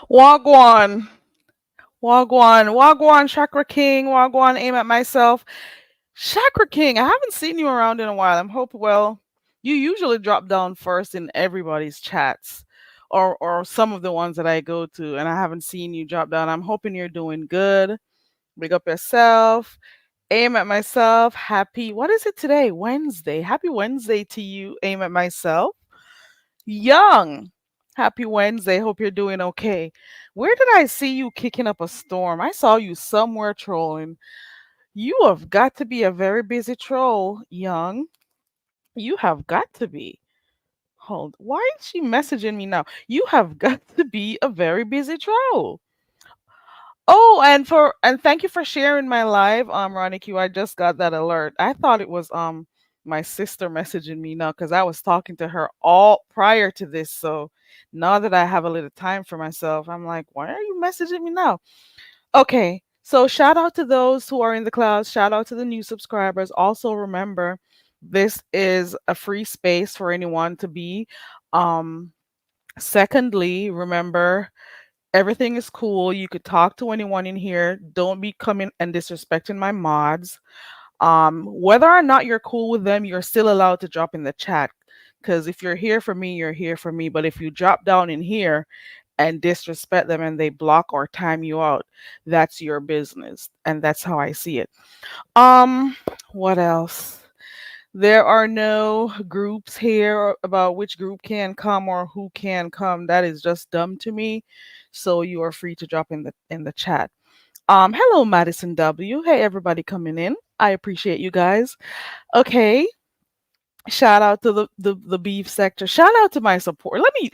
Wagwan. Wagwan. Wagwan, Chakra King. Wagwan, aim at myself. Chakra King, I haven't seen you around in a while. I'm hope well. You usually drop down first in everybody's chats. Or some of the ones that I go to, and I haven't seen you drop down. I'm hoping you're doing good. Big up yourself. Aim at myself. Happy, what is it today? Wednesday. Happy Wednesday to you. Aim at myself. Young. Happy Wednesday. Hope you're doing okay. Where did I see you kicking up a storm? I saw you somewhere trolling. You have got to be a very busy troll, Young. You have got to be. Hold. Why is she messaging me now? You have got to be a very busy troll. Oh, and thank you for sharing my live, Ronnie Q. I just got that alert. I thought it was my sister messaging me now because I was talking to her all prior to this. So now that I have a little time for myself, I'm like, why are you messaging me now? Okay, so shout out to those who are in the clouds. Shout out to the new subscribers. Also remember, this is a free space for anyone to be. Um, Secondly, remember everything is cool. You could talk to anyone in here. Don't be coming and disrespecting my mods. Whether or not you're cool with them, you're still allowed to drop in the chat. Because if you're here for me, you're here for me. But if you drop down in here and disrespect them and they block or time you out, that's your business. And that's how I see it. Um, what else? There are no groups here about which group can come or who can come. That is just dumb to me. So you are free to drop in the chat. Hello Madison W. Hey everybody coming in. I appreciate you guys. Okay. Shout out to the beef sector. Shout out to my support. Let me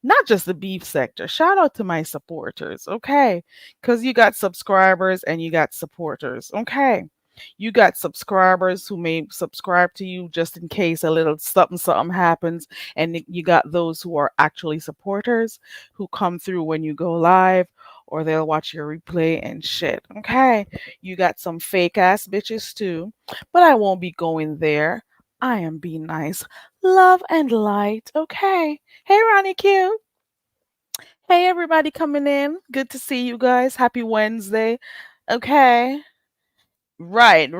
not just the beef sector. Shout out to my supporters. Okay. Cuz you got subscribers and you got supporters. Okay. You got subscribers who may subscribe to you just in case a little something happens, and you got those who are actually supporters who come through when you go live, or they'll watch your replay and shit. Okay, you got some fake ass bitches too, but I won't be going there. I am being nice, love and light. Okay. Hey Ronnie Q. Hey everybody coming in. Good to see you guys. Happy Wednesday. Okay. Right.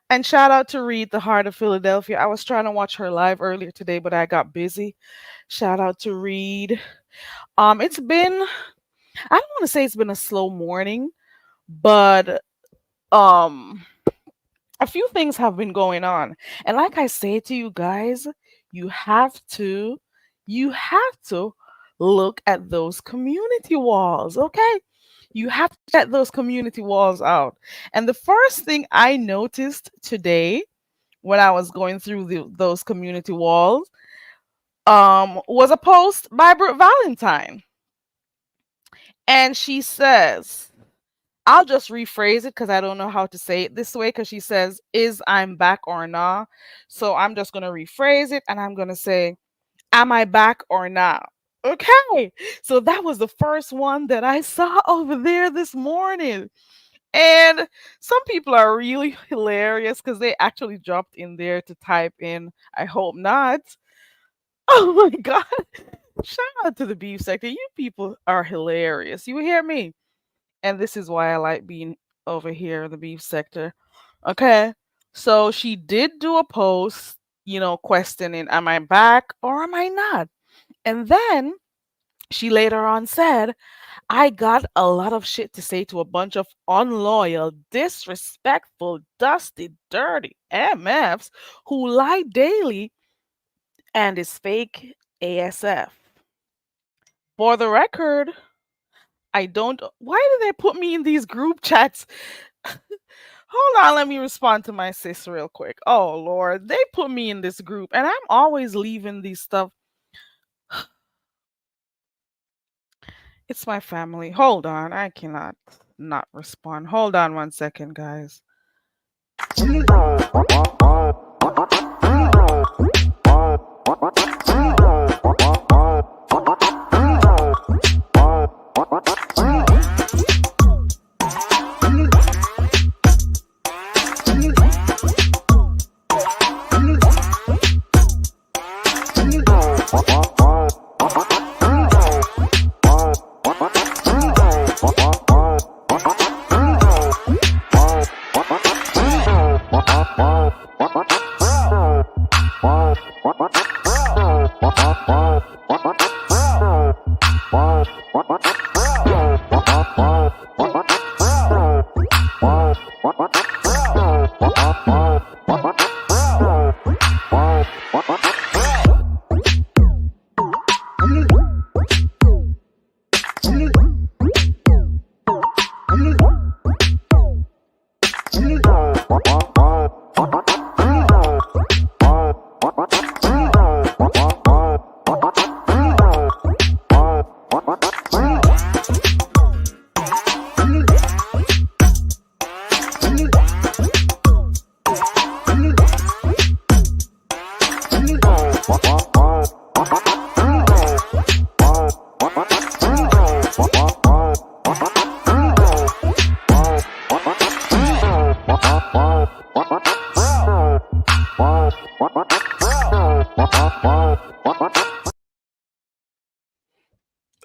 And shout out to Reed, the Heart of Philadelphia. I was trying to watch her live earlier today, but I got busy. Shout out to Reed. It's been, I don't want to say it's been a slow morning, but um a few things have been going on. And like I say to you guys, you have to you have to look at those community walls, okay? You have to check those community walls out. And the first thing I noticed today when I was going through those community walls was a post by Brooke Valentine. And she says, I'll just rephrase it because I don't know how to say it this way. Because she says, "Is I'm back or nah?" So I'm just gonna rephrase it, and I'm gonna say, "Am I back or not?" Okay. So that was the first one that I saw over there this morning. And some people are really hilarious because they actually dropped in there to type in, "I hope not." Oh my God. Shout out to the beef sector. You people are hilarious. You hear me? And this is why I like being over here in the beef sector. Okay. So she did do a post, questioning, am I back or am I not? And then she later on said, I got a lot of shit to say to a bunch of unloyal, disrespectful, dusty, dirty MFs who lie daily and is fake ASF. For the record, I don't. Why do they put me in these group chats? Hold on, let me respond to my sis real quick. Oh Lord, they put me in this group, and I'm always leaving these stuff. It's my family. Hold on, I cannot not respond. Hold on 1 second, guys.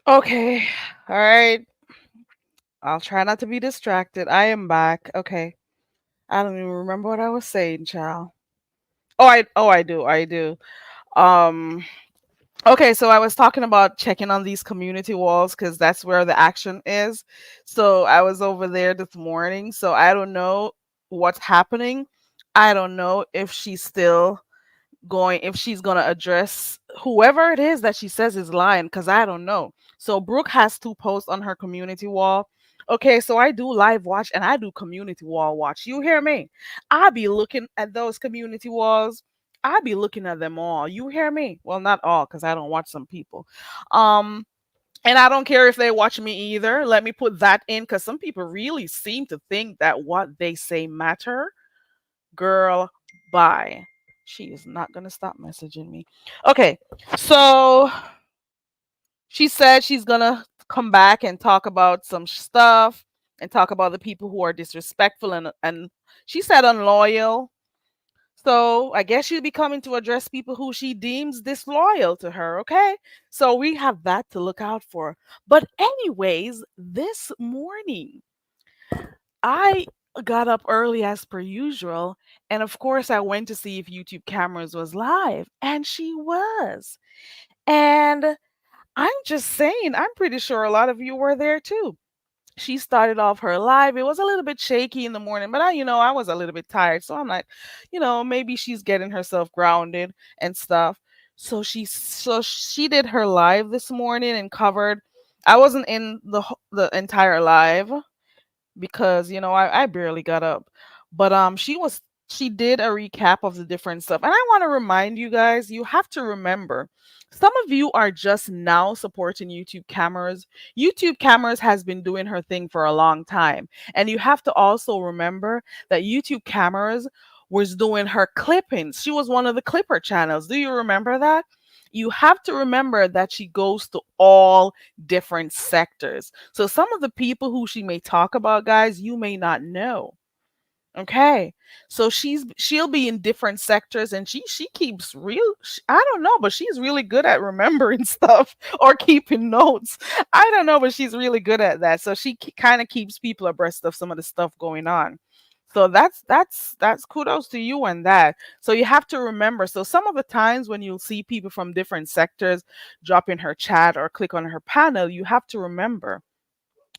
Okay, all right. I'll try not to be distracted. I am back. Okay, I don't even remember what I was saying, child. I do. Um, Okay, so I was talking about checking on these community walls because that's where the action is. So I was over there this morning. So I don't know what's happening. I don't know if she's going to address whoever it is that she says is lying because I don't know. So Brooke has two posts on her community wall. Okay, so I do live watch and I do community wall watch. You hear me? I be looking at those community walls. I be looking at them all. You hear me? Well, not all because I don't watch some people. Um, and I don't care if they watch me either. Let me put that in because some people really seem to think that what they say matter. Girl, bye. She is not going to stop messaging me. Okay, so she said she's going to come back and talk about some stuff and talk about the people who are disrespectful and she said unloyal. So I guess she'll be coming to address people who she deems disloyal to her, okay? So we have that to look out for. But anyways, this morning I got up early as per usual, and of course I went to see if YouTube cameras was live, and she was. And I'm just saying, I'm pretty sure a lot of you were there too. She started off her live. It was a little bit shaky in the morning, but I was a little bit tired. So I'm like, maybe she's getting herself grounded and stuff. So she did her live this morning and covered. I wasn't in the entire live because I barely got up, but she was she did a recap of the different stuff. And I want to remind you guys, you have to remember, some of you are just now supporting YouTube cameras. YouTube cameras has been doing her thing for a long time. And you have to also remember that YouTube cameras was doing her clippings. She was one of the clipper channels. Do you remember that? You have to remember that she goes to all different sectors. So some of the people who she may talk about, guys, you may not know. Okay. So she'll be in different sectors, and she keeps I don't know, but she's really good at remembering stuff or keeping notes. I don't know, but she's really good at that. So she kind of keeps people abreast of some of the stuff going on. So that's kudos to you on that. So you have to remember. So some of the times when you'll see people from different sectors drop in her chat or click on her panel, you have to remember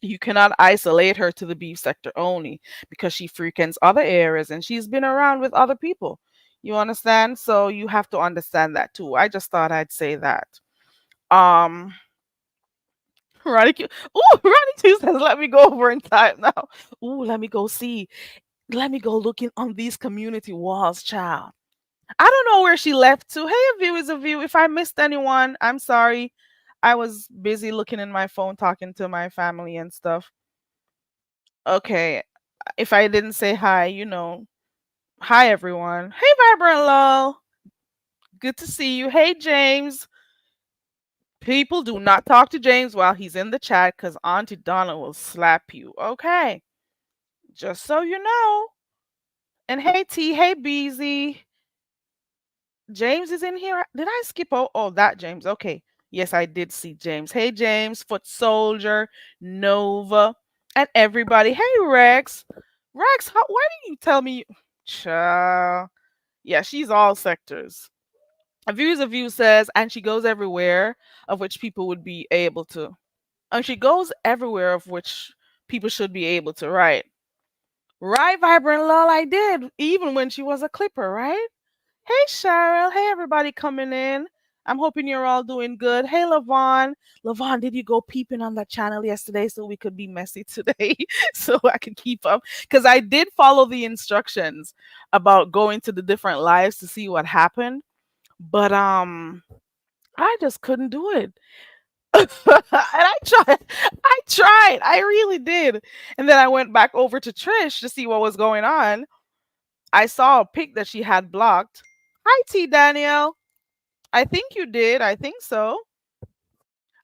you cannot isolate her to the beef sector only, because she frequents other areas and she's been around with other people. You understand? So you have to understand that too. I just thought I'd say that. Um Ronnie Q says, let me go over in time now. Ooh, let me go see. Let me go looking on these community walls, child. I don't know where she left to. Hey, a view is a view. If I missed anyone, I'm sorry. I was busy looking in my phone, talking to my family and stuff. Okay, if I didn't say hi, hi everyone. Hey, Vibrant Lol. Good to see you. Hey, James. People do not talk to James while he's in the chat because Auntie Donna will slap you. Okay, just so you know. And hey, T. Hey, Beezy. James is in here. Did I skip? Oh, that James. Okay. Yes, I did see James. Hey, James, Foot Soldier, Nova, and everybody. Hey, Rex. Rex, why didn't you tell me? Child. Yeah, she's all sectors. A view is a view says, and she goes everywhere of which people would be able to. And she goes everywhere of which people should be able to, right? Right, Vibrant Lol, I did. Even when she was a clipper, right? Hey, Cheryl. Hey, everybody coming in. I'm hoping you're all doing good. Hey, Lavon. Lavon, did you go peeping on that channel yesterday so we could be messy today so I could keep up? Because I did follow the instructions about going to the different lives to see what happened. But I just couldn't do it. And I tried. I really did. And then I went back over to Trish to see what was going on. I saw a pic that she had blocked. Hi, T Danielle. I think you did. I think so.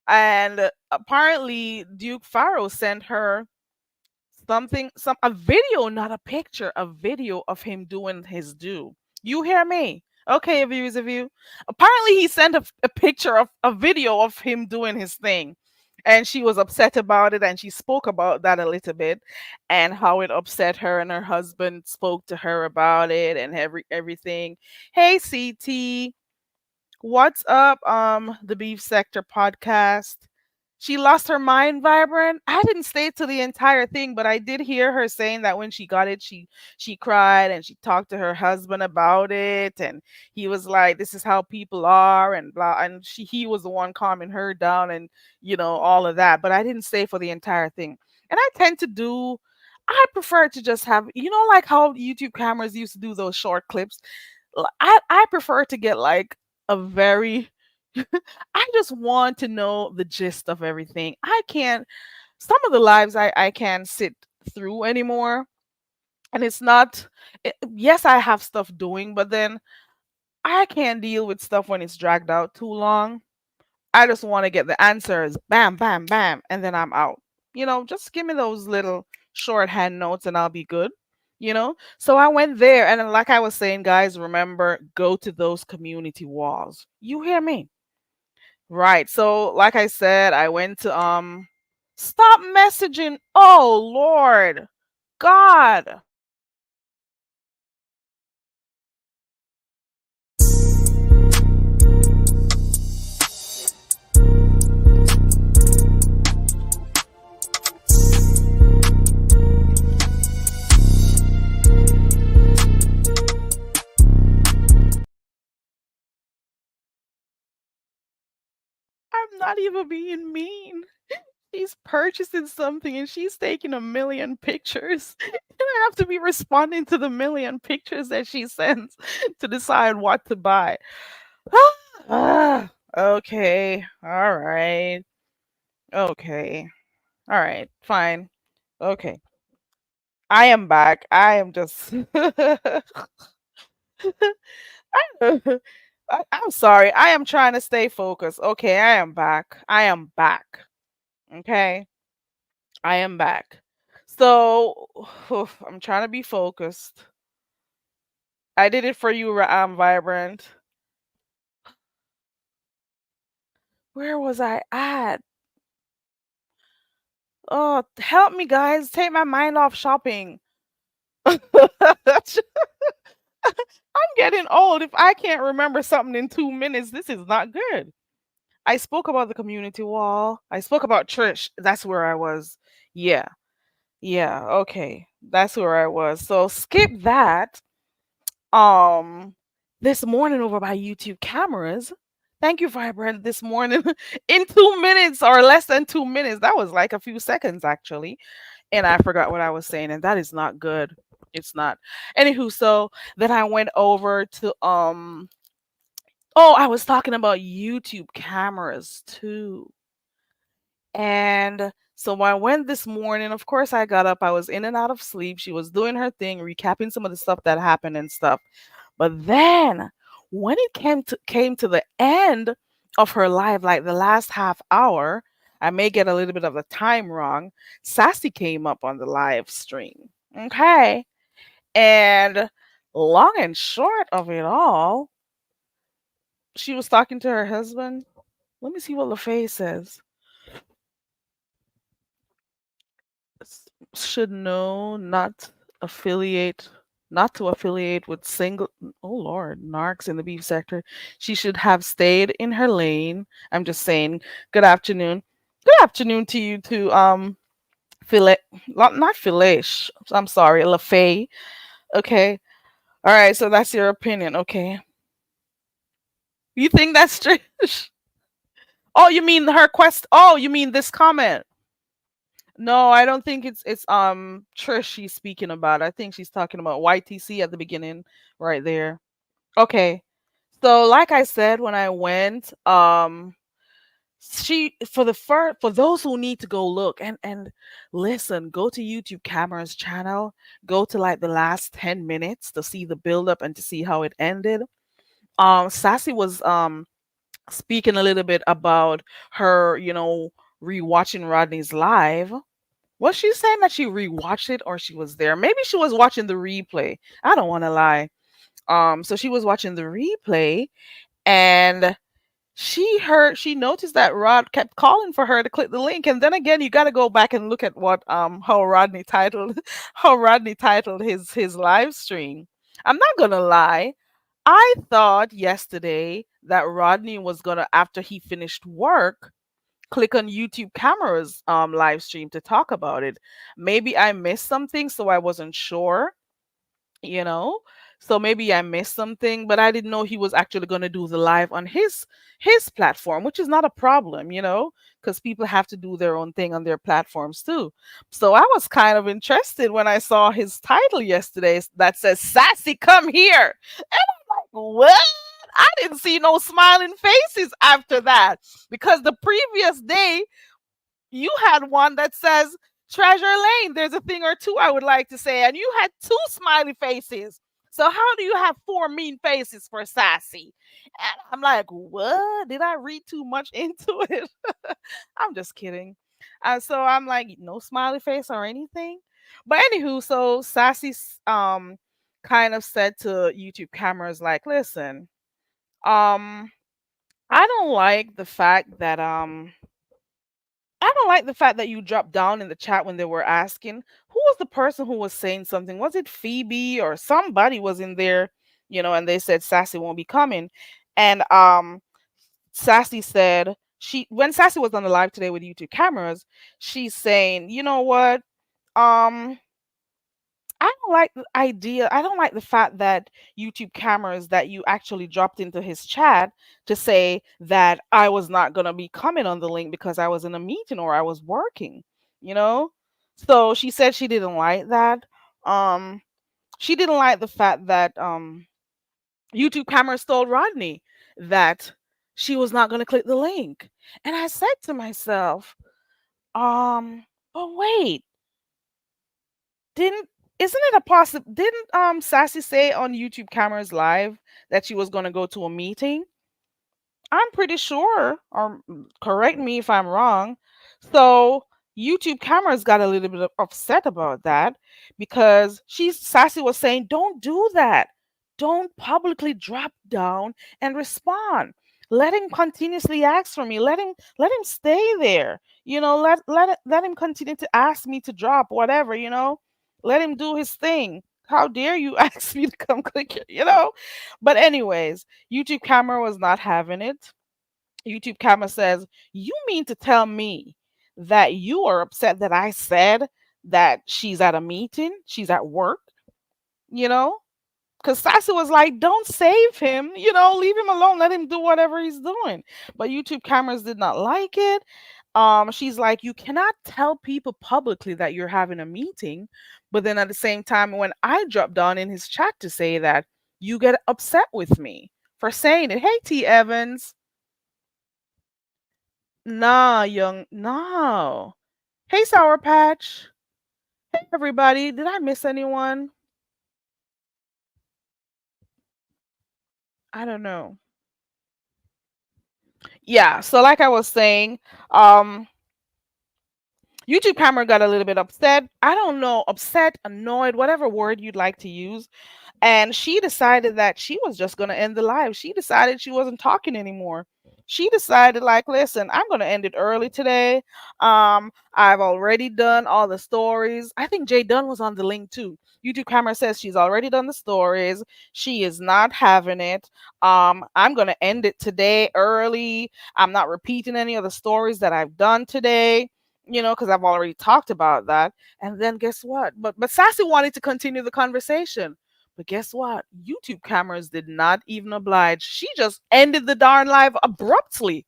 And apparently Duke Faro sent her a video, not a picture, a video of him doing his do. You hear me? Okay, viewers of you. Apparently he sent a picture of a video of him doing his thing. And she was upset about it, and she spoke about that a little bit and how it upset her, and her husband spoke to her about it and everything. Hey, CT. What's up, the Beef Sector podcast? She lost her mind, Vibrant. I didn't stay to the entire thing, but I did hear her saying that when she got it, she cried and she talked to her husband about it, and he was like, "This is how people are," and blah. And he was the one calming her down, and all of that. But I didn't stay for the entire thing. And I tend to do. I prefer to just have, like how YouTube cameras used to do those short clips. I prefer to get like a very I just want to know the gist of everything. I can't Some of the lives I can't sit through anymore. And it's not yes, I have stuff doing, but then I can't deal with stuff when it's dragged out too long. I just want to get the answers, bam, bam, bam, and then I'm out. Just give me those little shorthand notes and I'll be good. So I went there, and then, like I was saying, guys, remember, go to those community walls. You hear me? Right. So, like I said, I went to stop messaging. Oh Lord. God. I'm not even being mean. She's purchasing something and she's taking a million pictures. And I have to be responding to the million pictures that she sends to decide what to buy. Okay. All right. Okay. All right. Fine. Okay. I am back. I am just I'm sorry. I am trying to stay focused. Okay, I am back. I am back. Okay. I am back. So I'm trying to be focused. I did it for you, Vibrant. Where was I at? Oh, help me, guys. Take my mind off shopping. I'm getting old. If I can't remember something in 2 minutes, this is not good. I spoke about the community wall. I spoke about Trish. That's where I was. Yeah. Yeah. Okay. That's where I was. So skip that. Um, this morning over by YouTube cameras. Thank you, Vibrant. This morning in 2 minutes or less than 2 minutes. That was like a few seconds actually. And I forgot what I was saying, and that is not good. It's not. Anywho, so then I went over to oh, I was talking about YouTube cameras too. And so I went this morning. Of course, I got up. I was in and out of sleep. She was doing her thing, recapping some of the stuff that happened and stuff. But then when it came to the end of her live, like the last half hour, I may get a little bit of the time wrong. Sassy came up on the live stream. Okay. And long and short of it all, she was talking to her husband. Let me see what LaFay says. Should know affiliate not to affiliate with single oh lord narcs in the beef sector. She should have stayed in her lane. I'm just saying. Good afternoon. Good afternoon to you too. Filet, not Filet. I'm sorry, LaFay. Okay. All right. So that's your opinion. Okay. You think that's strange? Oh, you mean her quest? Oh, you mean this comment? No, I don't think it's Trish she's speaking about. I think she's talking about YTC at the beginning right there. Okay. So like I said when I went, she for those who need to go look and listen, go to YouTube Camera's channel, go to like the last 10 minutes to see the build up and to see how it ended. Sassy was speaking a little bit about her, rewatching Rodney's live. Was she saying that she rewatched it or she was there? Maybe she was watching the replay. I don't want to lie. So she was watching the replay and she noticed that Rod kept calling for her to click the link. And then again, you got to go back and look at what how Rodney titled how Rodney titled his live stream. I'm not gonna lie. I thought yesterday that Rodney was gonna, after he finished work, click on YouTube Camera's live stream to talk about it. Maybe I missed something, so I wasn't sure, you know. So maybe I missed something, but I didn't know he was actually going to do the live on his platform, which is not a problem, because people have to do their own thing on their platforms too. So I was kind of interested when I saw his title yesterday that says "Sassy, come here," and I'm like, what? I didn't see no smiling faces after that because the previous day you had one that says Treasure Lane. There's a thing or two I would like to say, and you had two smiley faces. So how do you have four mean faces for Sassy? And I'm like, what? Did I read too much into it? I'm just kidding. So I'm like, no smiley face or anything. But anywho, so Sassy kind of said to YouTube Cameras like, listen, um, I don't like the fact that you dropped down in the chat when they were asking who was the person who was saying something. Was it Phoebe or somebody was in there, and they said Sassy won't be coming. And Sassy said when Sassy was on the live today with YouTube Cameras, she's saying, you know what? Um I don't like the idea. I don't like the fact that YouTube cameras that you actually dropped into his chat to say that I was not going to be coming on the link because I was in a meeting or I was working, you know? So she said she didn't like that. Um she didn't like the fact that YouTube cameras told Rodney that she was not going to click the link. And I said to myself, but wait, didn't isn't it a possible didn't Sassy say on YouTube cameras live that she was going to go to a meeting? I'm pretty sure, or correct me if I'm wrong. So YouTube cameras got a little bit upset about that because Sassy was saying, "Don't do that. Don't publicly drop down and respond. Let him continuously ask for me. Let him stay there. Let him continue to ask me to drop whatever. Let him do his thing. How dare you ask me to come click it? But anyways, YouTube camera was not having it. YouTube camera says, "You mean to tell me that you are upset that I said that she's at a meeting, she's at work?" You know? Because Sassy was like, "Don't save him, leave him alone, let him do whatever he's doing." But YouTube cameras did not like it. She's like, "You cannot tell people publicly that you're having a meeting, but then at the same time, when I drop down in his chat to say that, you get upset with me for saying it." Hey, T. Evans. Nah, young. No. Hey, Sour Patch. Hey, everybody. Did I miss anyone? I don't know. Yeah. So, like I was saying, um, YouTube camera got a little bit upset. I don't know, upset, annoyed, whatever word you'd like to use. And she decided that she was just going to end the live. She decided she wasn't talking anymore. She decided, like, listen, I'm going to end it early today. I've already done all the stories. I think Jay Dunn was on the link too. YouTube camera says she's already done the stories. She is not having it. I'm going to end it today early. I'm not repeating any of the stories that I've done today, because I've already talked about that. And then guess what? But Sassy wanted to continue the conversation. But guess what? YouTube cameras did not even oblige. She just ended the darn live abruptly.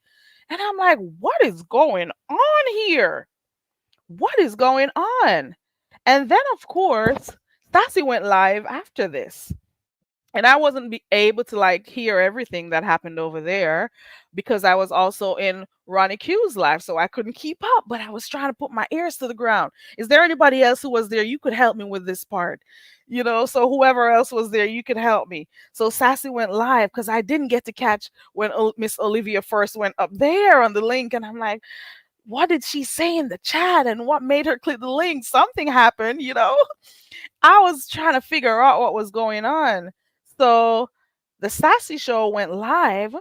And I'm like, what is going on here? What is going on? And then, of course, Sassy went live after this. And I wasn't able to like hear everything that happened over there because I was also in Ronnie Q's live, so I couldn't keep up. But I was trying to put my ears to the ground. Is there anybody else who was there? You could help me with this part, So whoever else was there, you could help me. So Sassy went live because I didn't get to catch when Miss Olivia first went up there on the link, and I'm like, what did she say in the chat, and what made her click the link? Something happened. I was trying to figure out what was going on. So the Sassy Show went live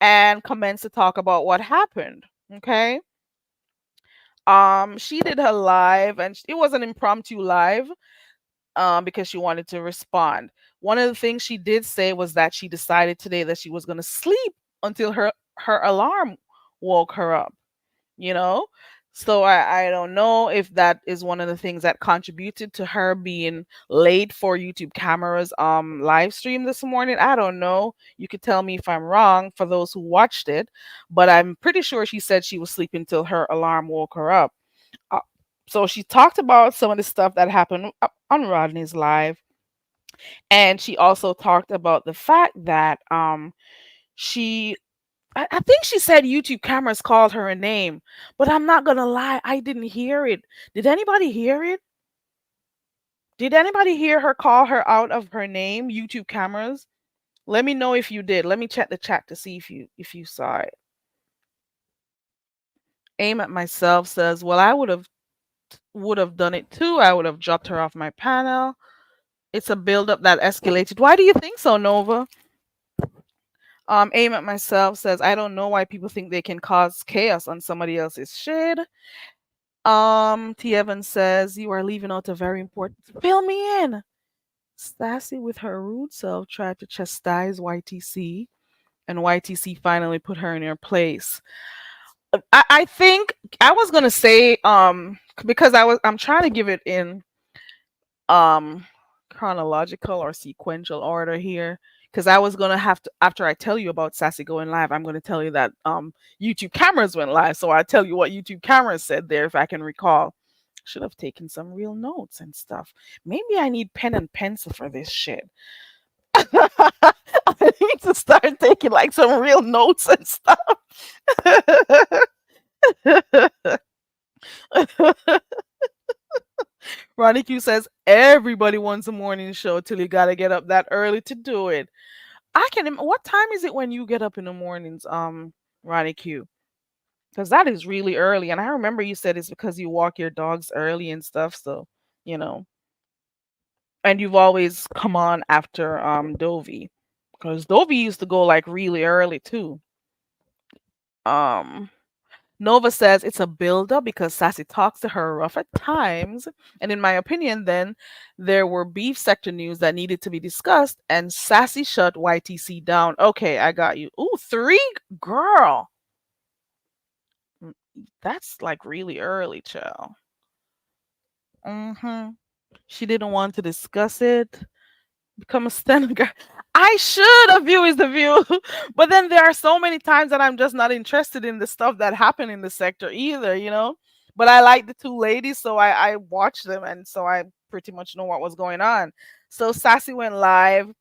and commenced to talk about what happened. Okay. She did her live, and it was an impromptu live because she wanted to respond. One of the things she did say was that she decided today that she was going to sleep until her alarm woke her up, you know? So I don't know if that is one of the things that contributed to her being late for YouTube cameras live stream this morning. I don't know. You could tell me if I'm wrong for those who watched it, but I'm pretty sure she said she was sleeping till her alarm woke her up. Uh, so she talked about some of the stuff that happened on Rodney's live, and she also talked about the fact that she I think she said YouTube cameras called her a name, but I'm not gonna lie, I didn't hear it. Did anybody hear it? Did anybody hear her call her out of her name, YouTube cameras? Let me know if you did. Let me check the chat to see if you saw it. Aim at myself says, "Well, I would have done it too. I would have dropped her off my panel. It's a buildup that escalated." Why do you think so, Nova? Aim at myself says, "I don't know why people think they can cause chaos on somebody else's shit." T. Evans says, "You are leaving out a very important." Fill me in. Sassy, with her rude self, tried to chastise YTC, and YTC finally put her in her place. I think I was gonna say, because I'm trying to give it in um chronological or sequential order here, because I was gonna have to, after I tell you about Sassy going live, I'm gonna tell you that YouTube cameras went live. So I tell you what YouTube cameras said there if I can recall. Should have taken some real notes and stuff. Maybe I need pen and pencil for this shit. I need to start taking like some real notes and stuff. Ronnie Q says everybody wants a morning show till you gotta get up that early to do it. What time is it when you get up in the mornings, Ronnie Q? Because that is really early, and I remember you said it's because you walk your dogs early and stuff. So, you know, and you've always come on after Dovey, because Dovey used to go like really early too. Um, Nova says it's a builder because Sassy talks to her rough at times. And in my opinion, then there were beef sector news that needed to be discussed, and Sassy shut YTC down. Okay, I got you. Ooh, three? Girl. Mm, that's like really early, child. Mm-hmm. She didn't want to discuss it. Become a stenographer. I should. A view is the view. But then there are so many times that I'm just not interested in the stuff that happened in the sector either, you know? But I like the two ladies, so I watched them, and so I pretty much know what was going on. So Sassy went live.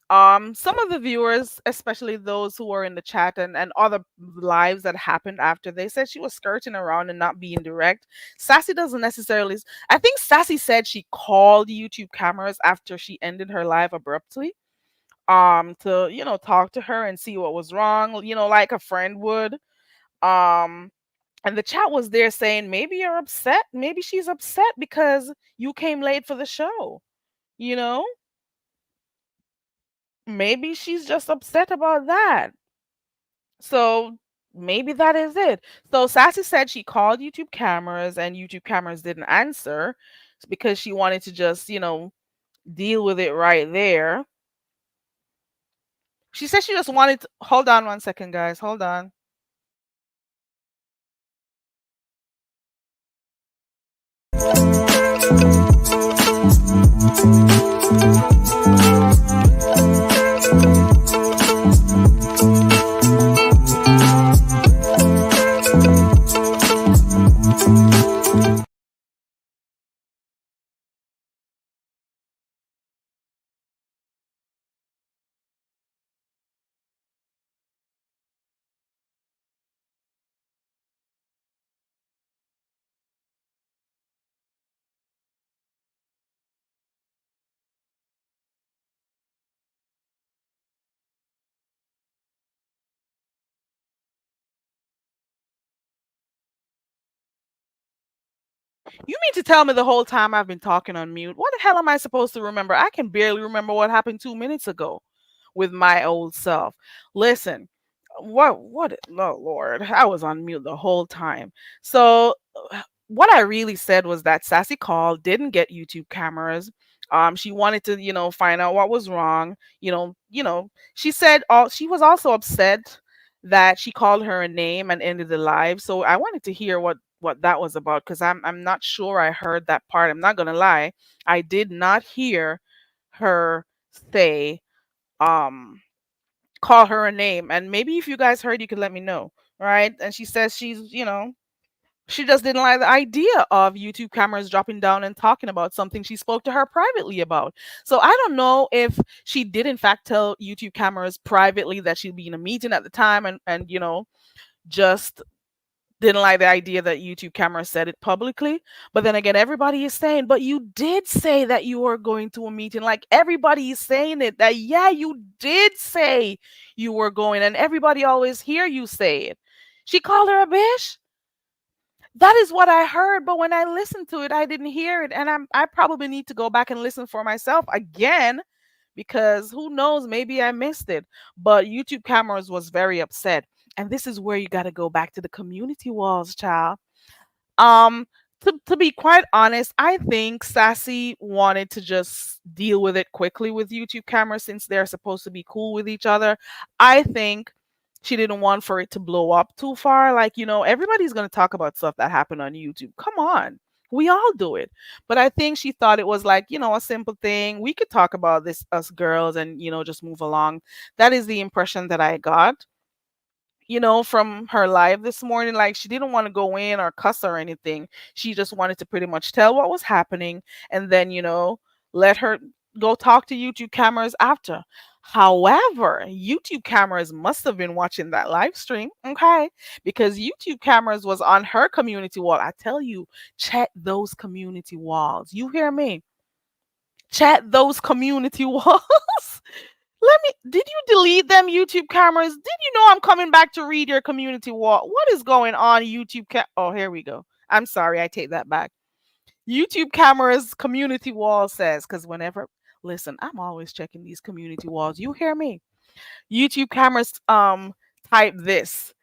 Some of the viewers, especially those who were in the chat and other lives that happened after, they said she was skirting around and not being direct. Sassy doesn't necessarily, I think Sassy said she called YouTube cameras after she ended her live abruptly, to, talk to her and see what was wrong, like a friend would. Um and the chat was there saying maybe you're upset, maybe she's upset because you came late for the show, you know? Maybe she's just upset about that. So maybe that is it. So Sassy said she called YouTube cameras and YouTube cameras didn't answer because she wanted to just, deal with it right there. She said she just wanted to, hold on one second, guys. Hold on. You mean to tell me the whole time I've been talking on mute? What the hell am I supposed to remember? I can barely remember what happened 2 minutes ago with my old self. Listen, what oh Lord, I was on mute the whole time. So what I really said was that Sassy called, didn't get YouTube cameras. She wanted to, find out what was wrong. She said she was also upset that she called her a name and ended the live. So I wanted to hear what that was about, because I'm not sure I heard that part. I'm not gonna lie, I did not hear her say um call her a name. And maybe if you guys heard, you could let me know, right? And she says she just didn't like the idea of YouTube cameras dropping down and talking about something she spoke to her privately about. So I don't know if she did in fact tell YouTube cameras privately that she'd be in a meeting at the time, and just didn't like the idea that YouTube cameras said it publicly. But then again, everybody is saying, but you did say that you were going to a meeting. Like everybody is saying it, that yeah, you did say you were going, and everybody always hear you say it. She called her a bitch. That is what I heard, but when I listened to it, I didn't hear it, and I probably need to go back and listen for myself again, because who knows, maybe I missed it. But YouTube cameras was very upset, and this is where you got to go back to the community walls, child. Um, to be quite honest, I think Sassy wanted to just deal with it quickly with YouTube cameras since they're supposed to be cool with each other. I think she didn't want for it to blow up too far. Like, everybody's going to talk about stuff that happened on YouTube. Come on. We all do it. But I think she thought it was like, a simple thing. We could talk about this, us girls, and, just move along. That is the impression that I got, from her live this morning. Like, she didn't want to go in or cuss or anything. She just wanted to pretty much tell what was happening and then, let her go talk to YouTube cameras after. However, YouTube cameras must have been watching that live stream, okay? Because YouTube cameras was on her community wall. I tell you, check those community walls. You hear me? Check those community walls. Did you delete them YouTube cameras? Did you know I'm coming back to read your community wall? What is going on, Oh, here we go. I'm sorry, I take that back. YouTube cameras community wall says, because listen, I'm always checking these community walls. You hear me? YouTube cameras type this.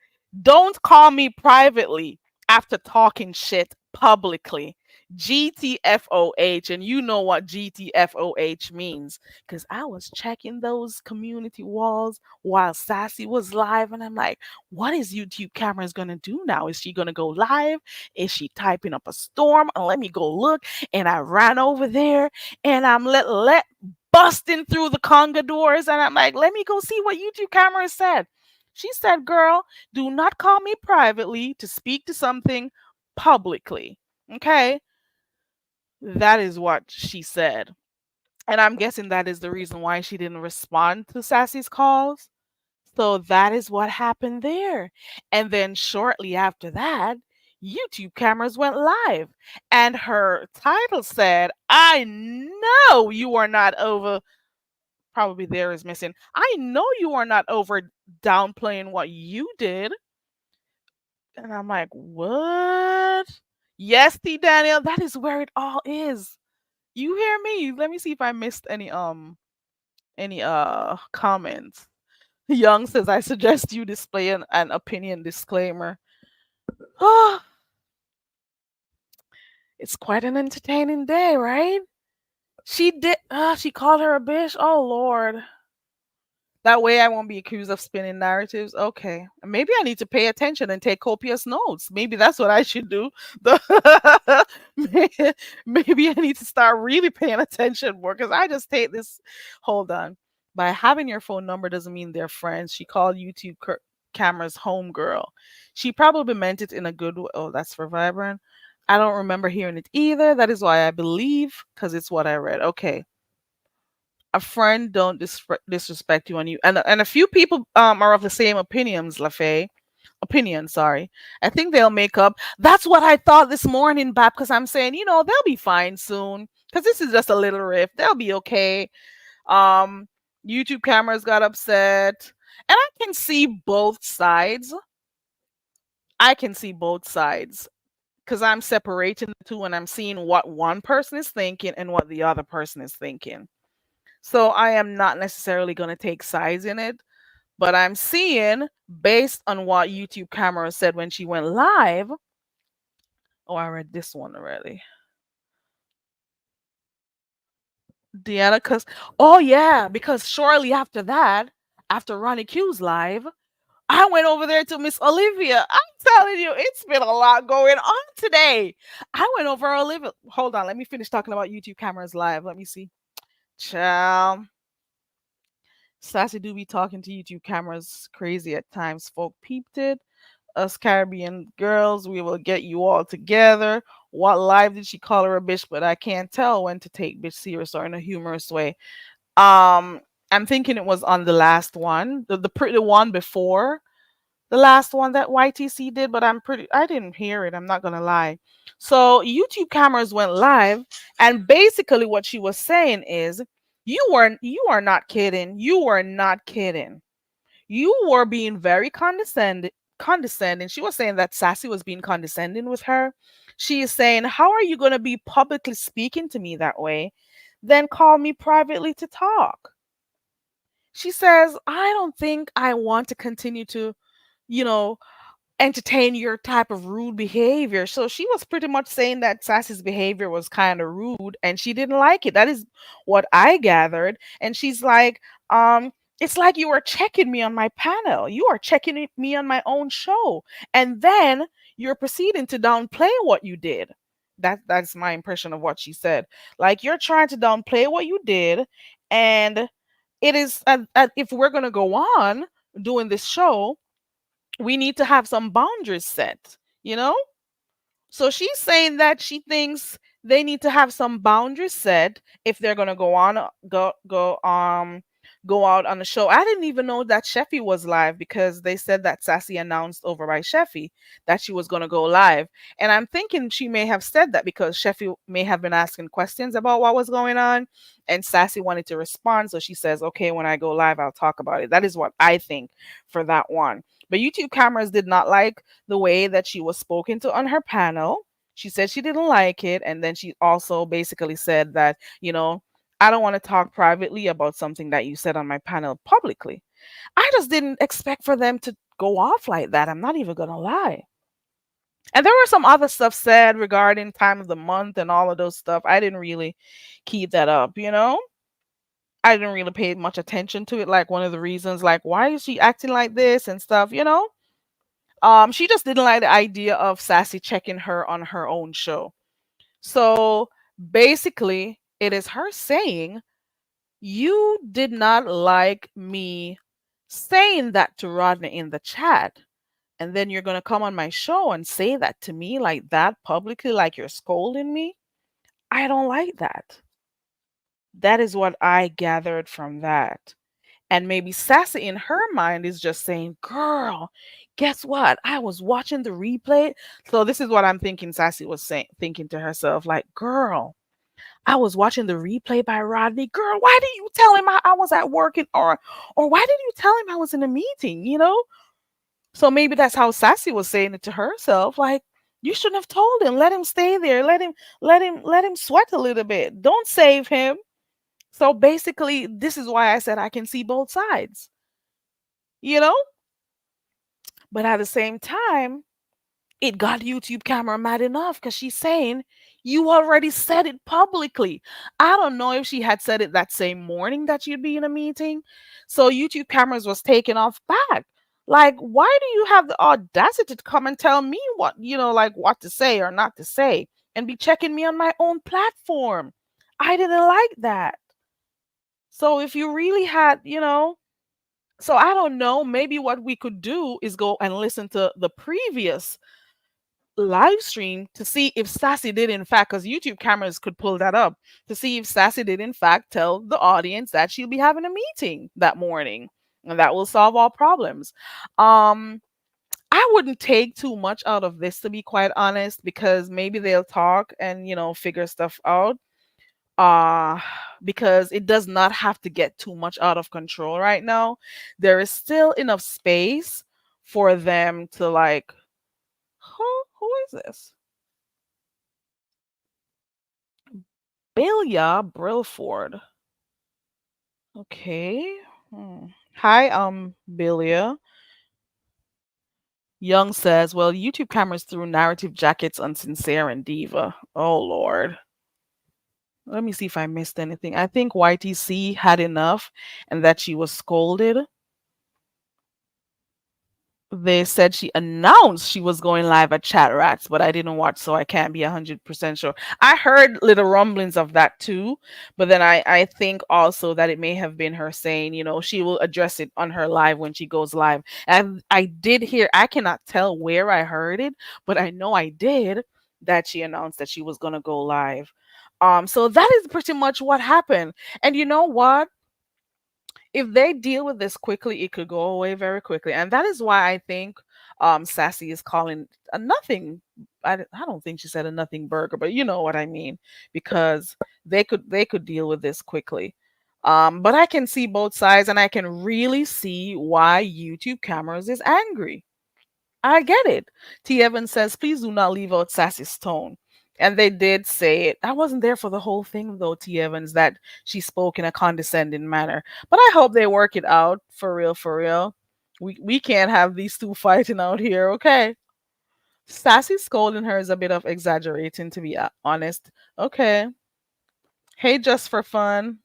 Don't call me privately after talking shit publicly. GTFOH, and you know what GTFOH means because I was checking those community walls while Sassy was live, and I'm like, what is YouTube cameras gonna do now? Is she gonna go live? Is she typing up a storm? And let me go look. And I ran over there, and I'm let busting through the conga doors, and I'm like, let me go see what YouTube camera said. She said, girl, do not call me privately to speak to something publicly. Okay? That is what she said. And I'm guessing that is the reason why she didn't respond to Sassy's calls. So that is what happened there. And then shortly after that, YouTube cameras went live. And her title said, I know you are not over. Probably there is missing. I know you are not over downplaying what you did. And I'm like, what? Yes, T Daniel, that is where it all is. You hear me? Let me see if I missed any comments. Young says I suggest you display an opinion disclaimer. Oh, it's quite an entertaining day, right? She called her a bitch. Oh Lord. That way I won't be accused of spinning narratives. Okay. Maybe I need to pay attention and take copious notes. Maybe that's what I should do. Maybe I need to start really paying attention more because I just take this. Hold on. By having your phone number doesn't mean they're friends. She called YouTube cameras homegirl. She probably meant it in a good way. Oh, that's for Vibrant. I don't remember hearing it either. That is why I believe because it's what I read. Okay. A friend don't disrespect you, and a few people are of the same opinions, LaFay. Opinion, sorry. I think they'll make up. That's what I thought this morning, Bab, because I'm saying, they'll be fine soon. Because this is just a little rift. They'll be okay. Um, YouTube cameras got upset. And I can see both sides. I can see both sides. Because I'm separating the two and I'm seeing what one person is thinking and what the other person is thinking. So I am not necessarily going to take sides in it, but I'm seeing based on what YouTube camera said when she went live. Oh, I read this one already. Deanna, oh yeah, because shortly after that, after Ronnie Q's live, I went over there to Miss Olivia. I'm telling you, it's been a lot going on today. I went over Olivia. Hold on, let me finish talking about YouTube cameras live. Let me see. Ciao. Sassy do be talking to YouTube cameras crazy at times. Folk peeped it. Us Caribbean girls, we will get you all together. What live did she call her a bitch? But I can't tell when to take bitch serious or in a humorous way. I'm thinking it was on the last one, the one before the last one that YTC did, but I didn't hear it. I'm not gonna lie. So YouTube cameras went live, and basically what she was saying is, you are not kidding. You were not kidding. You were being very condescending. She was saying that Sassy was being condescending with her. She is saying, how are you going to be publicly speaking to me that way? Then call me privately to talk. She says, I don't think I want to continue to, you know, entertain your type of rude behavior. So she was pretty much saying that Sassy's behavior was kind of rude and she didn't like it. That is what I gathered. And she's like, it's like you are checking me on my panel. You are checking me on my own show. And then you're proceeding to downplay what you did. That's my impression of what she said. Like, you're trying to downplay what you did, and it is if we're gonna go on doing this show, we need to have some boundaries set. You know, so she's saying that she thinks they need to have some boundaries set if they're gonna go on go out on the show. I didn't even know that Sheffy was live because they said that Sassy announced over by Sheffy that she was gonna go live. And I'm thinking she may have said that because Sheffy may have been asking questions about what was going on and Sassy wanted to respond. So she says, okay, when I go live, I'll talk about it. That is what I think for that one. But YouTube cameras did not like the way that she was spoken to on her panel. She said she didn't like it. And then she also basically said that, I don't want to talk privately about something that you said on my panel publicly. I just didn't expect for them to go off like that. I'm not even going to lie. And there were some other stuff said regarding time of the month and all of those stuff. I didn't really keep that up. I didn't really pay much attention to it. Like, one of the reasons, like, why is she acting like this and stuff. She just didn't like the idea of Sassy checking her on her own show. So basically, it is her saying, you did not like me saying that to Rodney in the chat. And then you're going to come on my show and say that to me like that publicly, like you're scolding me. I don't like that. That is what I gathered from that. And maybe Sassy in her mind is just saying, girl, guess what? I was watching the replay. So this is what I'm thinking Sassy was saying, thinking to herself, like, girl, I was watching the replay by Rodney. Girl, why did you tell him I was at work or why did you tell him I was in a meeting? So maybe that's how Sassy was saying it to herself, like, you shouldn't have told him. Let him stay there. Let him sweat a little bit. Don't save him. So basically, this is why I said I can see both sides, you know? But at the same time, it got YouTube camera mad enough because she's saying, you already said it publicly. I don't know if she had said it that same morning that you'd be in a meeting. So YouTube cameras was taken off back. Like, why do you have the audacity to come and tell me like what to say or not to say and be checking me on my own platform? I didn't like that. So if you really had. So I don't know. Maybe what we could do is go and listen to the previous live stream to see if Sassy did in fact, because YouTube cameras could pull that up, to see if Sassy did in fact tell the audience that she'll be having a meeting that morning. And that will solve all problems. Um, I wouldn't take too much out of this, to be quite honest, because maybe they'll talk and figure stuff out. uh because it does not have to get too much out of control right now. There is still enough space for them to, like, who is this? Belia Brilford. Okay. Hi, Belia. Young says, well, YouTube cameras threw narrative jackets on Sincere and Diva. Oh Lord. Let me see if I missed anything. I think YTC had enough and that she was scolded. They said she announced she was going live at Chat Rats, but I didn't watch, so I can't be 100% sure. I heard little rumblings of that too, but then I think also that it may have been her saying, she will address it on her live when she goes live. And I did hear, I cannot tell where I heard it, but I know I did, that she announced that she was going to go live. So that is pretty much what happened. And you know what? If they deal with this quickly, it could go away very quickly. And that is why I think Sassy is calling a nothing. I don't think she said a nothing burger, but you know what I mean, because they could deal with this quickly. But I can see both sides, and I can really see why YouTube cameras is angry. I get it. T. Evans says, please do not leave out Sassy's tone. And they did say it. I wasn't there for the whole thing, though, T. Evans, that she spoke in a condescending manner. But I hope they work it out for real, for real. We can't have these two fighting out here, okay? Sassy scolding her is a bit of exaggerating, to be honest. Okay. Hey, just for fun.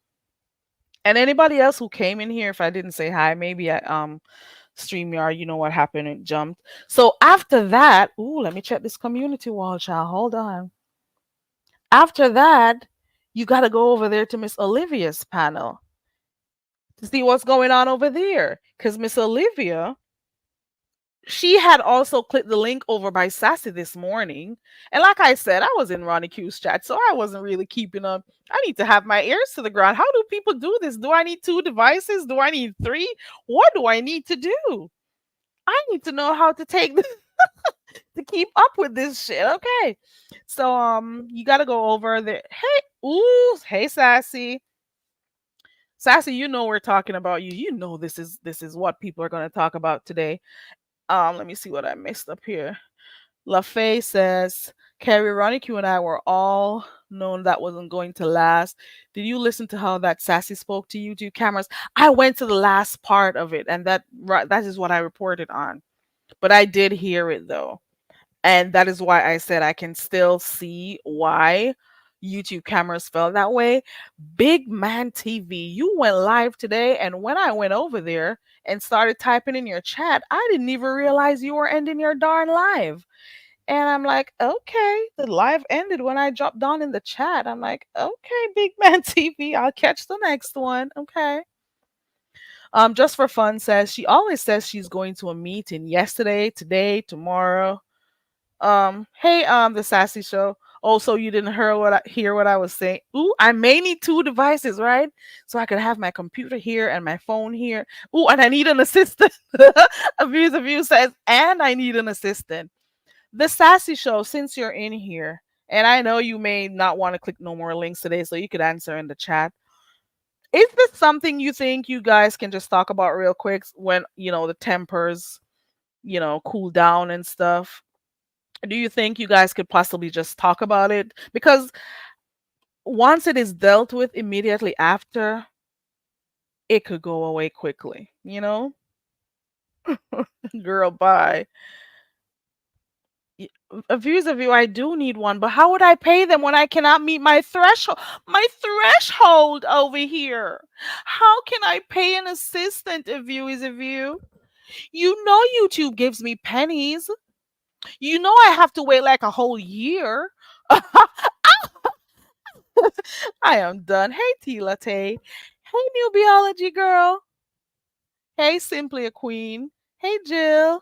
And anybody else who came in here, if I didn't say hi, maybe at StreamYard, you know what happened, it jumped. So after that, let me check this community wall, child. Hold on. After that, you got to go over there to Miss Olivia's panel to see what's going on over there. Because Miss Olivia, she had also clicked the link over by Sassy this morning. And like I said, I was in Ronnie Q's chat, so I wasn't really keeping up. I need to have my ears to the ground. How do people do this? Do I need two devices? Do I need three? What do I need to do? I need to know how to take this to keep up with this shit. Okay. So you gotta go over there. Hey, ooh, hey Sassy. Sassy, you know we're talking about you. You know this is what people are gonna talk about today. Let me see what I mixed up here. LaFay says, Carrie, Ronnie Q and I were all known that wasn't going to last. Did you listen to how that Sassy spoke to YouTube cameras? I went to the last part of it, and that is what I reported on. But I did hear it though. And that is why I said I can still see why YouTube cameras felt that way. Big Man TV, you went live today, and when I went over there and started typing in your chat, I didn't even realize you were ending your darn live. And I'm like, okay, the live ended when I dropped down in the chat. I'm like, okay, Big Man TV, I'll catch the next one. Okay. Just for fun says she always says she's going to a meeting yesterday, today, tomorrow. Hey, the Sassy Show. Also, you didn't hear what I was saying. Ooh, I may need two devices, right? So I could have my computer here and my phone here. Ooh, and I need an assistant. Abuse of you says, and I need an assistant. The Sassy Show, since you're in here, and I know you may not want to click no more links today, so you could answer in the chat. Is this something you think you guys can just talk about real quick when the tempers, cool down and stuff? Do you think you guys could possibly just talk about it? Because once it is dealt with immediately after, it could go away quickly, Girl, bye. Views of you, I do need one, but how would I pay them when I cannot meet my threshold? My threshold over here. How can I pay an assistant if you is a view? You know YouTube gives me pennies. You know I have to wait like a whole year. I am done. Hey, T Latte. Hey, new biology girl. Hey, Simply a Queen. Hey, Jill.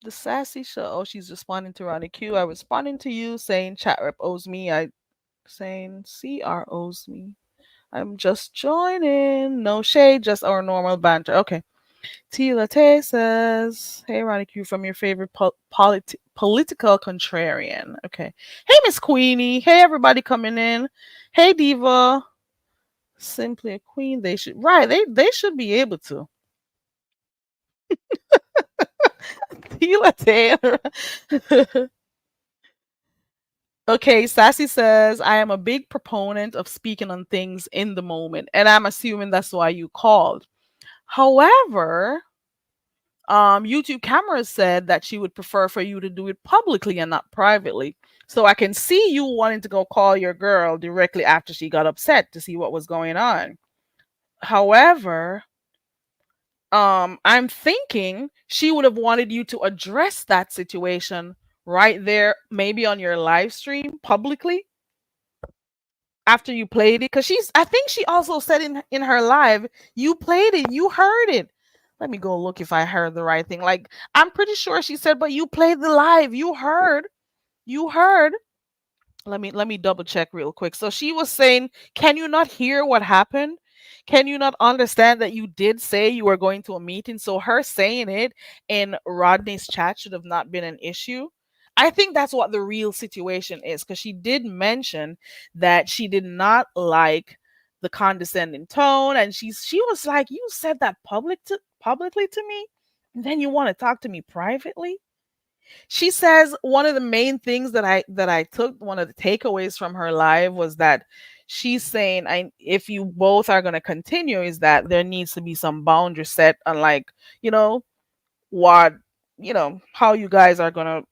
The Sassy Show. Oh, she's responding to Ronnie Q. I responding to you saying chat rep owes me. I saying CR owes me. I'm just joining. No shade, just our normal banter. Okay. T Latte says, hey, Ronnie Q, from your favorite political contrarian. Okay. Hey, Miss Queenie. Hey, everybody coming in. Hey, Diva. Simply a queen. They should right. They should be able to. Tila Taylor. Okay, Sassy says I am a big proponent of speaking on things in the moment, and I'm assuming that's why you called. However, YouTube cameras said that she would prefer for you to do it publicly and not privately. So I can see you wanting to go call your girl directly after she got upset to see what was going on. However, I'm thinking she would have wanted you to address that situation right there, maybe on your live stream publicly after you played it. Because I think she also said in her live, you played it, you heard it. Let me go look if I heard the right thing. Like, I'm pretty sure she said, but you played the live, you heard. Let me double check real quick. So she was saying, can you not hear what happened? Can you not understand that you did say you were going to a meeting? So her saying it in Rodney's chat should have not been an issue. I think that's what the real situation is, because she did mention that she did not like the condescending tone, and she was like, you said that publicly to me, and then you want to talk to me privately. She says one of the main things that I took, one of the takeaways from her live, was that she's saying, I if you both are going to continue, is that there needs to be some boundary set on, like, what, how you guys are going to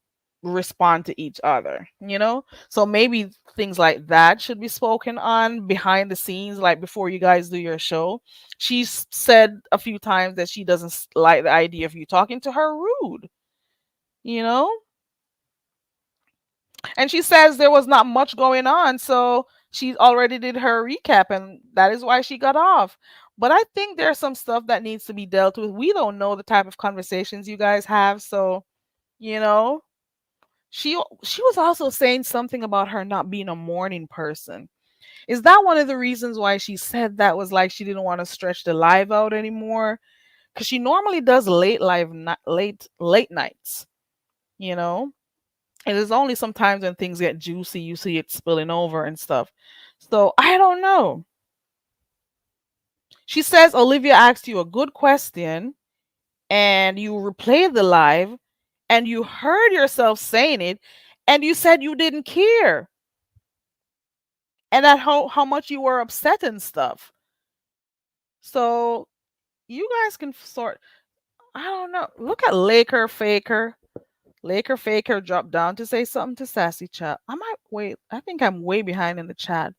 respond to each other. So maybe things like that should be spoken on behind the scenes, like before you guys do your show. She's said a few times that she doesn't like the idea of you talking to her rude you know And she says there was not much going on, so she already did her recap, and that is why she got off. But I think there's some stuff that needs to be dealt with. We don't know the type of conversations you guys have, so you know. She was also saying something about her not being a morning person. Is that one of the reasons why she said that, was like she didn't want to stretch the live out anymore? Because she normally does late nights, you know. And there's only sometimes when things get juicy, you see it spilling over and stuff. So I don't know. She says Olivia asked you a good question and you replayed the live and you heard yourself saying it and you said you didn't care and that how much you were upset and stuff. So you guys can sort, I don't know. Look at Laker Faker. Laker Faker dropped down to say something to Sassy Chat. I might wait. I think I'm way behind in the chat.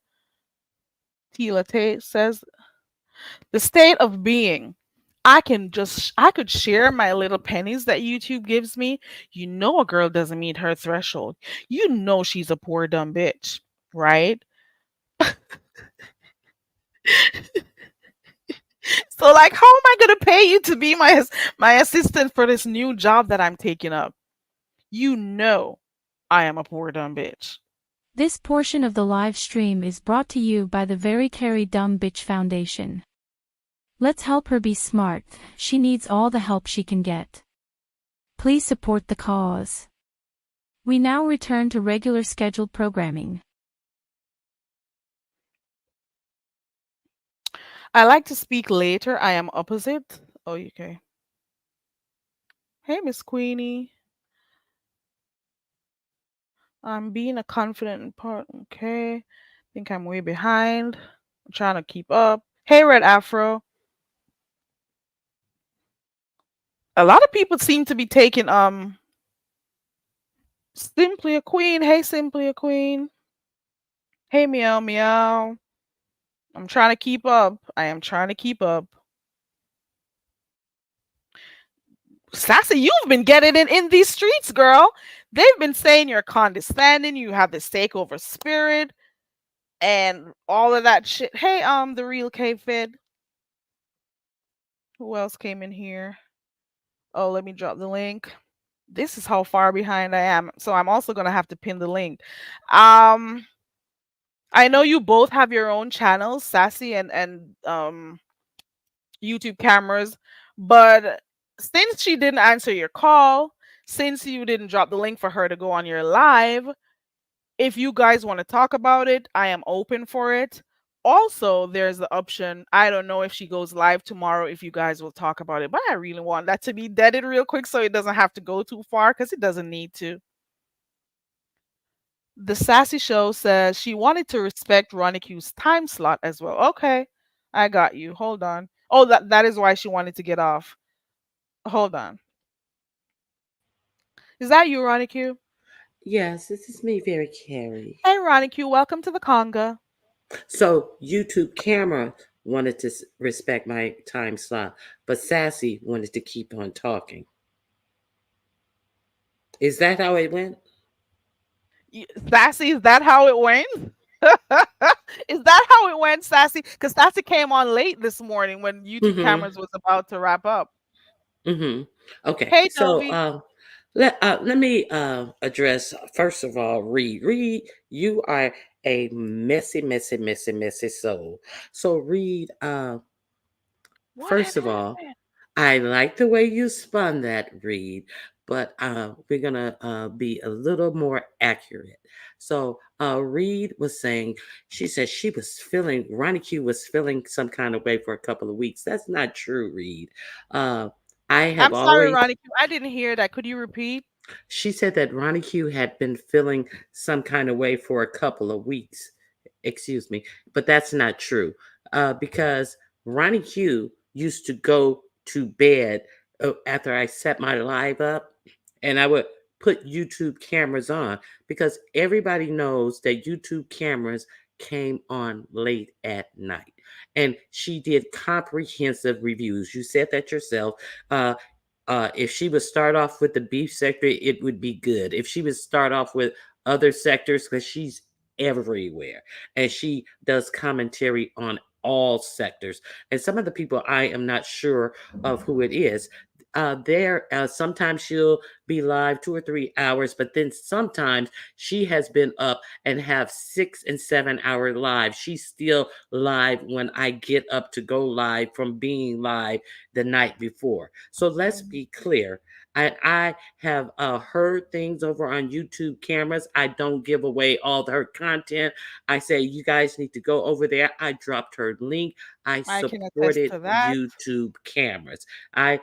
Tila Tate says the state of being. I could share my little pennies that YouTube gives me. You know a girl doesn't meet her threshold. You know she's a poor dumb bitch, right? So like how am I going to pay you to be my assistant for this new job that I'm taking up? You know I am a poor dumb bitch. This portion of the live stream is brought to you by the Very Carry Dumb Bitch Foundation. Let's help her be smart. She needs all the help she can get. Please support the cause. We now return to regular scheduled programming. I like to speak later. I am opposite. Oh, okay. Hey, Miss Queenie. I'm being a confident part. Okay. Think I'm way behind. I'm trying to keep up. Hey, Red Afro. A lot of people seem to be taking Simply a Queen. Hey, Simply a Queen. Hey, Meow Meow. I'm trying to keep up. I am trying to keep up. Sassy, you've been getting it in these streets, girl. They've been saying you're condescending, you have this takeover spirit, and all of that shit. Hey, the real K Fed. Who else came in here? Oh, let me drop the link. This is how far behind I am. So I'm also gonna have to pin the link. Um, I know you both have your own channels, Sassy and YouTube cameras, but since she didn't answer your call, since you didn't drop the link for her to go on your live, if you guys want to talk about it, I am open for it. Also, there's the option. I don't know if she goes live tomorrow, if you guys will talk about it, but I really want that to be deaded real quick so it doesn't have to go too far because it doesn't need to. The Sassy Show says she wanted to respect Ronnie Q's time slot as well. Okay, I got you. Hold on. Oh, that is why she wanted to get off. Hold on. Is that you, Ronnie Q? Yes, this is me, Very Carrie. Hey, Ronnie Q. Welcome to the conga. So YouTube camera wanted to respect my time slot, but Sassy wanted to keep on talking. Is that how it went? Sassy, is that how it went? Is that how it went, Sassy? Because Sassy came on late this morning when YouTube Mm-hmm. cameras was about to wrap up. Mm-hmm. Okay. Hey, So Novi. let me address first of all, Reed. Reed, you are a messy soul. So Reed, What had first of all, happened? I like the way you spun that, Reed, but we're gonna be a little more accurate. So Reed was saying, she said she was feeling, Ronnie Q was feeling some kind of way for a couple of weeks. That's not true, Reed. Uh, I have I'm sorry, always, Ronnie Q. I didn't hear that. Could you repeat? she said that Ronnie Q had been feeling some kind of way for a couple of weeks. Excuse me, but that's not true because Ronnie Q used to go to bed after I set my live up, and I would put YouTube cameras on because everybody knows that YouTube cameras came on late at night. And she did comprehensive reviews. You said that yourself. If she would start off with the beef sector, it would be good. If she would start off with other sectors because she's everywhere and she does commentary on all sectors. And some of the people I am not sure of who it is. There, sometimes she'll be live 2 or 3 hours, but then sometimes she has been up and have 6 and 7 hour live. She's still live when I get up to go live from being live the night before. So let's be clear. I have heard things over on YouTube cameras. I don't give away all her content. I say, you guys need to go over there. I dropped her link. I I can attest supported to that. YouTube cameras. I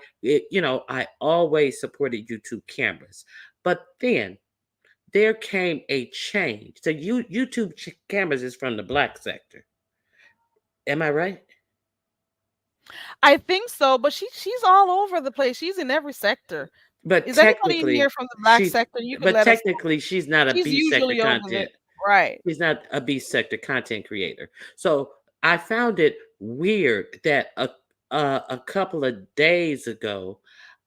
always supported YouTube cameras. But then there came a change. So YouTube cameras is from the black sector. Am I right? I think so, but she's all over the place. She's in every sector. But Is anybody in here technically, from the black she's sector? You could but let us know. technically she's not a She's B sector usually over there. content. Right. He's not a B sector content creator. So I found it weird that a couple of days ago,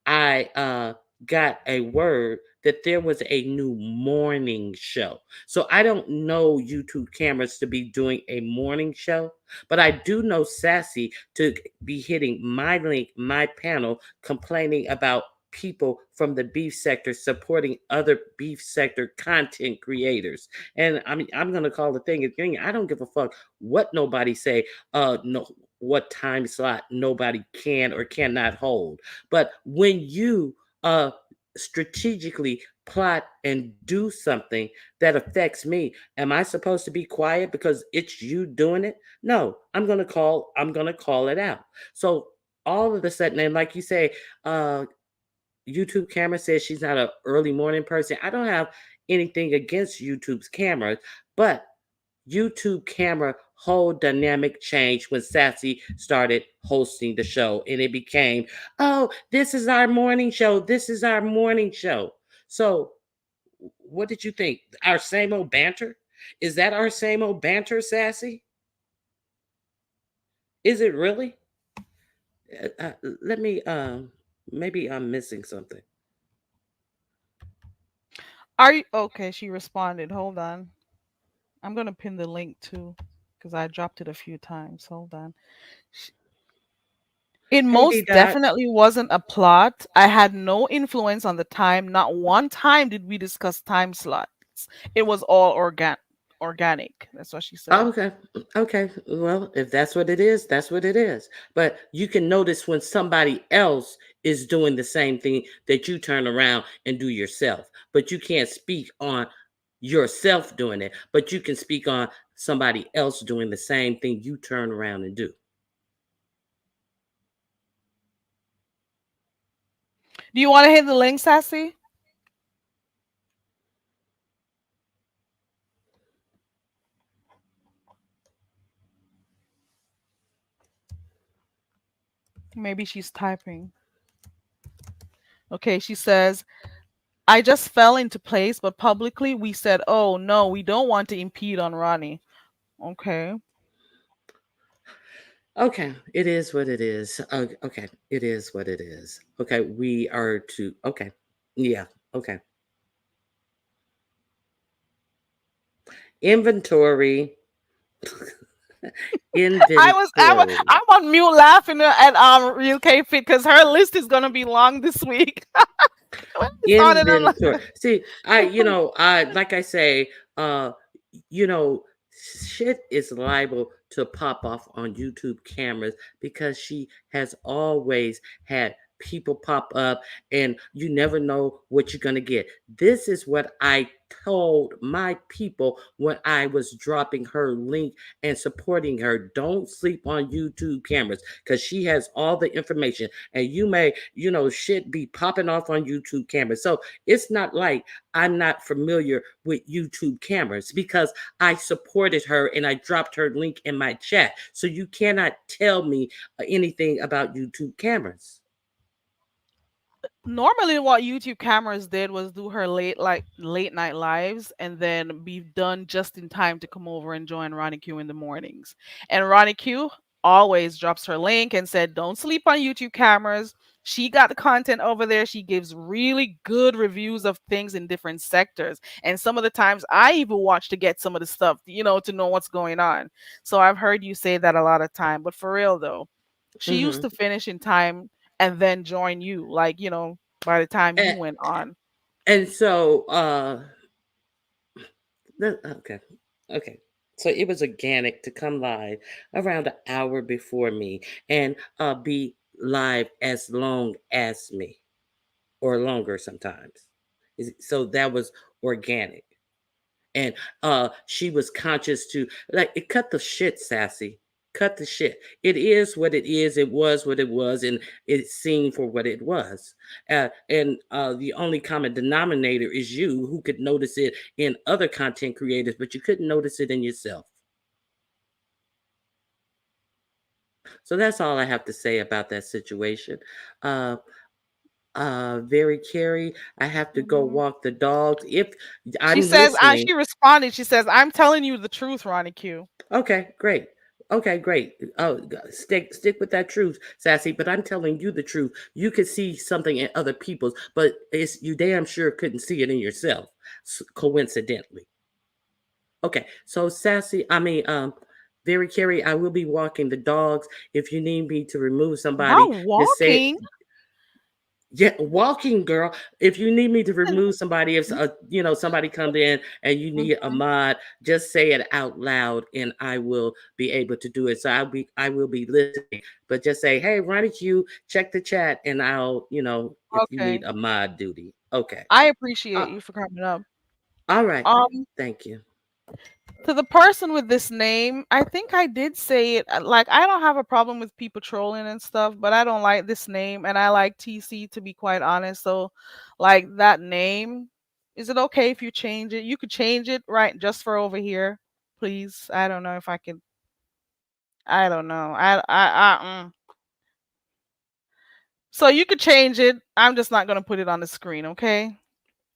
I got a word that there was a new morning show. So I don't know YouTube cameras to be doing a morning show, but I do know Sassy to be hitting my link, my panel, complaining about people from the beef sector supporting other beef sector content creators. And I mean, I'm gonna call the thing a thing. I don't give a fuck what nobody say. No, what time slot nobody can or cannot hold. But when you strategically plot and do something that affects me, am I supposed to be quiet because it's you doing it? No, I'm gonna call it out. So all of a sudden, and like you say, YouTube camera says she's not an early morning person. I don't have anything against YouTube's cameras, but YouTube camera whole dynamic changed when Sassy started hosting the show, and it became, oh, this is our morning show. This is our morning show. So, what did you think? Our same old banter? Is that our same old banter, Sassy? Is it really? Let me. Maybe I'm missing something. Are you okay? She responded. Hold on. I'm gonna pin the link too, because I dropped it a few times. Hold on. It Hey, D most Dot. definitely wasn't a plot. I had no influence on the time. Not one time did we discuss time slots. It was all organic. That's what she said. Okay. Okay. Well, if that's what it is, that's what it is. But you can notice when somebody else is doing the same thing that you turn around and do yourself. But you can't speak on yourself doing it, but you can speak on somebody else doing the same thing you turn around and do. Do you want to hit the link, Sassy? Maybe she's typing. Okay, she says, I just fell into place, but publicly we said, oh no, we don't want to impede on Ronnie. Okay. Okay, it is what it is. Okay, it is what it is. Okay, we are to. Okay, yeah. Okay, inventory. Inventory. I'm on mute laughing at Real K Fit because her list is gonna be long this week. When we started, I'm like, Inventory. See, I like I say, you know, shit is liable to pop off on YouTube cameras because she has always had people pop up and you never know what you're going to get. This is what I told my people when I was dropping her link and supporting her. Don't sleep on YouTube cameras because she has all the information and you may, shit be popping off on YouTube cameras. So it's not like I'm not familiar with YouTube cameras because I supported her and I dropped her link in my chat. So you cannot tell me anything about YouTube cameras. normally what YouTube cameras did was do her late night lives and then be done just in time to come over and join Ronnie Q in the mornings. And Ronnie Q always drops her link and said, "Don't sleep on YouTube cameras. She got the content over there. She gives really good reviews of things in different sectors. And some of the times I even watch to get some of the stuff, to know what's going on. So I've heard you say that a lot of time. But for real though, she used Hmm. to finish in time and then join you, like, by the time you And, went on. and so, okay, okay. So it was organic to come live around an hour before me and be live as long as me or longer sometimes. So that was organic. And she was conscious to like it cut the shit, Sassy. Cut the shit. It is what it is. It was what it was, and it's seen for what it was. And the only common denominator is you, who could notice it in other content creators, but you couldn't notice it in yourself. So that's all I have to say about that situation. Uh, Very Carrie, I have to go Mhm. walk the dogs. If She I'm says, listening. she responded, she says, I'm telling you the truth, Ronnie Q. Okay, great. Okay, great. Oh, stick with that truth, Sassy. But I'm telling you the truth. You could see something in other people's, but it's you damn sure couldn't see it in yourself, coincidentally. Okay, so Sassy, Very Carrie, I will be walking the dogs. If you need me to remove somebody, Not just say walking. yeah, walking girl. If you need me to remove somebody, if somebody comes in and you need a Mhm. mod, just say it out loud, and I will be able to do it. So I will be listening, but just say, "Hey, Ronnie Q, check the chat," and I'll, if you need Okay. a mod duty, okay. I Uh, appreciate you for coming up. all right, Um, thank you. to the person with this name, I think I did say it. Like, I don't have a problem with people trolling and stuff, but I don't like this name, and I like TC, to be quite honest. So, like, that name, is it okay if you change it? You could change it, right, just for over here, please. I don't know if I can. I don't know. So you could change it. I'm just not gonna put it on the screen, okay?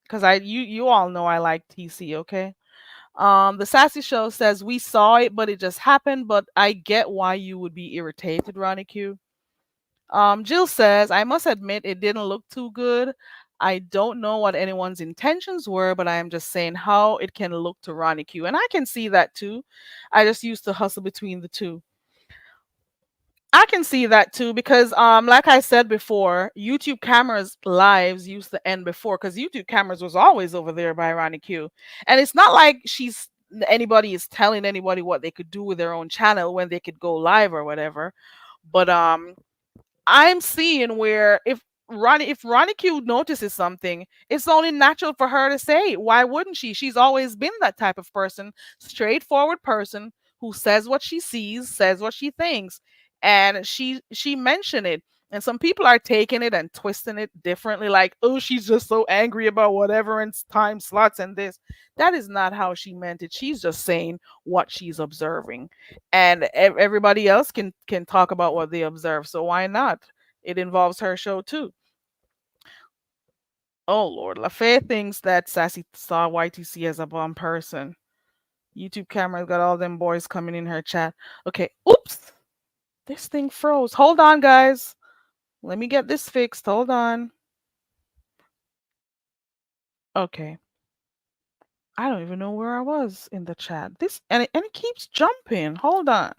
Because you all know I like TC, okay? The Sassy Show says we saw it, but it just happened. But I get why you would be irritated, Ronnie Q. Jill says, I must admit it didn't look too good. I don't know what anyone's intentions were, but I am just saying how it can look to Ronnie Q. And I can see that too. I just used to hustle between the two. I can see that too because like I said before, YouTube cameras lives used to end before because YouTube cameras was always over there by Ronnie Q. And it's not like anybody is telling anybody what they could do with their own channel when they could go live or whatever. But I'm seeing where if Ronnie Q notices something, it's only natural for her to say it. Why wouldn't she? She's always been that type of person, straightforward person who says what she sees, says what she thinks, and she mentioned it. And some people are taking it and twisting it differently, like, oh, she's just so angry about whatever in time slots and this. That is not how she meant it. She's just saying what she's observing, and everybody else can talk about what they observe, so why not? It involves her show too. Oh Lord, LaFay thinks that Sassy saw YTC as a bomb person. YouTube camera's got all them boys coming in her chat. Okay, oops, this thing froze. Hold on, guys, let me get this fixed. Hold on. Okay, I don't even know where I was in the chat. This and it keeps jumping. Hold on.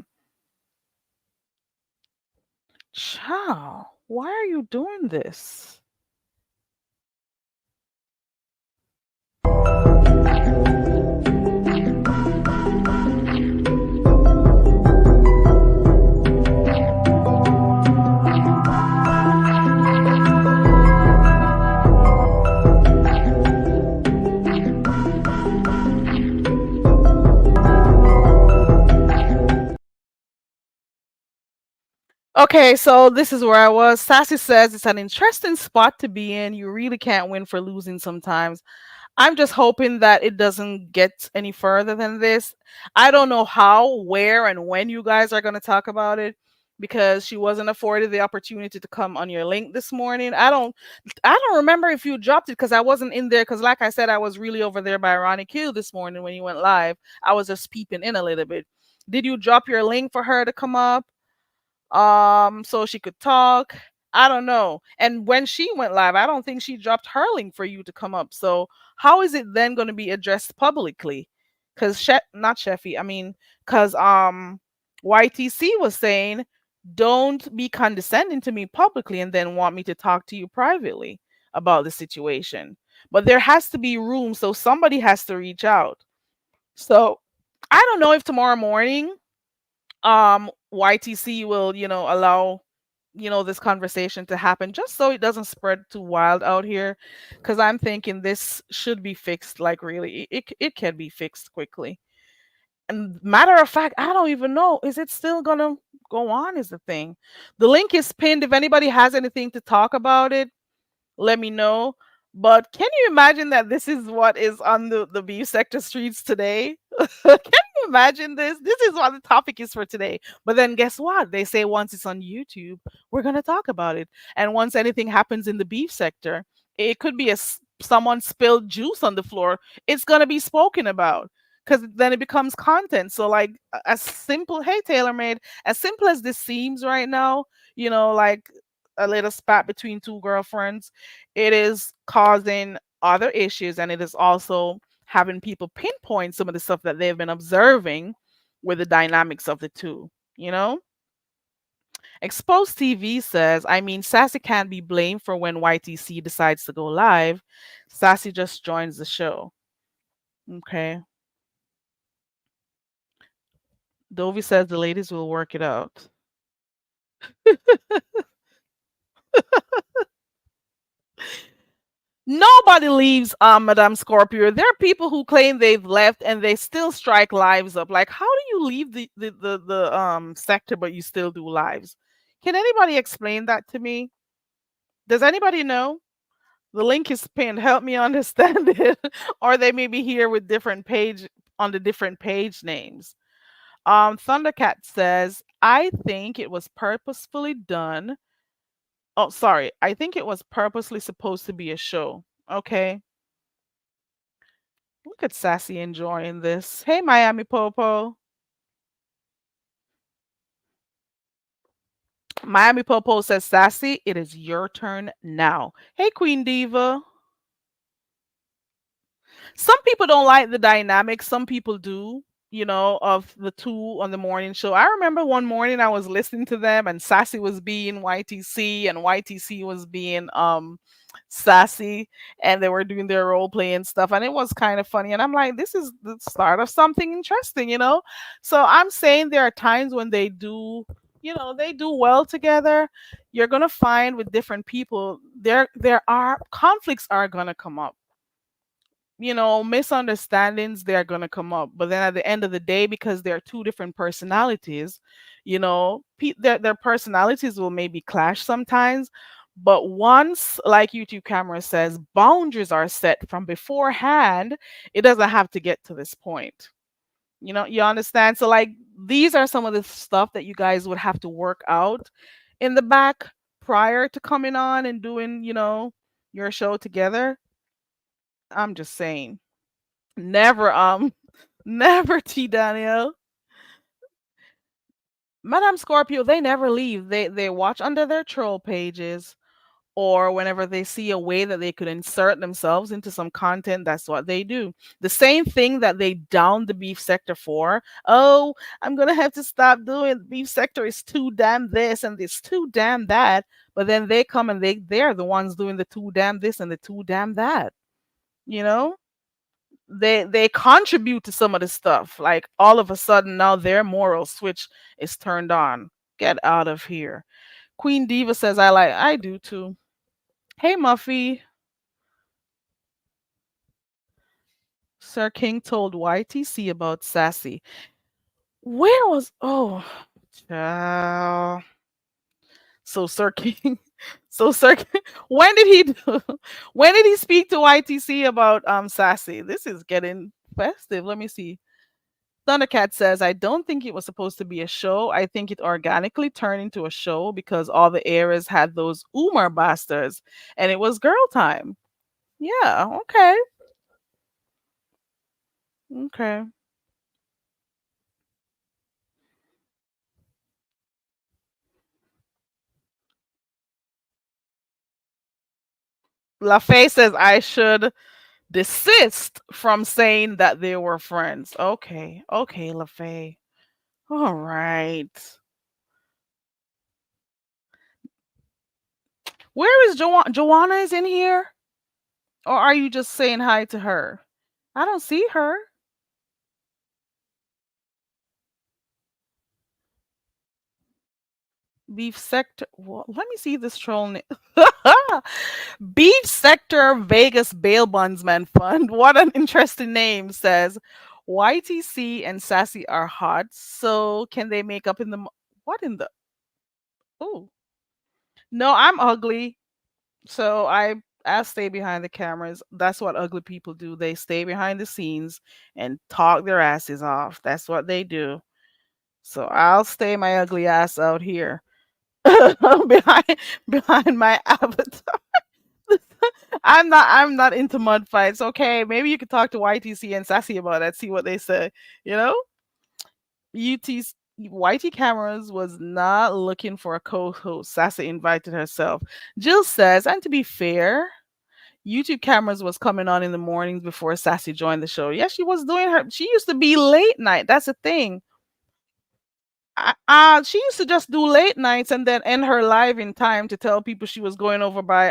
Chow, why are you doing this? Okay, so this is where I was. Sassy says it's an interesting spot to be in. You really can't win for losing sometimes. I'm just hoping that it doesn't get any further than this. I don't know how, where, and when you guys are going to talk about it because she wasn't afforded the opportunity to come on your link this morning. I don't remember if you dropped it because I wasn't in there because like I said, I was really over there by Ronnie Q this morning when you went live. I was just peeping in a little bit. Did you drop your link for her to come up? So she could talk? I don't know. And when she went live, I don't think she dropped her link for you to come up. So how is it then going to be addressed publicly? Because not Sheffy, I mean, because YTC was saying, don't be condescending to me publicly and then want me to talk to you privately about the situation. But there has to be room, so somebody has to reach out. So I don't know if tomorrow morning YTC will, allow, this conversation to happen just so it doesn't spread too wild out here, cuz I'm thinking this should be fixed, like really it can be fixed quickly. And matter of fact, I don't even know, is it still going to go on is the thing. The link is pinned if anybody has anything to talk about it, let me know. But can you imagine that this is what is on the beef sector streets today? Can you imagine this? This is what the topic is for today. But then guess what? They say once it's on YouTube, we're going to talk about it. And once anything happens in the beef sector, it could be someone spilled juice on the floor, it's going to be spoken about because then it becomes content. So, like, as simple, hey, TaylorMade, as simple as this seems right now, like a little spat between two girlfriends, it is causing other issues, and it is also having people pinpoint some of the stuff that they've been observing with the dynamics of the two, you know? Exposed TV says, I mean, Sassy can't be blamed for when YTC decides to go live. Sassy just joins the show. Okay. Dovey says the ladies will work it out. Nobody leaves Madame Scorpio. There are people who claim they've left and they still strike lives up. Like, how do you leave the sector but you still do lives? Can anybody explain that to me? Does anybody know? The link is pinned. Help me understand it. Or they may be here with different page on the different page names. Thundercat says, I think it was purposefully done. Oh, sorry. I think it was purposely supposed to be a show. Okay. Look at Sassy enjoying this. Hey, Miami Popo. Miami Popo says, Sassy, it is your turn now. Hey, Queen Diva. Some people don't like the dynamic. Some people do, of the two on the morning show. I remember one morning I was listening to them and Sassy was being YTC and YTC was being Sassy, and they were doing their role play and stuff, and it was kind of funny, and I'm like, this is the start of something interesting. So I'm saying there are times when they do well together. You're gonna find with different people there are conflicts are gonna come up, misunderstandings, they're going to come up. But then at the end of the day, because they're two different personalities, their personalities will maybe clash sometimes. But once, like YouTube Camera says, boundaries are set from beforehand, it doesn't have to get to this point. You understand? So, like, these are some of the stuff that you guys would have to work out in the back prior to coming on and doing, your show together. I'm just saying. Never, never, T Daniel. Madame Scorpio, they never leave. They watch under their troll pages, or whenever they see a way that they could insert themselves into some content, that's what they do. The same thing that they down the beef sector for. Oh, I'm gonna have to stop doing beef sector is too damn this and this too damn that. But then they come and they're the ones doing the too damn this and the too damn that. You know? They contribute to some of the stuff. Like, all of a sudden now their moral switch is turned on. Get out of here. Queen Diva says, I do too. Hey, Muffy. Sir King told YTC about Sassy. Where was, oh, child. So Sir King, so Sir King, when did he do, when did he speak to YTC about Sassy? This is getting festive. Let me see. Thundercat says, I don't think it was supposed to be a show. I think it organically turned into a show because all the areas had those Umar bastards and it was girl time. Yeah, okay. Okay. LaFay says I should desist from saying that they were friends. Okay, okay, LaFay. All right. Where is Joanna? Joanna is in here? Or are you just saying hi to her? I don't see her. Beef sector. Let me see this troll name. Beef sector Vegas bail bondsman fund. What an interesting name. Says YTC and Sassy are hot. So can they make up in the? What in the? Oh no, I'm ugly. So I stay behind the cameras. That's what ugly people do. They stay behind the scenes and talk their asses off. That's what they do. So I'll stay my ugly ass out here behind behind my avatar. I'm not into mud fights. Okay, maybe you could talk to YTC and Sassy about that. See what they say. You know, UT's YT Cameras was not looking for a co-host. Sassy invited herself. Jill says, and to be fair, YouTube Cameras was coming on in the mornings before Sassy joined the show. Yeah, she was doing her. She used to be late night. That's the thing. She used to just do late nights and then end her live in time to tell people she was going over by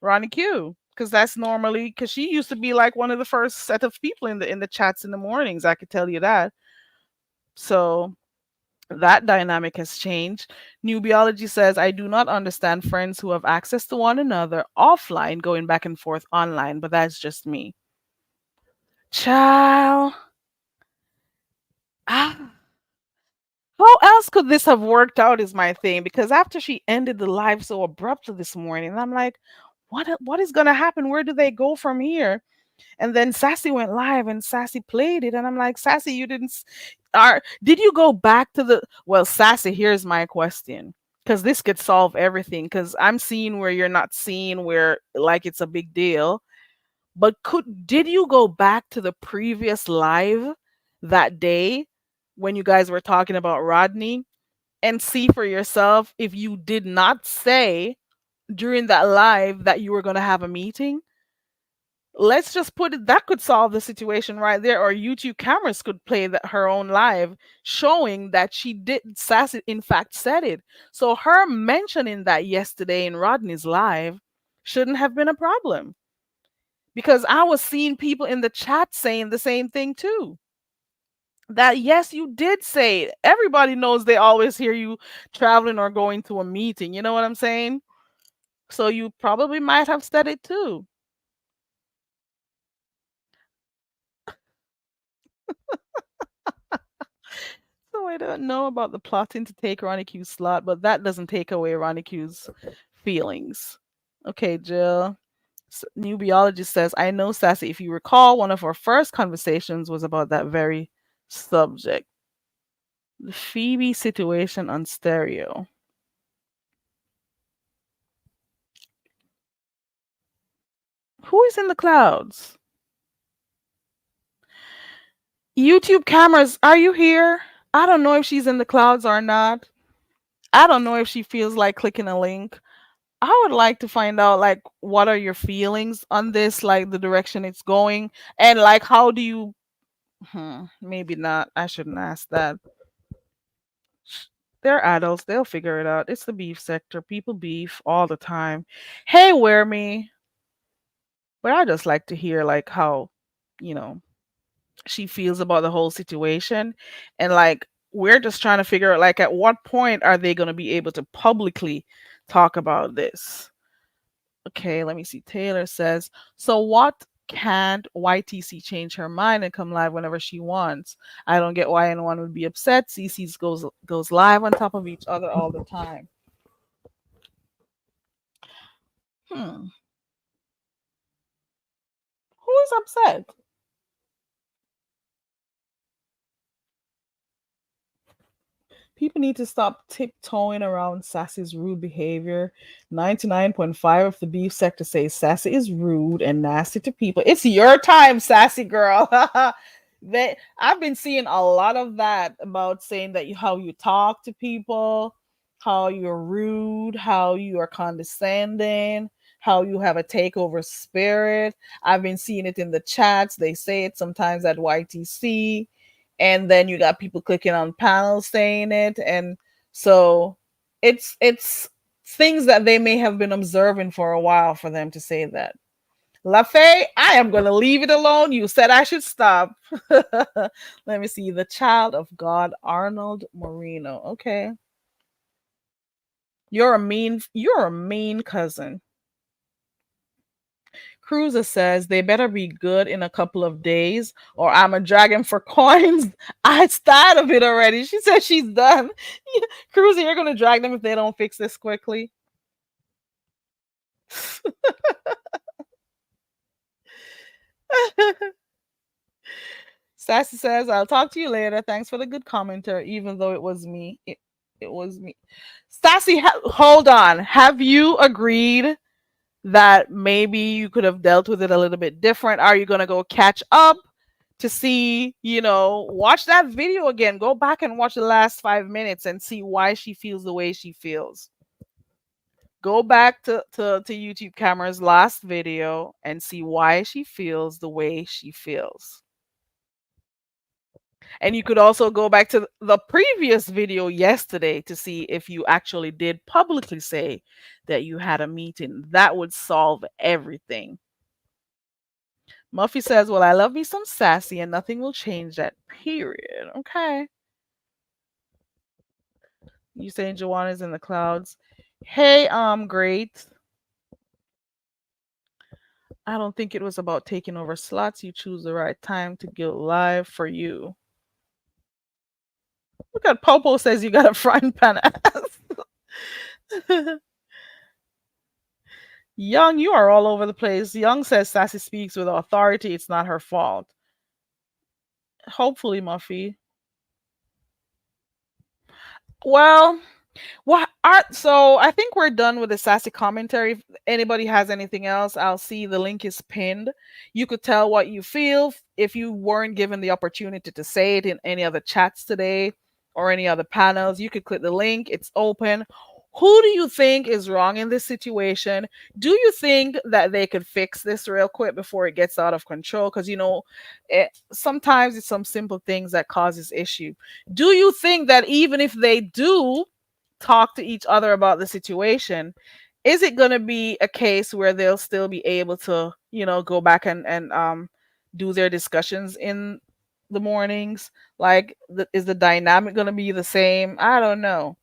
Ronnie Q, because that's normally because she used to be like one of the first set of people in the chats in the mornings. I could tell you that. So that dynamic has changed. Newbiology says, I do not understand friends who have access to one another offline going back and forth online, but that's just me. Child. Ah, how else could this have worked out is my thing, because after she ended the live so abruptly this morning, I'm like, what is gonna happen? Where do they go from here? And then Sassy went live and Sassy played it, and I'm like, Sassy, you didn't did you go back to the well, Sassy, here's my question. Because this could solve everything. Because I'm seeing where you're not seeing where like it's a big deal. But did you go back to the previous live that day when you guys were talking about Rodney and see for yourself if you did not say during that live that you were going to have a meeting? Let's just put it that could solve the situation right there, or YouTube cameras could play her own live showing that she did Sassy in fact said it. So her mentioning that yesterday in Rodney's live shouldn't have been a problem, because I was seeing people in the chat saying the same thing too. That yes, you did say it. Everybody knows they always hear you traveling or going to a meeting. You know what I'm saying? So you probably might have said it too. So I don't know about the plotting to take Ronnie Q's slot, but that doesn't take away Ronnie Q's feelings. Okay, Jill. New biologist says, I know, Sassy, if you recall, one of our first conversations was about that very subject. The Phoebe situation on stereo. Who is in the clouds? YouTube cameras, are you here? I don't know if she's in the clouds or not. I don't know if she feels like clicking a link. I would like to find out like what are your feelings on this, like the direction it's going, and like how do you maybe not. I shouldn't ask that. They're adults, they'll figure it out. It's the beef sector. People beef all the time. Hey, wear me. But I just like to hear like how, you know, she feels about the whole situation. And like we're just trying to figure out like at what point are they gonna be able to publicly talk about this? Okay, let me see. Taylor says, so what can't YTC change her mind and come live whenever she wants? I don't get why anyone would be upset. CC's goes live on top of each other all the time. Hmm. Who is upset? People need to stop tiptoeing around Sassy's rude behavior. 99.5 of the beef sector says Sassy is rude and nasty to people. It's your time, Sassy girl. I've been seeing a lot of that about saying that how you talk to people, how you're rude, how you are condescending, how you have a takeover spirit. I've been seeing it in the chats. They say it sometimes at YTC. And then you got people clicking on panels saying it. And so it's things that they may have been observing for a while for them to say that. LaFay, I am going to leave it alone. You said I should stop. Let me see. The child of God, Arnold Moreno. Okay. You're a mean cousin. Cruiser says they better be good in a couple of days or I'm a dragon for coins. I tired of it already. She said she's done. Cruiser, you're going to drag them if they don't fix this quickly. Sassy says, I'll talk to you later. Thanks for the good commentary, even though it was me. It was me. Sassy, hold on. Have you agreed that maybe you could have dealt with it a little bit different? Are you going to go catch up to see, watch that video again? Go back and watch the last 5 minutes and see why she feels the way she feels. Go back to YouTube Camera's last video and see why she feels the way she feels. And you could also go back to the previous video yesterday to see if you actually did publicly say that you had a meeting. That would solve everything. Muffy says, well, I love me some Sassy and nothing will change that, period. Okay. You saying Joanna's in the clouds. Hey, great. I don't think it was about taking over slots. You choose the right time to go live for you. Look at Popo says you got a frying pan ass. Young, you are all over the place. Young says Sassy speaks with authority. It's not her fault. Hopefully, Muffy. Well, so I think we're done with the Sassy commentary. If anybody has anything else, I'll see the link is pinned. You could tell what you feel if you weren't given the opportunity to say it in any other chats today or any other panels. You could click the link. It's open. Who do you think is wrong in this situation? Do you think that they could fix this real quick before it gets out of control? Because, sometimes it's some simple things that causes issue. Do you think that even if they do talk to each other about the situation, is it going to be a case where they'll still be able to, go back and do their discussions in the mornings? Like, is the dynamic going to be the same? I don't know.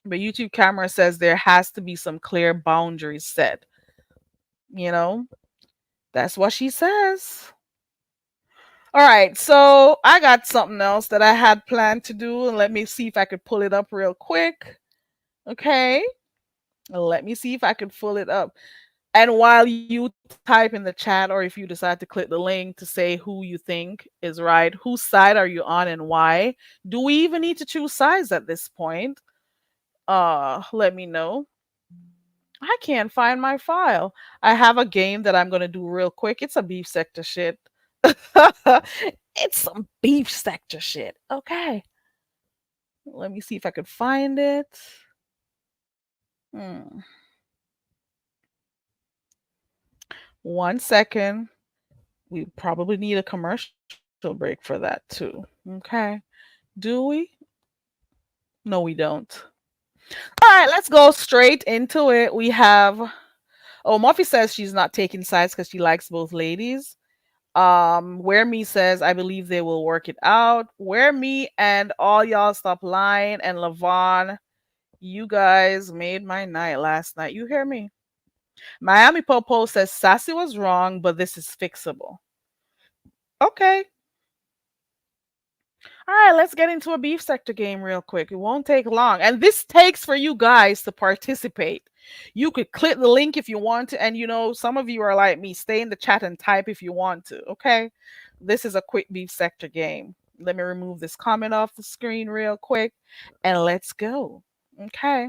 But YouTube Camera says there has to be some clear boundaries set. That's what she says. All right, so I got something else that I had planned to do, and let me see if I could pull it up real quick. Okay, let me see if I can pull it up. And while you type in the chat, or if you decide to click the link to say who you think is right, whose side are you on and why? Do we even need to choose sides at this point? Let me know. I can't find my file. I have a game that I'm gonna do real quick. It's a beef sector shit. It's some beef sector shit. Okay. Let me see if I could find it. 1 second. We probably need a commercial break for that too. Okay. Do we? No, we don't. All right, let's go straight into it. We have, Muffy says she's not taking sides because she likes both ladies. Where Me says, I believe they will work it out. Where Me and all y'all stop lying, and Lavon, you guys made my night last night. You hear me? Miami Popo says Sassy was wrong, but this is fixable. Okay. All right, let's get into a beef sector game real quick. It won't take long. And this takes for you guys to participate. You could click the link if you want to. And some of you are like me. Stay in the chat and type if you want to. Okay. This is a quick beef sector game. Let me remove this comment off the screen real quick. And let's go. Okay.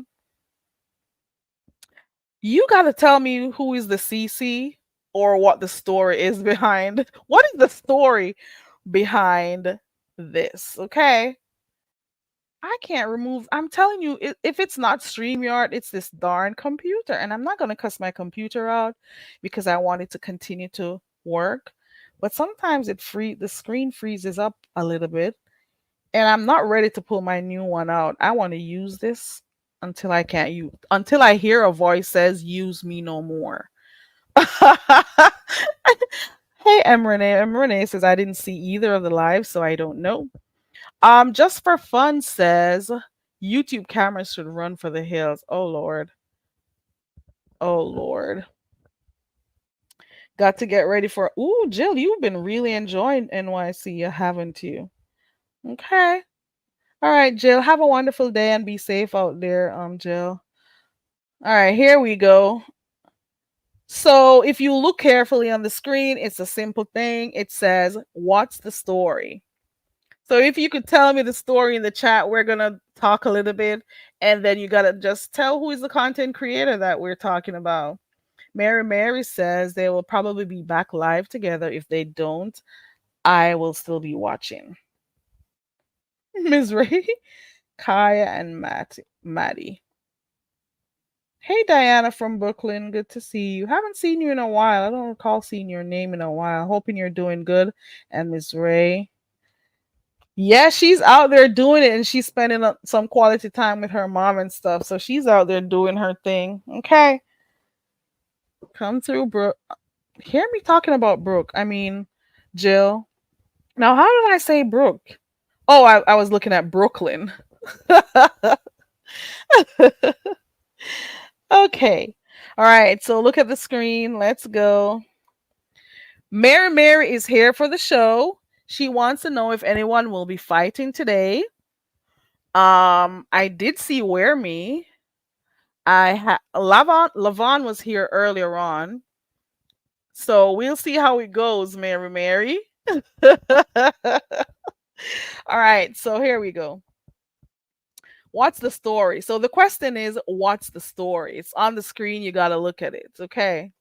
You got to tell me who is the CC or what the story is behind. What is the story behind this? Okay. I can't remove. I'm telling you, if it's not StreamYard, it's this darn computer, and I'm not gonna cuss my computer out because I want it to continue to work. But sometimes the screen freezes up a little bit, and I'm not ready to pull my new one out. I want to use this until I can't use until I hear a voice says use me no more. Hey M Renee. M Renee says I didn't see either of the lives, so I don't know. Just for fun says YouTube cameras should run for the hills. Oh Lord. Oh Lord. Got to get ready for Ooh, Jill, you've been really enjoying NYC, haven't you? Okay. All right, Jill. Have a wonderful day and be safe out there, Jill. All right, here we go. So if you look carefully on the screen, it's a simple thing. It says, "What's the story?" So if you could tell me the story in the chat, we're gonna talk a little bit, and then you gotta just tell who is the content creator that we're talking about. Mary says they will probably be back live together. If they don't, I will still be watching. Ms. Ray, Kaya, and Maddie. Hey Diana from Brooklyn, good to see you. Haven't seen you in a while. I don't recall seeing your name in a while. Hoping you're doing good. And Miss Ray. Yeah, she's out there doing it and she's spending some quality time with her mom and stuff. So she's out there doing her thing. Okay. Come through, Brooke. Hear me talking about Brooke. I mean, Jill. Now, how did I say Brooke? Oh, I was looking at Brooklyn. Okay. All right. So look at the screen. Let's go. Mary is here for the show. She wants to know if anyone will be fighting today. I did see Wear Me. Lavon was here earlier on. So we'll see how it goes, Mary. All right, so here we go. What's the story? So the question is, what's the story? It's on the screen. You got to look at it. Okay.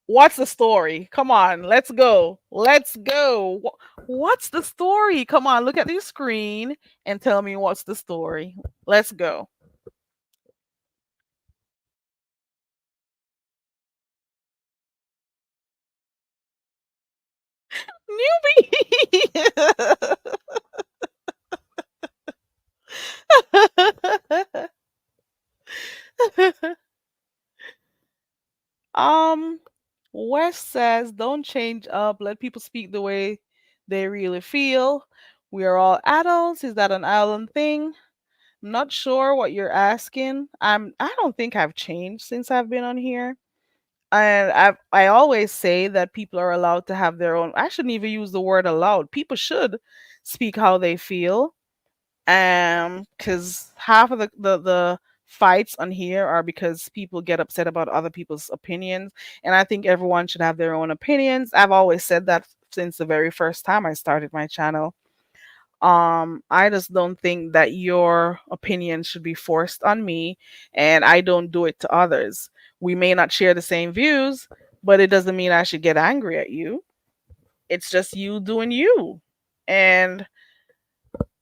What's the story? Come on, let's go. Let's go. What's the story? Come on, look at the screen and tell me what's the story. Let's go. Newbie. um West says, don't change up. Let people speak the way they really feel. We are all adults. Is that an island thing? I'm not sure what you're asking. I don't think I've changed since I've been on here. And I always say that people are allowed to have their own. I shouldn't even use the word allowed. People should speak how they feel. Because half of the fights on here are because people get upset about other people's opinions, and I think everyone should have their own opinions. I've always said that since the very first time I started my channel. I just don't think that your opinion should be forced on me, and I don't do it to others. We may not share the same views, but it doesn't mean I should get angry at you. It's just you doing you. And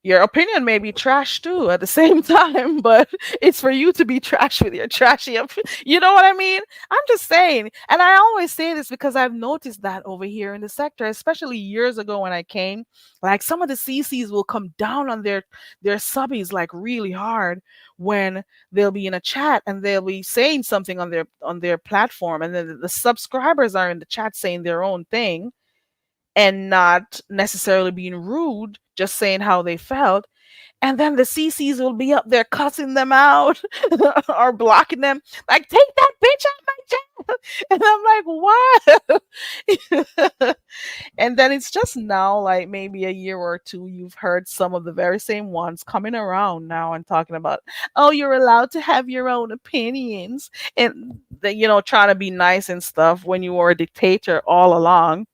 your opinion may be trash too at the same time, but it's for you to be trash with your trashy you know what I mean? I'm just saying. And I always say this because I've noticed that over here in the sector, especially years ago when I came, like some of the CCs will come down on their subbies like really hard when they'll be in a chat and they'll be saying something on their platform, and then the subscribers are in the chat saying their own thing and not necessarily being rude, just saying how they felt. And then the CCs will be up there cussing them out or blocking them, like, take that bitch out my channel. And I'm like, what? And then it's just now, like maybe a year or two, you've heard some of the very same ones coming around now and talking about, oh, you're allowed to have your own opinions. And, trying to be nice and stuff when you were a dictator all along.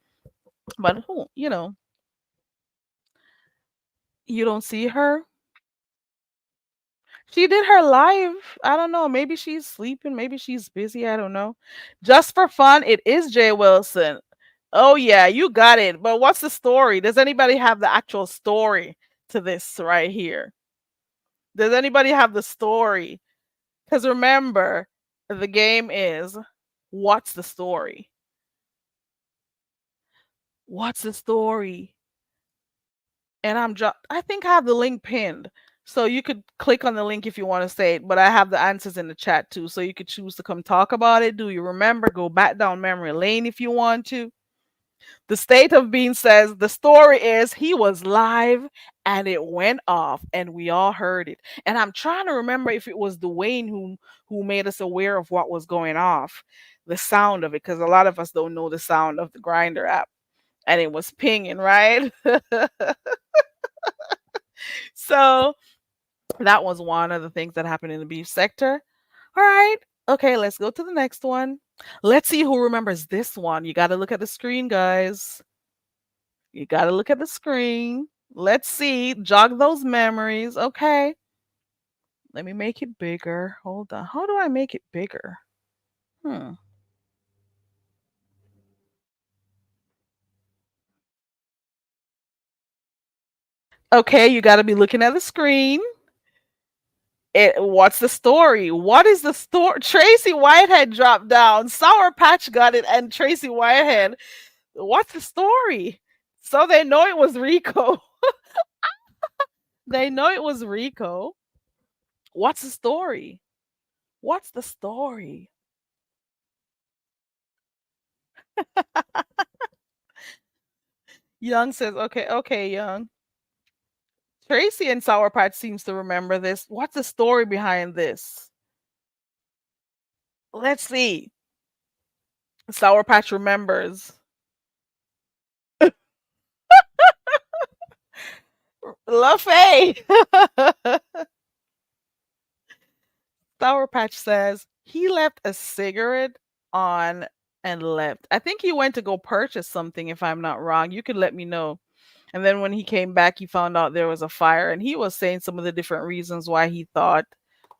But who, you don't see her. She did her live. I don't know. Maybe she's sleeping. Maybe she's busy. I don't know. Just for fun, it is Jay Wilson. Oh yeah, you got it. But what's the story? Does anybody have the actual story to this right here? Does anybody have the story? Because remember, the game is what's the story? What's the story? And I think I have the link pinned. So you could click on the link if you want to say it, but I have the answers in the chat too. So you could choose to come talk about it. Do you remember? Go back down memory lane if you want to. The state of being says the story is he was live and it went off and we all heard it. And I'm trying to remember if it was Dwayne who made us aware of what was going off, the sound of it, because a lot of us don't know the sound of the Grinder app. And it was pinging, right? So that was one of the things that happened in the beef sector. All right. Okay, let's go to the next one. Let's see who remembers this one. You got to look at the screen, guys. You got to look at the screen. Let's see. Jog those memories. Okay. Let me make it bigger. Hold on. How do I make it bigger? Okay, you got to be looking at the screen. What's the story? What is the story? Tracy Whitehead dropped down. Sour Patch got it, and Tracy Whitehead. What's the story? So they know it was Rico. They know it was Rico. What's the story? What's the story? Young says, okay, Young. Tracy and Sour Patch seems to remember this. What's the story behind this? Let's see. Sour Patch remembers. LaFay. Sour Patch says he left a cigarette on and left. I think he went to go purchase something, if I'm not wrong. You could let me know. And then when he came back, he found out there was a fire, and he was saying some of the different reasons why he thought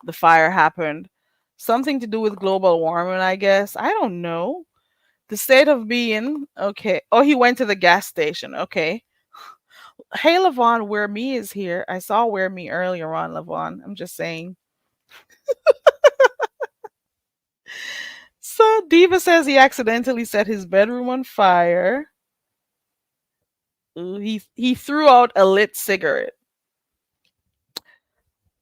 the fire happened. Something to do with global warming, I guess. I don't know. The state of being, okay. Oh, he went to the gas station. Okay. Hey, Levon, Where Me is here. I saw Where Me earlier on, Levon. I'm just saying. So Diva says he accidentally set his bedroom on fire. Ooh, he threw out a lit cigarette.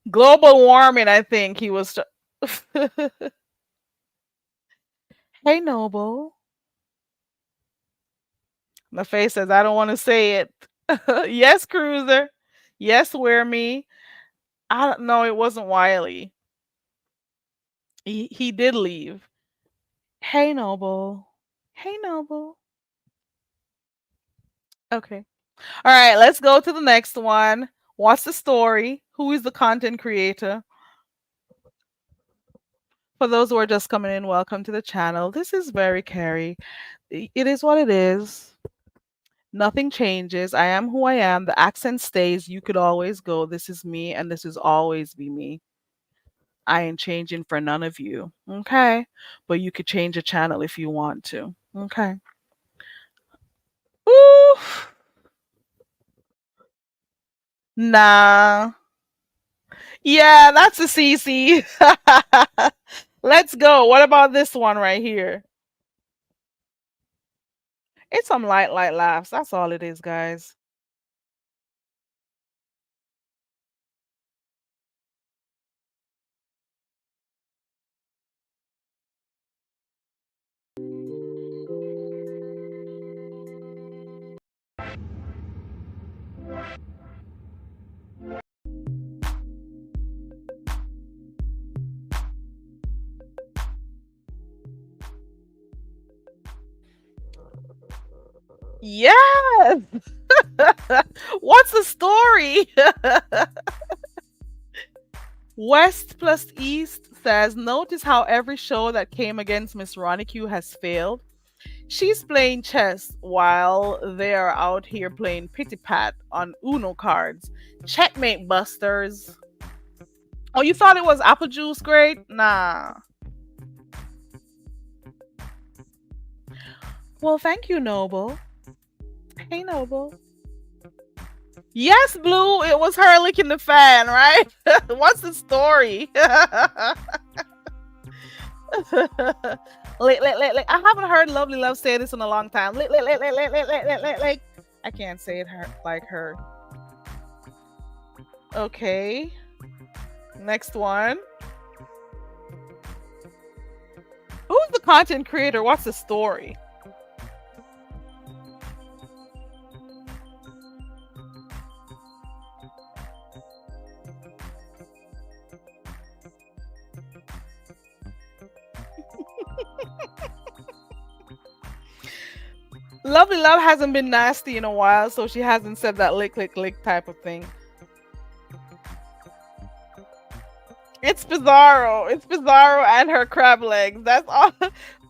Global warming, I think he was. Hey, Noble. My face says I don't want to say it. Yes, Cruiser. Yes, Wear Me. I don't know. It wasn't Wiley. He did leave. Hey, Noble. Hey, Noble. Okay. All right. Let's go to the next one. What's the story? Who is the content creator? For those who are just coming in, welcome to the channel. This is Very Carey. It is what it is. Nothing changes. I am who I am. The accent stays. You could always go. This is me, and this is always be me. I ain't changing for none of you. Okay? But you could change a channel if you want to. Okay. Ooh. Nah. Yeah, that's a CC. Let's go. What about this one right here? It's some light laughs. That's all it is, guys. Yes. What's the story? West plus East says, notice how every show that came against Miss Ronnie Q has failed. She's playing chess while they are out here playing pity pat on Uno cards. Checkmate, busters. Oh, you thought it was apple juice great? Nah. Well, thank you, Noble. Hey, Noble. Yes, Blue, it was her licking the fan, right? What's the story? Lick. I haven't heard Lovely Love say this in a long time. Lick. I can't say it like her. Okay. Next one. Who's the content creator? What's the story? Lovely Love hasn't been nasty in a while, so she hasn't said that lick type of thing. It's Pizarro. It's Pizarro and her crab legs. That's all.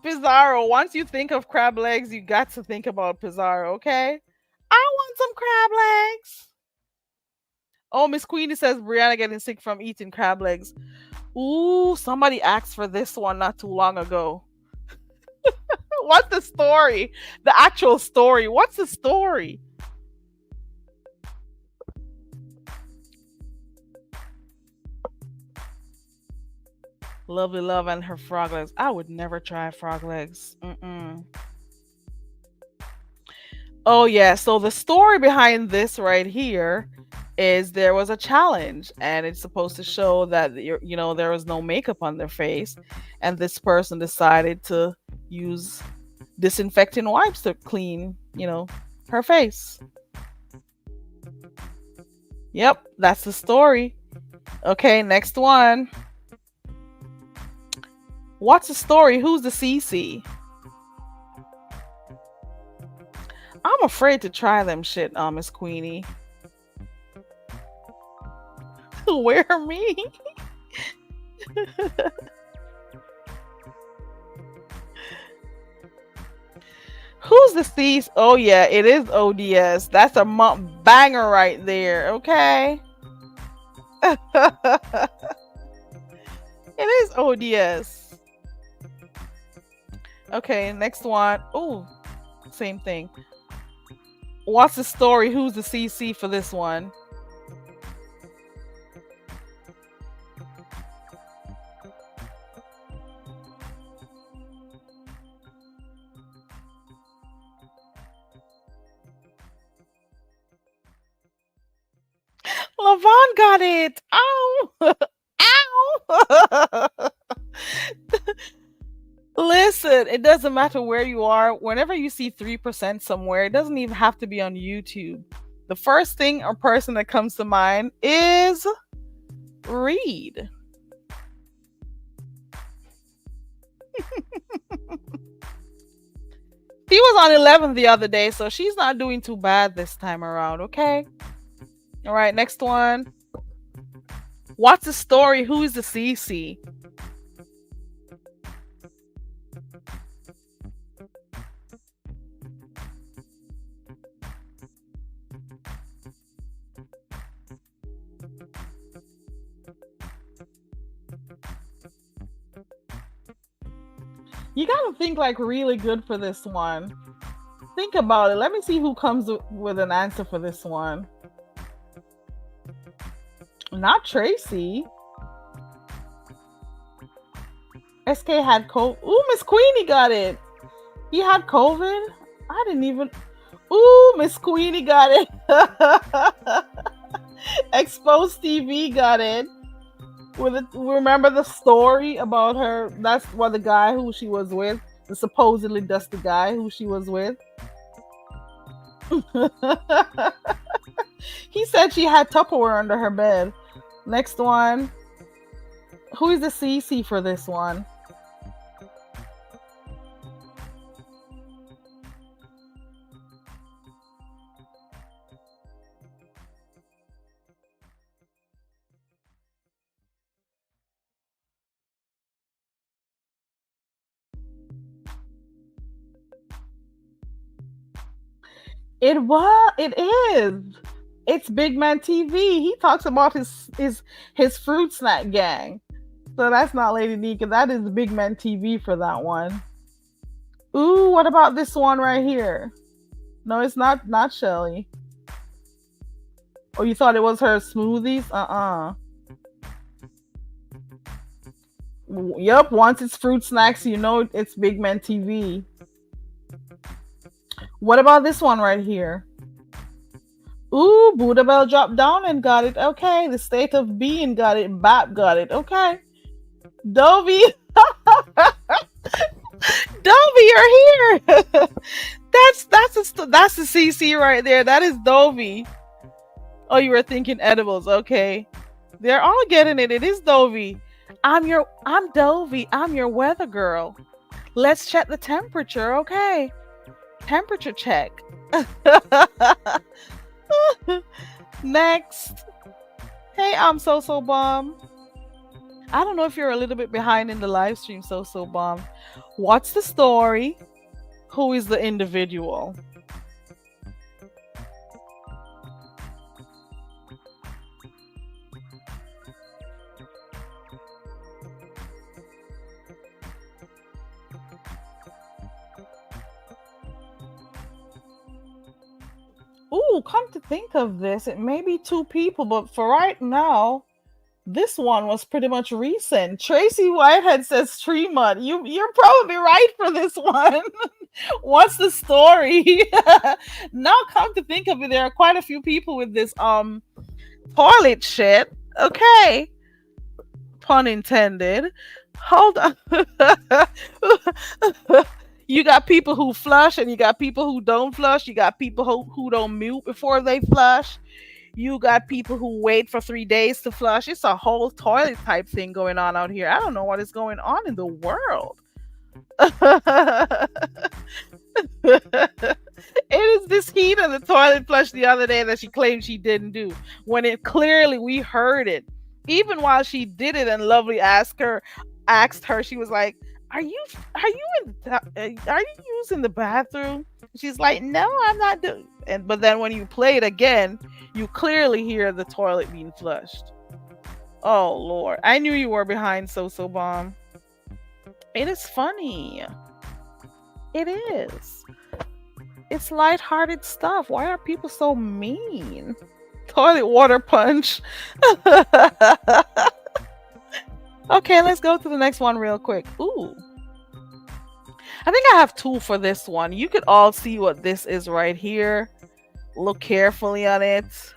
Pizarro. Once you think of crab legs, you got to think about Pizarro, okay? I want some crab legs. Oh, Miss Queenie says Brianna getting sick from eating crab legs. Ooh, somebody asked for this one not too long ago. What's the story? The actual story. What's the story? Lovely Love and her frog legs. I would never try frog legs. Oh yeah, so the story behind this right here is there was a challenge and it's supposed to show that there was no makeup on their face, and this person decided to use disinfecting wipes to clean, her face. Yep, that's the story. Okay, next one. What's the story? Who's the CC? I'm afraid to try them shit, Miss Queenie. Where me? Who's the CC? Oh yeah, it is ODS. That's a banger right there. Okay. It is ODS. Okay, next one. Oh, same thing. What's the story? Who's the CC for this one? Lavon got it. Ow. Ow. Listen, it doesn't matter where you are. Whenever you see 3% somewhere, it doesn't even have to be on YouTube. The first thing or person that comes to mind is Reed. She was on 11 the other day, so she's not doing too bad this time around, okay? All right, next one. What's the story? Who is the CC? You gotta think like really good for this one. Think about it. Let me see who comes with an answer for this one. Not Tracy. SK had COVID. Ooh, Miss Queenie got it. He had COVID? I didn't even. Ooh, Miss Queenie got it. Exposed TV got it. Remember the story about her? That's what the guy who she was with, the supposedly dusty guy who she was with. He said she had Tupperware under her bed. Next one. Who is the CC for this one? It is. It's Big Man TV. He talks about his fruit snack gang. So that's not Lady Nika. That is Big Man TV for that one. Ooh, what about this one right here? No, it's not Shelly. Oh, you thought it was her smoothies? Uh-uh. Yep, once it's fruit snacks, you know it's Big Man TV. What about this one right here? Ooh, Buddha Bell dropped down and got it. Okay, the state of being got it. Bap got it. Okay. Dovey. Dovey, you're here. That's the CC right there. That is Dovey. Oh, you were thinking edibles. Okay. They're all getting it. It is Dovey. I'm Dovey. I'm your weather girl. Let's check the temperature, okay? Temperature check. Next. Hey, I'm So Bomb. I don't know if you're a little bit behind in the live stream, So Bomb. What's the story? Who is the individual? Ooh, come to think of this, it may be two people, but for right now, this one was pretty much recent. Tracy Whitehead says Tremont. You're probably right for this one. What's the story? Now come to think of it, there are quite a few people with this toilet shit. Okay. Pun intended. Hold on. You got people who flush and you got people who don't flush. You got people who don't mute before they flush. You got people who wait for 3 days to flush. It's a whole toilet type thing going on out here. I don't know what is going on in the world. It is this heat on the toilet flush the other day that she claimed she didn't do, when it clearly we heard it. Even while she did it, and Lovely asked her, she was like, "Are you are you using the bathroom?" She's like, "No, I'm not doing." But then when you play it again, you clearly hear the toilet being flushed. Oh Lord, I knew you were behind, So Bomb. It is funny. It is. It's lighthearted stuff. Why are people so mean? Toilet water punch. Okay, let's go to the next one real quick. Ooh. I think I have two for this one. You could all see what this is right here. Look carefully on it.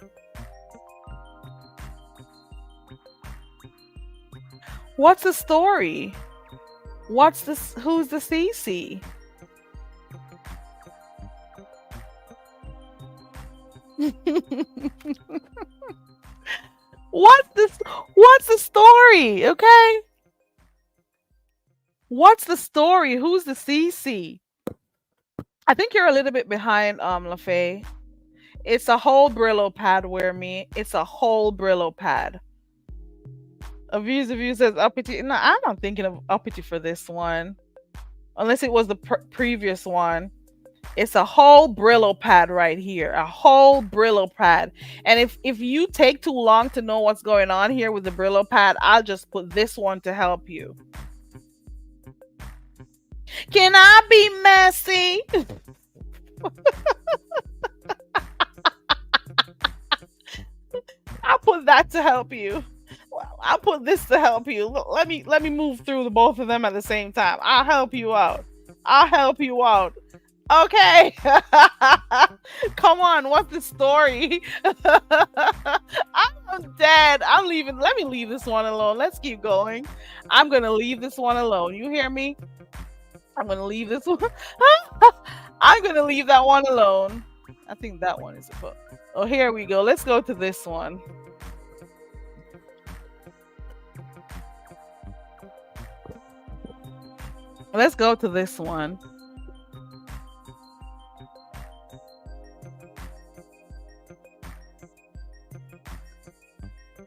What's the story? What's this? Who's the CC? What's this? What's the story? Okay. What's the story? Who's the CC? I think you're a little bit behind, LaFay. It's a whole Brillo pad, wear me. It's a whole Brillo pad. A view says uppity. No, I'm not thinking of uppity for this one. Unless it was the previous one. It's a whole Brillo pad right here. A whole Brillo pad. And if you take too long to know what's going on here with the Brillo pad, I'll just put this one to help you. Can I be messy? I'll put that to help you. I'll put this to help you. Let me move through the both of them at the same time. I'll help you out. I'll help you out. Okay. Come on, what's the story? I'm dead. I'm leaving. Let me leave this one alone. Let's keep going. I'm gonna leave this one alone. You hear me? I'm gonna leave this one. I'm gonna leave that one alone. I think that one is a book. Oh, here we go. Let's go to this one. Let's go to this one.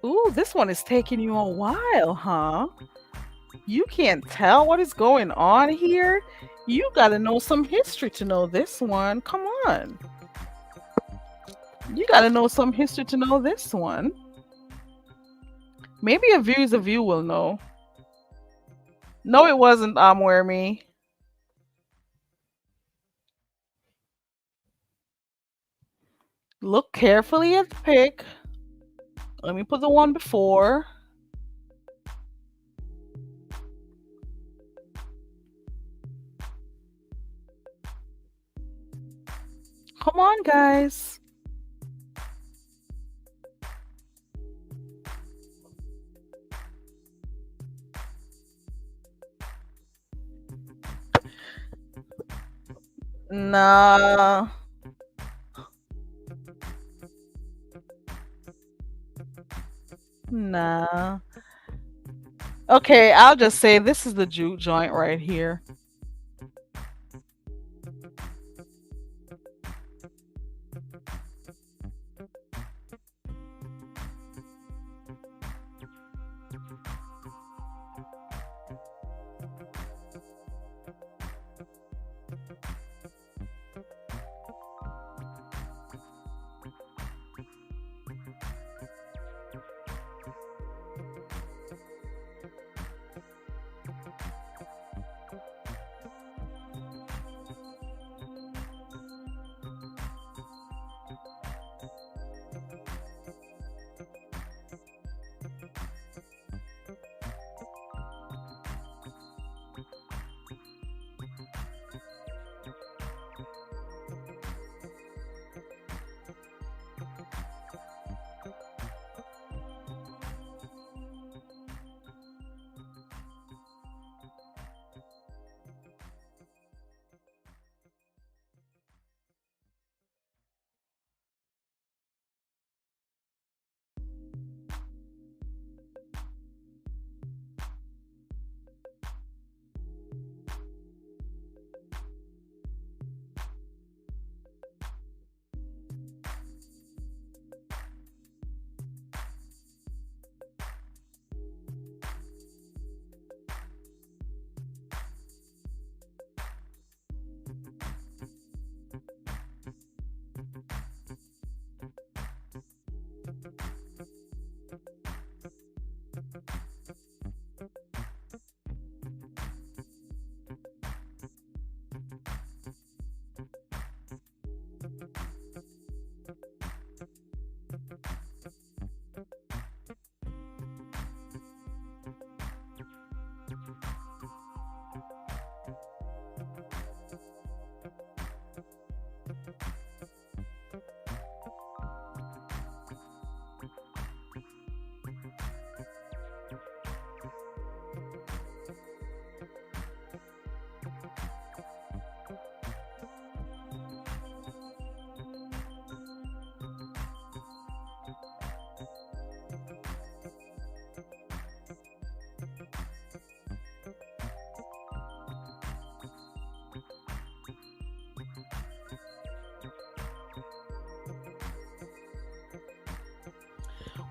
Ooh, this one is taking you a while, huh? You can't tell what is going on here? You gotta know some history to know this one. Come on. You gotta know some history to know this one. Maybe a Views of You will know. No, it wasn't Wear Me. Look carefully at the pic. Let me put the one before. Come on, guys. Nah. Nah. Okay, I'll just say this is the juke joint right here.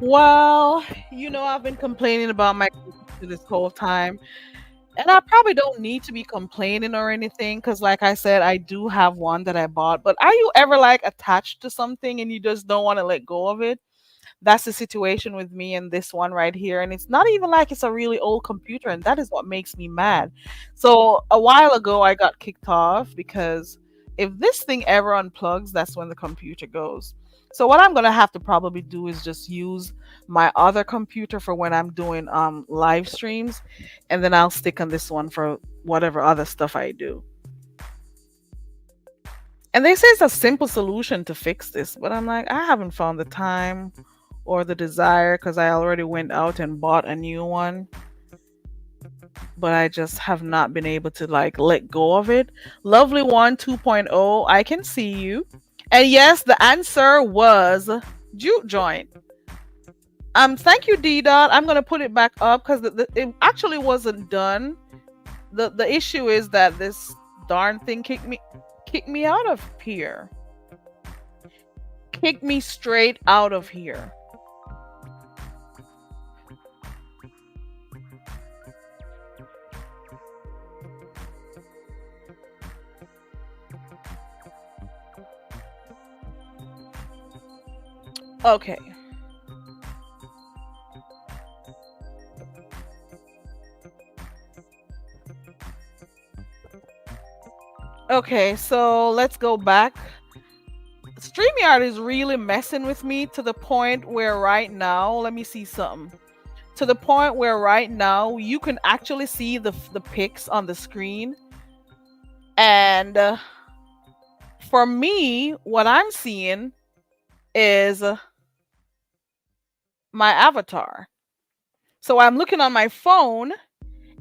Well, I've been complaining about my computer this whole time. And I probably don't need to be complaining or anything because, like I said, I do have one that I bought. But are you ever like attached to something and you just don't want to let go of it? That's the situation with me and this one right here. And it's not even like it's a really old computer, and that is what makes me mad. So a while ago, I got kicked off because if this thing ever unplugs, that's when the computer goes. So what I'm gonna have to probably do is just use my other computer for when I'm doing live streams, and then I'll stick on this one for whatever other stuff I do. And they say it's a simple solution to fix this, but I'm like, I haven't found the time or the desire because I already went out and bought a new one, but I just have not been able to like let go of it. Lovely one 2.0, I can see you. And yes, the answer was jute joint. Thank you, D Dot. I'm gonna put it back up because it actually wasn't done. The issue is that this darn thing kicked me out of here. Kicked me straight out of here. Okay. Okay, so let's go back. StreamYard is really messing with me to the point where right now, let me see something. To the point where right now you can actually see the pics on the screen. And for me, what I'm seeing is my avatar. So I'm looking on my phone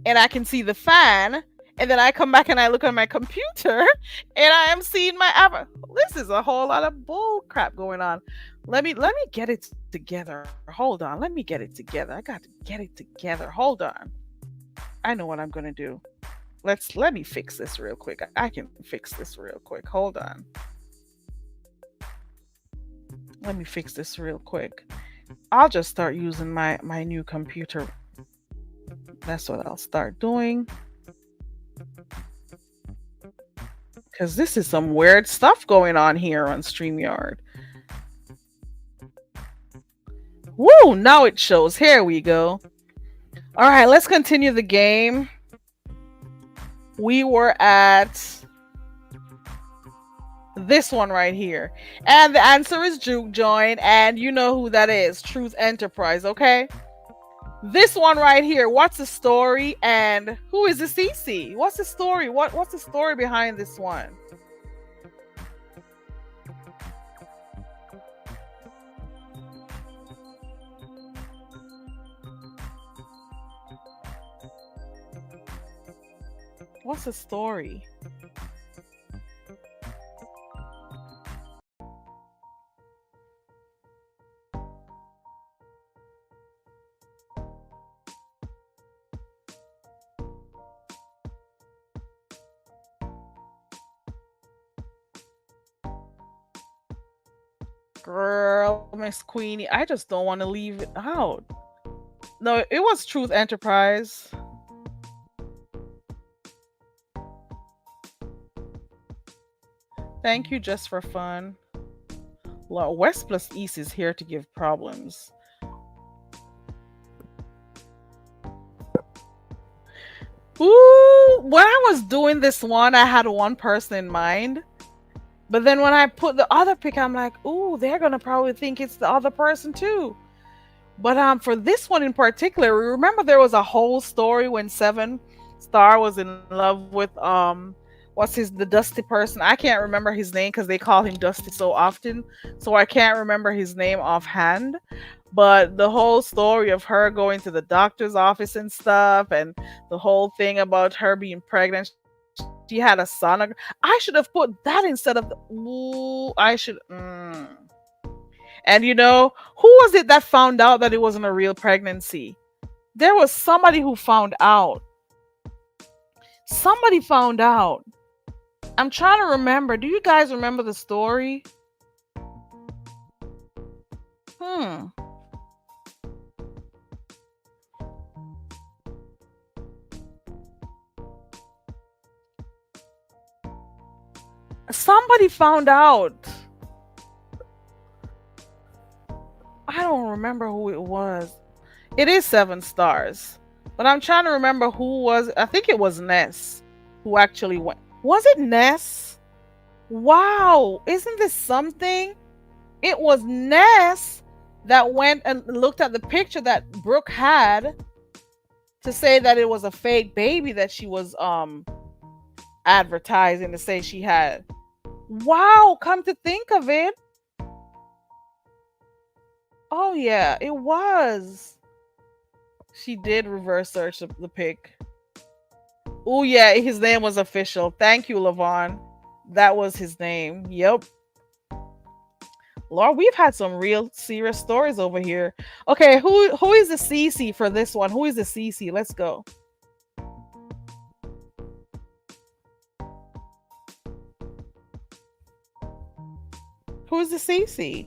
and I can see the fan, and then I come back and I look at my computer and I am seeing my avatar. This is a whole lot of bull crap going on. Let me get it together. Hold on. Let me get it together. I got to get it together. Hold on. I know what I'm gonna do. Let me fix this real quick. I can fix this real quick. Hold on. Let me fix this real quick. I'll just start using my new computer. That's what I'll start doing. Because this is some weird stuff going on here on StreamYard. Woo! Now it shows. Here we go. All right, let's continue the game. We were at this one right here. And the answer is Juke Join. And you know who that is. Truth Enterprise, okay? This one right here. What's the story? And who is the CC? What's the story? What's the story behind this one? What's the story? Girl, Miss Queenie, I just don't want to leave it out. No, it was Truth Enterprise. Thank you, just for fun. Well, West plus East is here to give problems. Ooh, when I was doing this one, I had one person in mind. But then when I put the other pick, I'm like, ooh, they're gonna probably think it's the other person too. But for this one in particular, remember there was a whole story when Seven Star was in love with the Dusty person. I can't remember his name because they call him Dusty so often, so I can't remember his name offhand. But the whole story of her going to the doctor's office and stuff, and the whole thing about her being pregnant, she had a son. I should have put that instead of the. Ooh, I should. And you know, who was it that found out that it wasn't a real pregnancy? There was somebody who found out. Somebody found out. I'm trying to remember. Do you guys remember the story? Somebody found out. I don't remember who it was. It is 7 stars. But I'm trying to remember who was. I think it was Ness who actually went. Was it Ness? Wow. Isn't this something? It was Ness that went and looked at the picture that Brooke had to say that it was a fake baby that she was advertising to say she had. Wow, come to think of it. Oh yeah, it was. She did reverse search the pic. Oh yeah, his name was official. Thank you, Lavon. That was his name. Yep. Lord, we've had some real serious stories over here. Okay, who is the CC for this one? Who is the CC? Let's go. Who's the CC?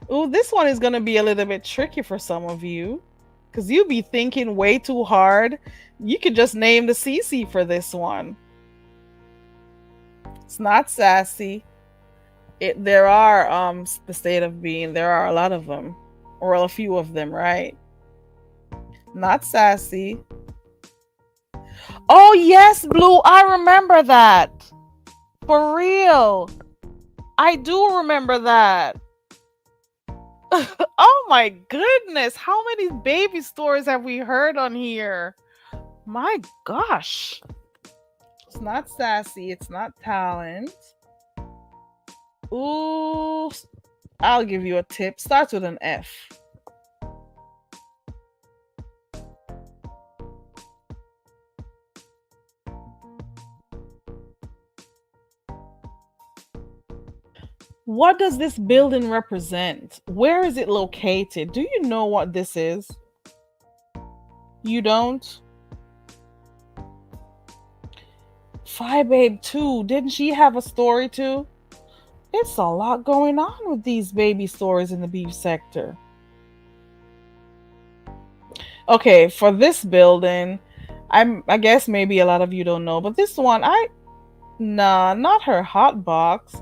Oh, this one is going to be a little bit tricky for some of you because you'll be thinking way too hard. You could just name the CC for this one. It's not Sassy. There are the State of Being. There are a lot of them, or a few of them, right? Not Sassy. Oh yes, Blue, I remember that. For real. I do remember that. Oh my goodness, how many baby stories have we heard on here? My gosh. It's not Sassy, it's not Talent. Ooh, I'll give you a tip. Starts with an F. What does this building represent? Where is it located? Do you know what this is? You don't? Fi Babe too. Didn't she have a story too? It's a lot going on with these baby stories in the beef sector. Okay, for this building, I guess maybe a lot of you don't know, but this one nah, not her hot box.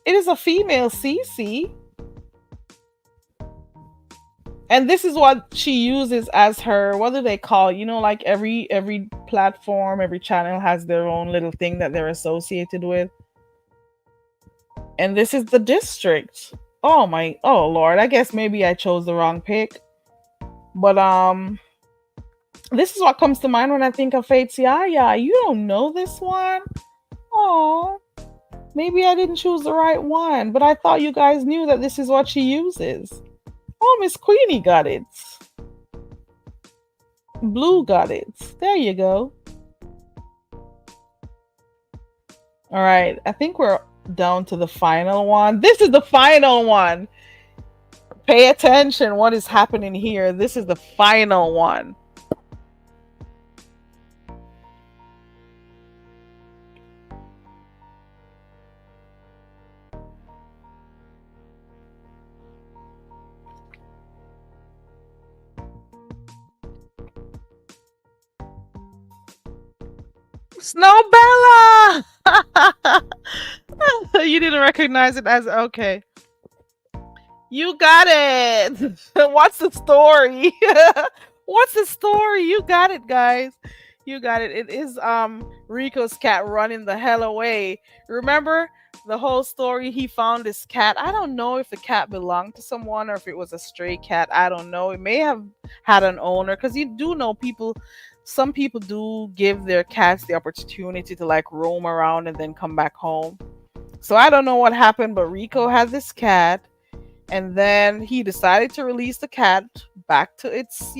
It is a female CC. And this is what she uses as her, what do they call it? You know, like every platform, every channel has their own little thing that they're associated with. And this is the district. Oh Lord, I guess maybe I chose the wrong pick. But this is what comes to mind when I think of Fates Yaya. You don't know this one? Oh, maybe I didn't choose the right one, but I thought you guys knew that this is what she uses. Oh, Miss Queenie got it. Blue got it. There you go. All right, I think we're down to the final one. This is the final one. Pay attention what is happening here. This is the final one. Snowbella! You didn't recognize it as okay. You got it. What's the story? What's the story? You got it, guys. You got it. It is Rico's cat running the hell away. Remember the whole story? He found this cat. I don't know if the cat belonged to someone or if it was a stray cat. I don't know. It may have had an owner because you do know people. Some people do give their cats the opportunity to like roam around and then come back home. So I don't know what happened, but Rico had this cat, and then he decided to release the cat back to its,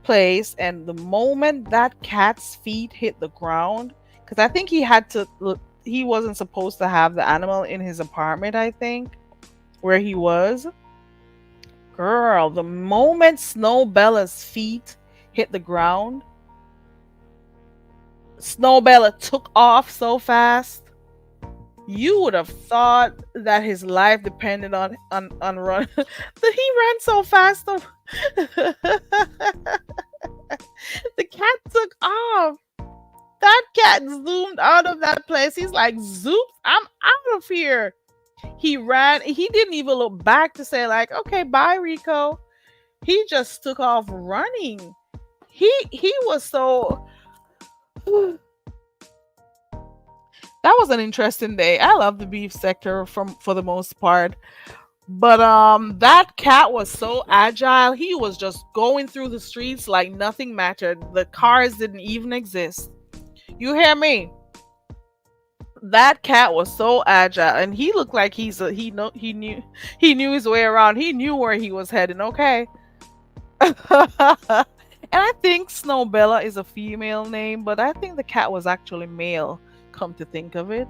place. And the moment that cat's feet hit the ground, because I think he wasn't supposed to have the animal in his apartment, I think, where he was. Girl, the moment Snowbella's feet hit the ground, Snowbella took off so fast. You would have thought that his life depended on run. He ran so fast. The cat took off. That cat zoomed out of that place. He's like, "Zoop! I'm out of here." He ran. He didn't even look back to say like, "Okay, bye, Rico." He just took off running. He was so. That was an interesting day. I love the beef sector for the most part. But that cat was so agile. He was just going through the streets like nothing mattered. The cars didn't even exist. You hear me? That cat was so agile, and he looked like he knew his way around. He knew where he was heading, okay? And I think Snowbella is a female name, but I think the cat was actually male, come to think of it.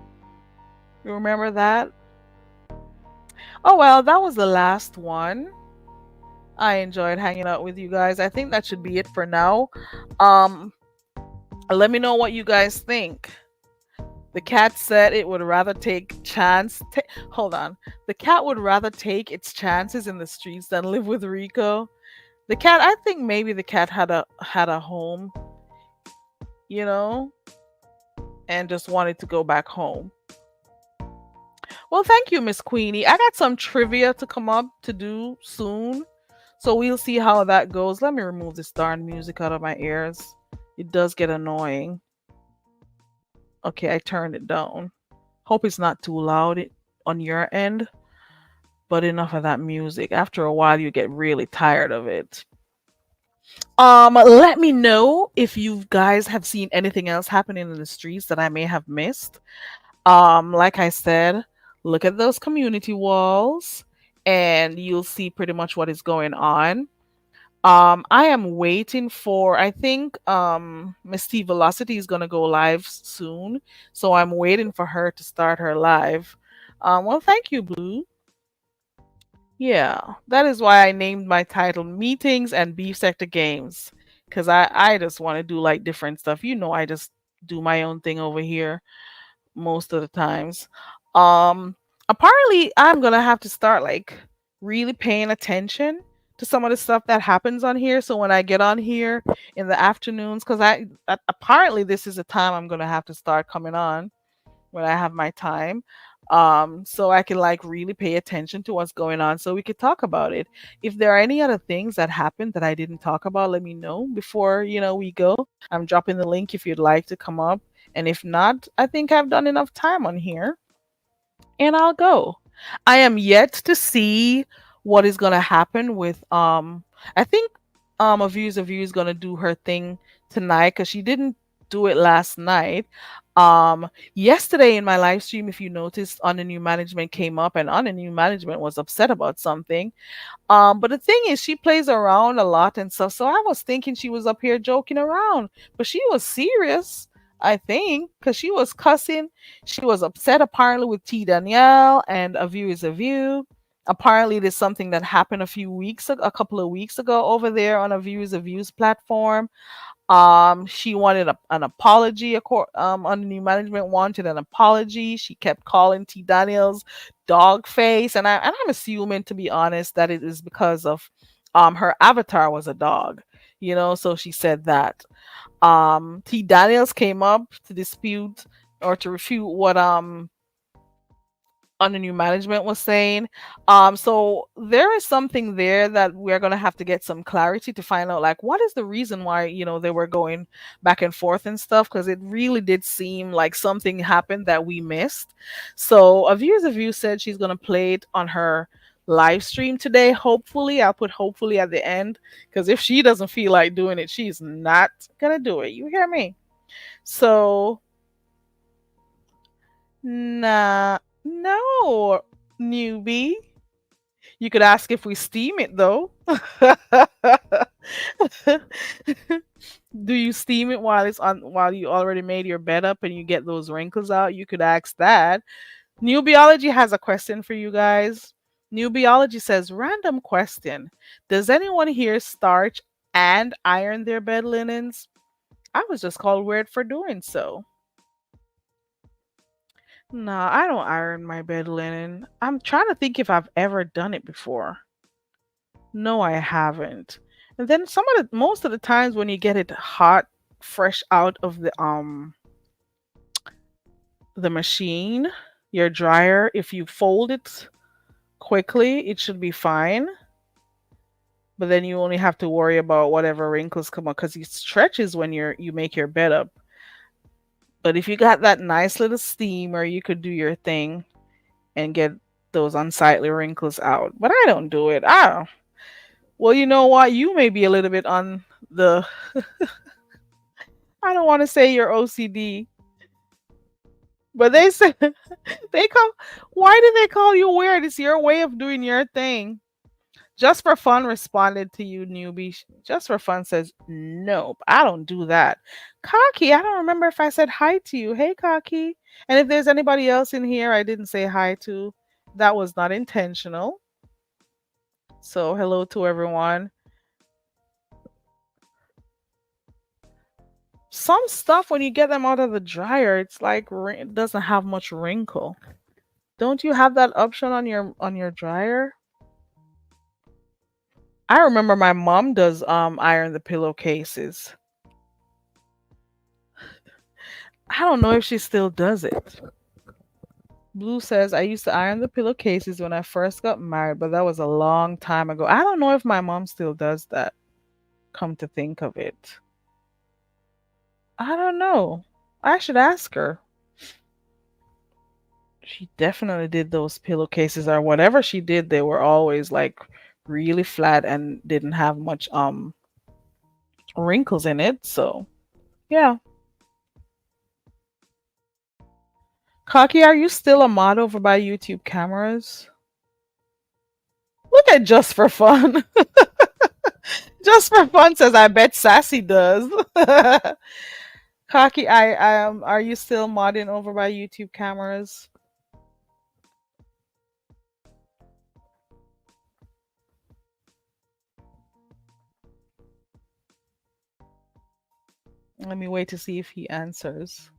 You remember that? Oh well, that was the last one. I enjoyed hanging out with you guys. I think that should be it for now. Let me know what you guys think. The cat said it would rather take hold on. The cat would rather take its chances in the streets than live with Rico. The cat, I think maybe the cat had a home, and just wanted to go back home. Well, thank you, Miss Queenie. I got some trivia to come up to do soon. So we'll see how that goes. Let me remove this darn music out of my ears. It does get annoying. Okay, I turned it down. Hope it's not too loud on your end, but enough of that music. After a while, you get really tired of it. Let me know if you guys have seen anything else happening in the streets that I may have missed. Like I said, look at those community walls and you'll see pretty much what is going on. I am waiting for, I think Miss T Velocity is gonna go live soon. So I'm waiting for her to start her live. Well, thank you, Blue. Yeah, that is why I named my title Meetings and Beef Sector Games. Cause I just want to do like different stuff. You know, I just do my own thing over here most of the times. Um Apparently I'm gonna have to start like really paying attention to some of the stuff that happens on here. So when I get on here in the afternoons, because apparently this is a time I'm gonna have to start coming on when I have my time. So I can like really pay attention to what's going on so we could talk about it. If there are any other things that happened that I didn't talk about, let me know before, we go. I'm dropping the link if you'd like to come up. And if not, I think I've done enough time on here and I'll go. I am yet to see what is gonna happen with I think a view is gonna do her thing tonight because she didn't do it last night. Yesterday in my live stream, if you noticed, on the new management came up and on the new management was upset about something. But the thing is, she plays around a lot and stuff. So I was thinking she was up here joking around, but she was serious. I think because she was cussing. She was upset apparently with T Danielle and A View is a View. Apparently, there's something that happened a couple of weeks ago over there on A View is a View's platform. She wanted an apology. On the new management wanted an apology. She kept calling T Daniels dog face, and I'm assuming, to be honest, that it is because of her avatar was a dog. So she said that. T Daniels came up to dispute or to refute what on the new management was saying. So there is something there that we're gonna have to get some clarity to find out like what is the reason why they were going back and forth and stuff because it really did seem like something happened that we missed. So a view said she's gonna play it on her live stream today. Hopefully, I'll put hopefully at the end because if she doesn't feel like doing it, she's not gonna do it. You hear me? So nah, no, newbie. You could ask if we steam it though. Do you steam it while you already made your bed up and you get those wrinkles out? You could ask that. New Biology has a question for you guys. New Biology says, random question. Does anyone here starch and iron their bed linens? I was just called weird for doing so. No, I don't iron my bed linen. I'm trying to think if I've ever done it before. No, I haven't. And then most of the times when you get it hot, fresh out of the machine, your dryer, if you fold it quickly, it should be fine. But then you only have to worry about whatever wrinkles come up because it stretches when you make your bed up. But if you got that nice little steamer, you could do your thing and get those unsightly wrinkles out. But I don't do it. I don't. Well, you know what? You may be a little bit on the. I don't want to say you're OCD, but they say they call. Why do they call you weird? It's your way of doing your thing. Just for fun responded to you, newbie. Just for fun says, nope, I don't do that. Cocky, I don't remember if I said hi to you. Hey, Cocky. And if there's anybody else in here I didn't say hi to, that was not intentional. So, hello to everyone. Some stuff, when you get them out of the dryer, it's like it doesn't have much wrinkle. Don't you have that option on your dryer? I remember my mom does iron the pillowcases. I don't know if she still does it. Blue says, I used to iron the pillowcases when I first got married, but that was a long time ago. I don't know if my mom still does that, come to think of it. I don't know. I should ask her. She definitely did those pillowcases or whatever she did, they were always like really flat and didn't have much wrinkles in it. So, yeah. Kaki, are you still a mod over by YouTube cameras? Look at Just for Fun. Just for Fun says, I bet Sassy does. Kaki, are you still modding over by YouTube cameras? Let me wait to see if he answers.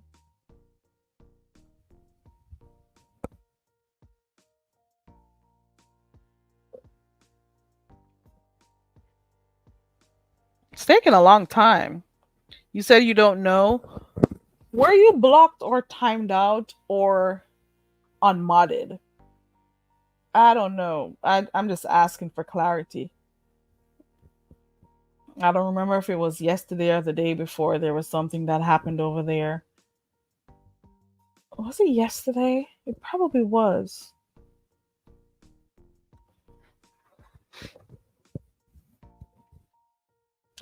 It's taking a long time. You said you don't know. Were you blocked or timed out or unmodded? I don't know. I'm just asking for clarity. I don't remember if it was yesterday or the day before there was something that happened over there. Was it yesterday? It probably was.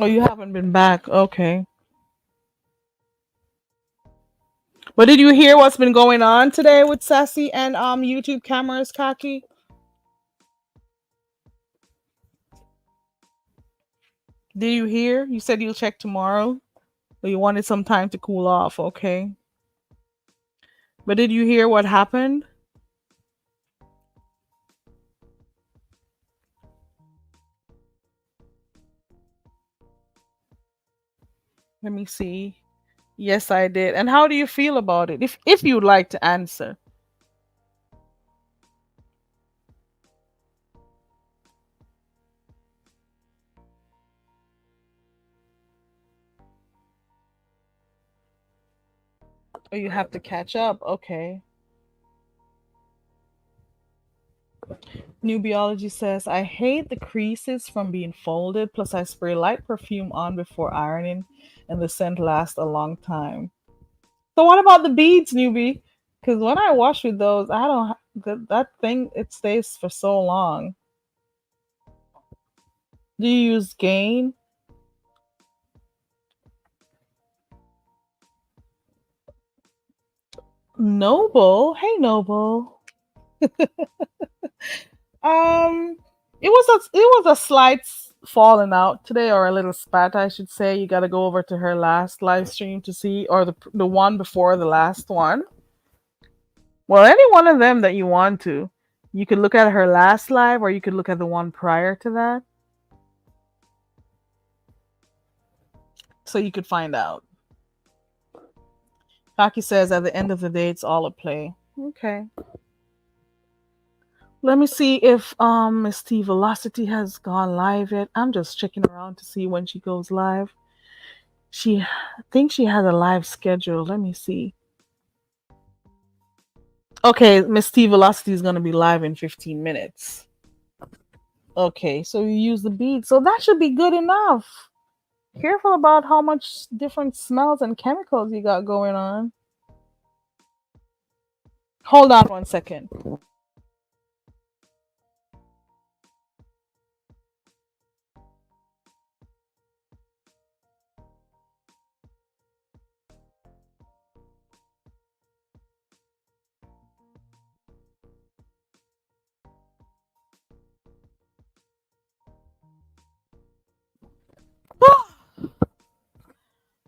Oh, you haven't been back. Okay. But did you hear what's been going on today with Sassy and YouTube cameras, Kaki? Did you hear? You said you'll check tomorrow, but you wanted some time to cool off. Okay. But did you hear what happened? Let me see. Yes, I did. And how do you feel about it? If you'd like to answer. Oh, you have to catch up. Okay. New Biology says, I hate the creases from being folded, plus I spray light perfume on before ironing, and the scent lasts a long time. So what about the beads, Newbie? Because when I wash with those, I don't that thing, it stays for so long. Do you use Gain? Noble? Hey, Noble. Um, it was a slight falling out today, or a little spat, I should say. You got to go over to her last live stream to see, or the one before the last one. Well, any one of them that you want to. You could look at her last live, or you could look at the one prior to that, so you could find out. Kaki says, at the end of the day, it's all a play. Okay. Let me see if Miss T Velocity has gone live yet. I'm just checking around to see when she goes live. She thinks she has a live schedule. Let me see. Okay, Miss T Velocity is gonna be live in 15 minutes. Okay, so you use the bead. So that should be good enough. Careful about how much different smells and chemicals you got going on. Hold on 1 second.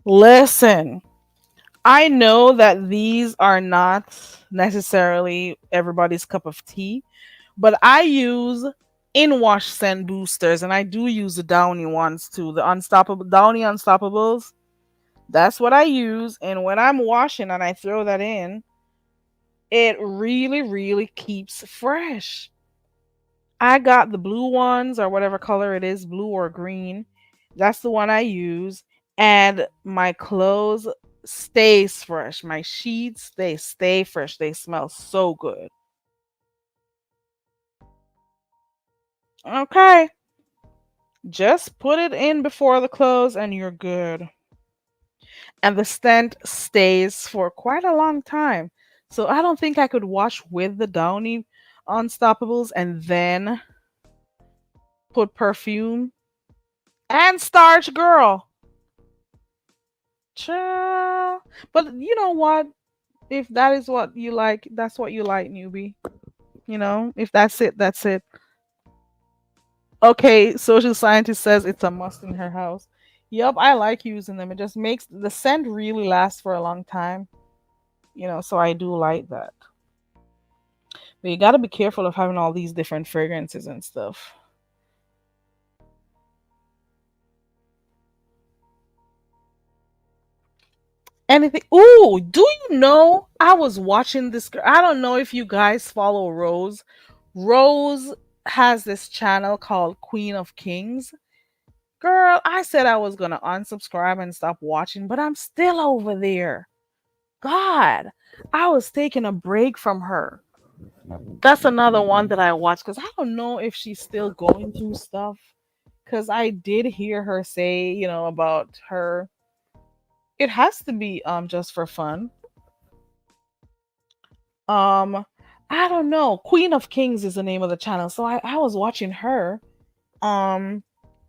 Listen, I know that these are not necessarily everybody's cup of tea, but I use in wash scent boosters, and I do use the Downy ones too, the unstoppable Downy Unstoppables. That's what I use, and when I'm washing and I throw that in, it really, really keeps fresh. I got the blue ones, or whatever color it is, blue or green. That's the one I use, and my clothes stays fresh. My sheets, they stay fresh. They smell so good. Okay. Just put it in before the clothes and you're good. And the scent stays for quite a long time. So I don't think I could wash with the Downy Unstoppables and then put perfume and starch, girl. Child. But you know what? If that is what you like, that's what you like, newbie. If that's it, that's it. Okay, social scientist says it's a must in her house. Yup, I like using them. It just makes the scent really last for a long time. So I do like that. But you gotta be careful of having all these different fragrances and stuff. Anything? Ooh, do you know? I was watching this girl. I don't know if you guys follow Rose. Rose has this channel called Queen of Kings. Girl, I said I was gonna unsubscribe and stop watching, but I'm still over there. God, I was taking a break from her. That's another one that I watched because I don't know if she's still going through stuff. Because I did hear her say, about her. It has to be just for fun. Um, I don't know. Queen of Kings is the name of the channel. So I was watching her. Um,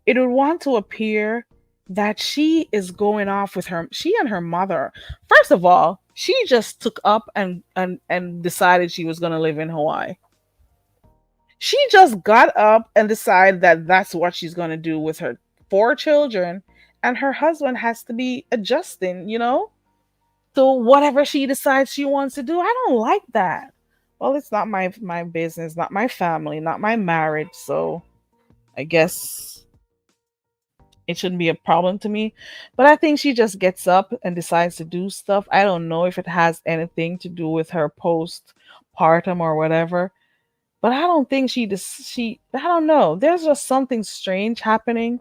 it would want to appear that she is going off with she and her mother. First of all, she just took up and decided she was going to live in Hawaii. She just got up and decided that that's what she's going to do with her four children, and her husband has to be adjusting, to whatever she decides she wants to do. I don't like that. Well, it's not my business, not my family, not my marriage, so I guess it shouldn't be a problem to me. But I think she just gets up and decides to do stuff. I don't know if it has anything to do with her postpartum or whatever. But I don't think I don't know. There's just something strange happening.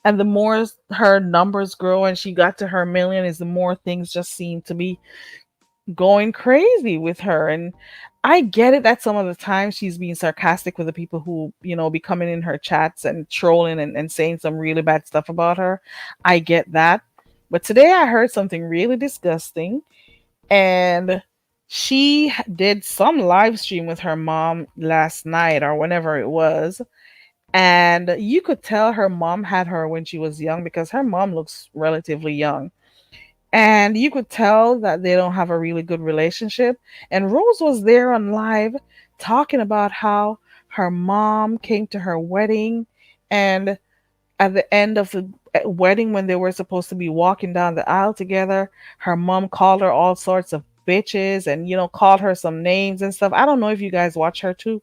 And the more her numbers grow and she got to her million, is the more things just seem to be going crazy with her. And I get it that some of the time she's being sarcastic with the people who, be coming in her chats and trolling and saying some really bad stuff about her. I get that. But today I heard something really disgusting. And she did some live stream with her mom last night or whenever it was. And you could tell her mom had her when she was young because her mom looks relatively young. And you could tell that they don't have a really good relationship. And Rose was there on live talking about how her mom came to her wedding, and at the end of the wedding, when they were supposed to be walking down the aisle together, her mom called her all sorts of bitches and called her some names and stuff. I don't know if you guys watch her too.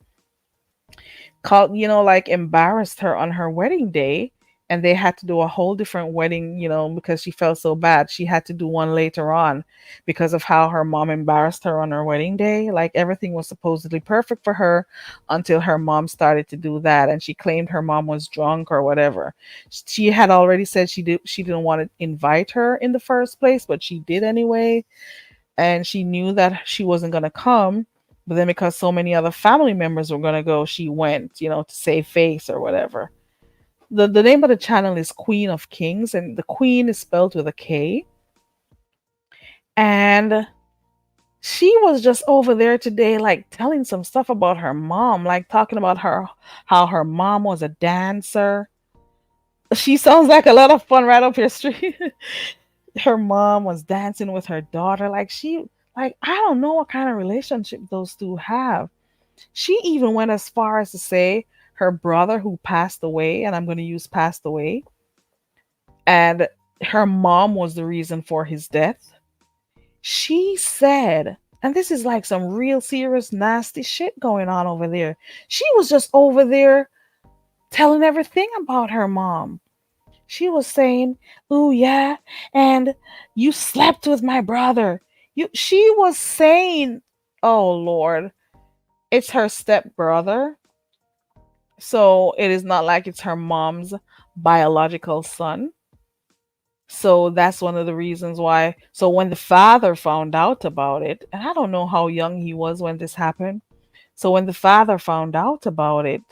Called, like embarrassed her on her wedding day, and they had to do a whole different wedding, because she felt so bad. She had to do one later on because of how her mom embarrassed her on her wedding day. Like everything was supposedly perfect for her until her mom started to do that, and she claimed her mom was drunk or whatever. She had already said she didn't want to invite her in the first place, but she did anyway, and she knew that she wasn't going to come. But then because so many other family members were going to go, she went, to save face or whatever. The name of the channel is Queen of Kings, and the queen is spelled with a K. And she was just over there today, like telling some stuff about her mom, like talking about how her mom was a dancer. She sounds like a lot of fun right up your street. Her mom was dancing with her daughter. Like I don't know what kind of relationship those two have. She even went as far as to say her brother who passed away, and I'm going to use passed away, and her mom was the reason for his death. She said, and this is like some real serious nasty shit going on over there. She was just over there telling everything about her mom. She was saying, "Ooh, yeah, and you slept with my brother." She was saying, "Oh Lord, it's her step brother." So it is not like it's her mom's biological son. So that's one of the reasons why. So when the father found out about it, and I don't know how young he was when this happened. So when the father found out about it,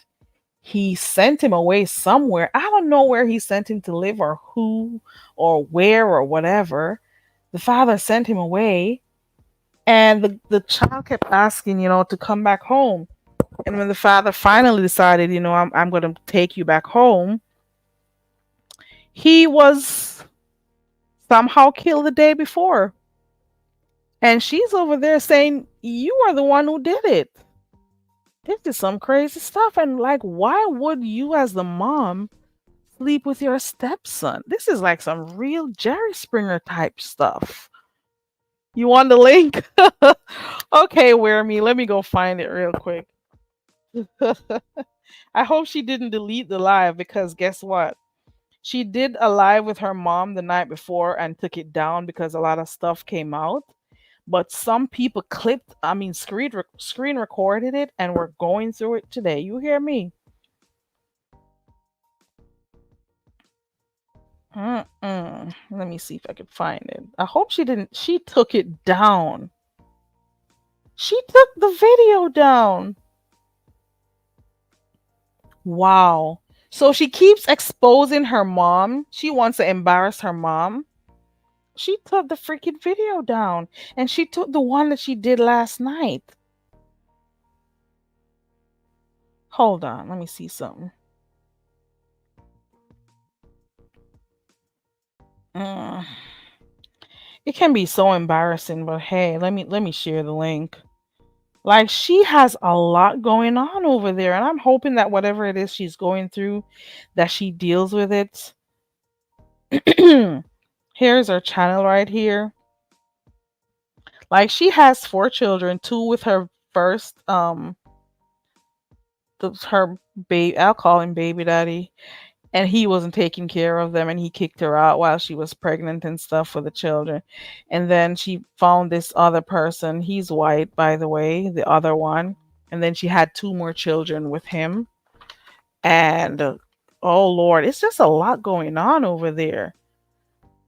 he sent him away somewhere. I don't know where he sent him to live or who or where or whatever. The father sent him away, and the child kept asking, to come back home. And when the father finally decided, I'm going to take you back home, he was somehow killed the day before. And she's over there saying, "You are the one who did it." This is some crazy stuff. And like, why would you, as the mom, sleep with your stepson? This is like some real Jerry Springer type stuff. You want the link? Okay, wear me. Let me go find it real quick. I hope she didn't delete the live because guess what? She did a live with her mom the night before and took it down because a lot of stuff came out. But some people screen recorded it and we're going through it today. You hear me? Let me see if I can find it. I hope she didn't. She took it down. She took the video down. Wow. So she keeps exposing her mom. She wants to embarrass her mom. She took the freaking video down. And she took the one that she did last night. Hold on. Let me see something. Mm. It can be so embarrassing, but hey, let me share the link. Like she has a lot going on over there, and I'm hoping that whatever it is she's going through, that she deals with it. Here's her channel right here. Like she has 4 children, two with her first her baby. I'll call him baby daddy, and he wasn't taking care of them and he kicked her out while she was pregnant and stuff for the children. And then she found this other person. He's white, by the way, the other one. And then she had 2 more children with him. And oh Lord, it's just a lot going on over there.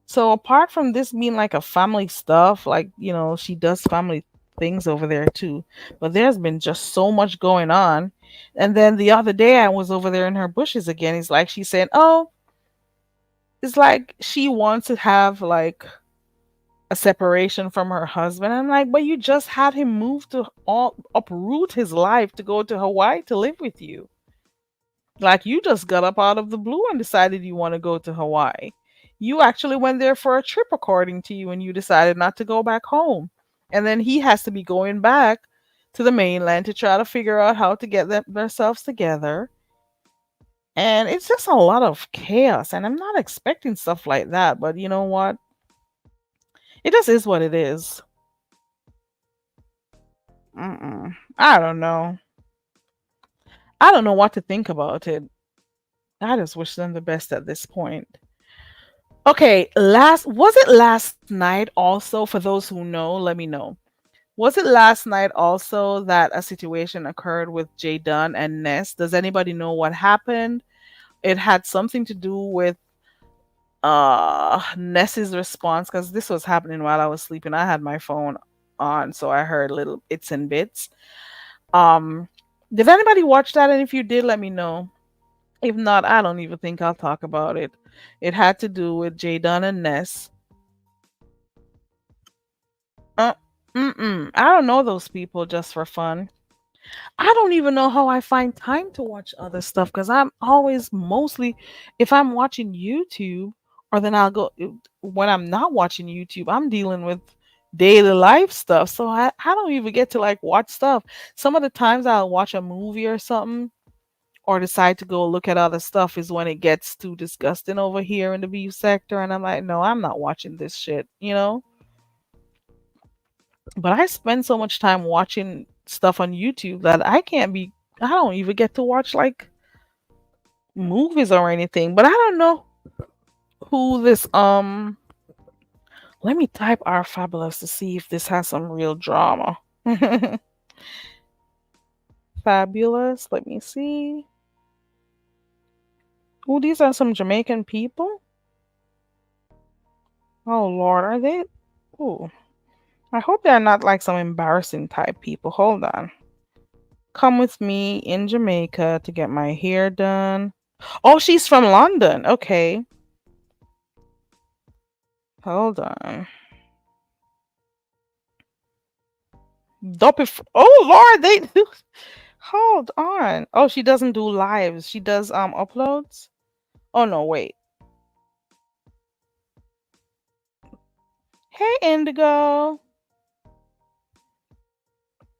So apart from this being like a family stuff, like, she does family things over there too. But there's been just so much going on. And then the other day I was over there in her bushes again. It's like she said, "Oh, it's like she wants to have like a separation from her husband." I'm like, "But you just had him move to all uproot his life to go to Hawaii to live with you. Like you just got up out of the blue and decided you want to go to Hawaii. You actually went there for a trip according to you and you decided not to go back home. And then he has to be going back to the mainland to try to figure out how to get themselves together. And it's just a lot of chaos. And I'm not expecting stuff like that. But you know what? It just is what it is. I don't know. I don't know what to think about it. I just wish them the best at this point. Okay, was it last night also, for those who know, let me know. Was it last night also that a situation occurred with Jay Dunn and Ness? Does anybody know what happened? It had something to do with Ness's response because this was happening while I was sleeping. I had my phone on, so I heard little bits and bits. Um did anybody watch that? And if you did, let me know. If not, I don't even think I'll talk about it. It had to do with Jay Dunn and Ness. Uh, I don't know those people just for fun. I don't even know how I find time to watch other stuff because I'm always mostly, if I'm watching YouTube, or then when I'm not watching YouTube, I'm dealing with daily life stuff. So I don't even get to like watch stuff. Some of the times I'll watch a movie or something or decide to go look at other stuff is when it gets too disgusting over here in the view sector. And I'm like, no, I'm not watching this shit. But I spend so much time watching stuff on YouTube that I don't even get to watch like movies or anything. But I don't know who this let me type R Fabulous to see if this has some real drama. Fabulous, let me see. Oh, these are some Jamaican people. Oh Lord, are they? Ooh, I hope they're not like some embarrassing type people. Hold on. Come with me in Jamaica to get my hair done. Oh, she's from London. Okay. Hold on. Oh Lord, they do. Hold on. Oh, she doesn't do lives. She does uploads. Oh no, wait. Hey Indigo.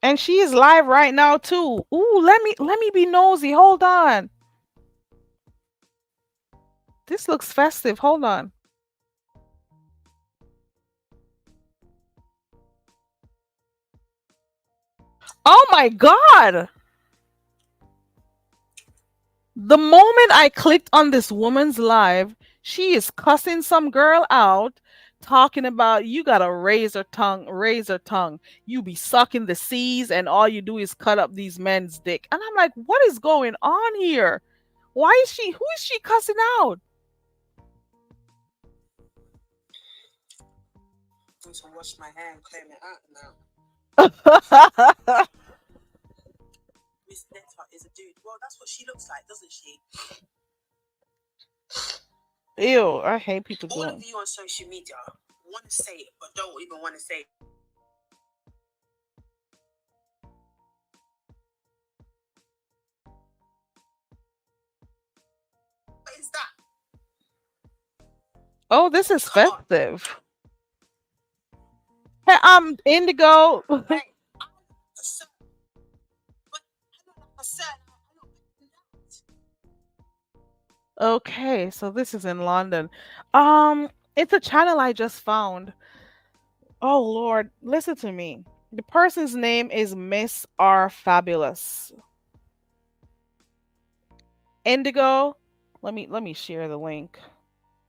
And she is live right now too. Ooh, let me be nosy. Hold on. This looks festive. Hold on. Oh my god. The moment I clicked on this woman's live, she is cussing some girl out, talking about you got a razor tongue, razor tongue. You be sucking the seas, and all you do is cut up these men's dick. And I'm like, what is going on here? Why is she? Who is she cussing out? I'm to wash my hair and comb it out now. Miss Netta is a dude. Well, that's what she looks like, doesn't she? Ew, I hate people All doing. of you on social media want to say it, but don't even want to say it. What is that? Oh, this is Come on. festive. Hey, Indigo. Right. I'm a sir, but I'm not like a sir. I look like that. Okay, so this is in London. It's a channel I just found. Oh Lord, listen to me. The person's name is Miss R Fabulous. Indigo, let me share the link.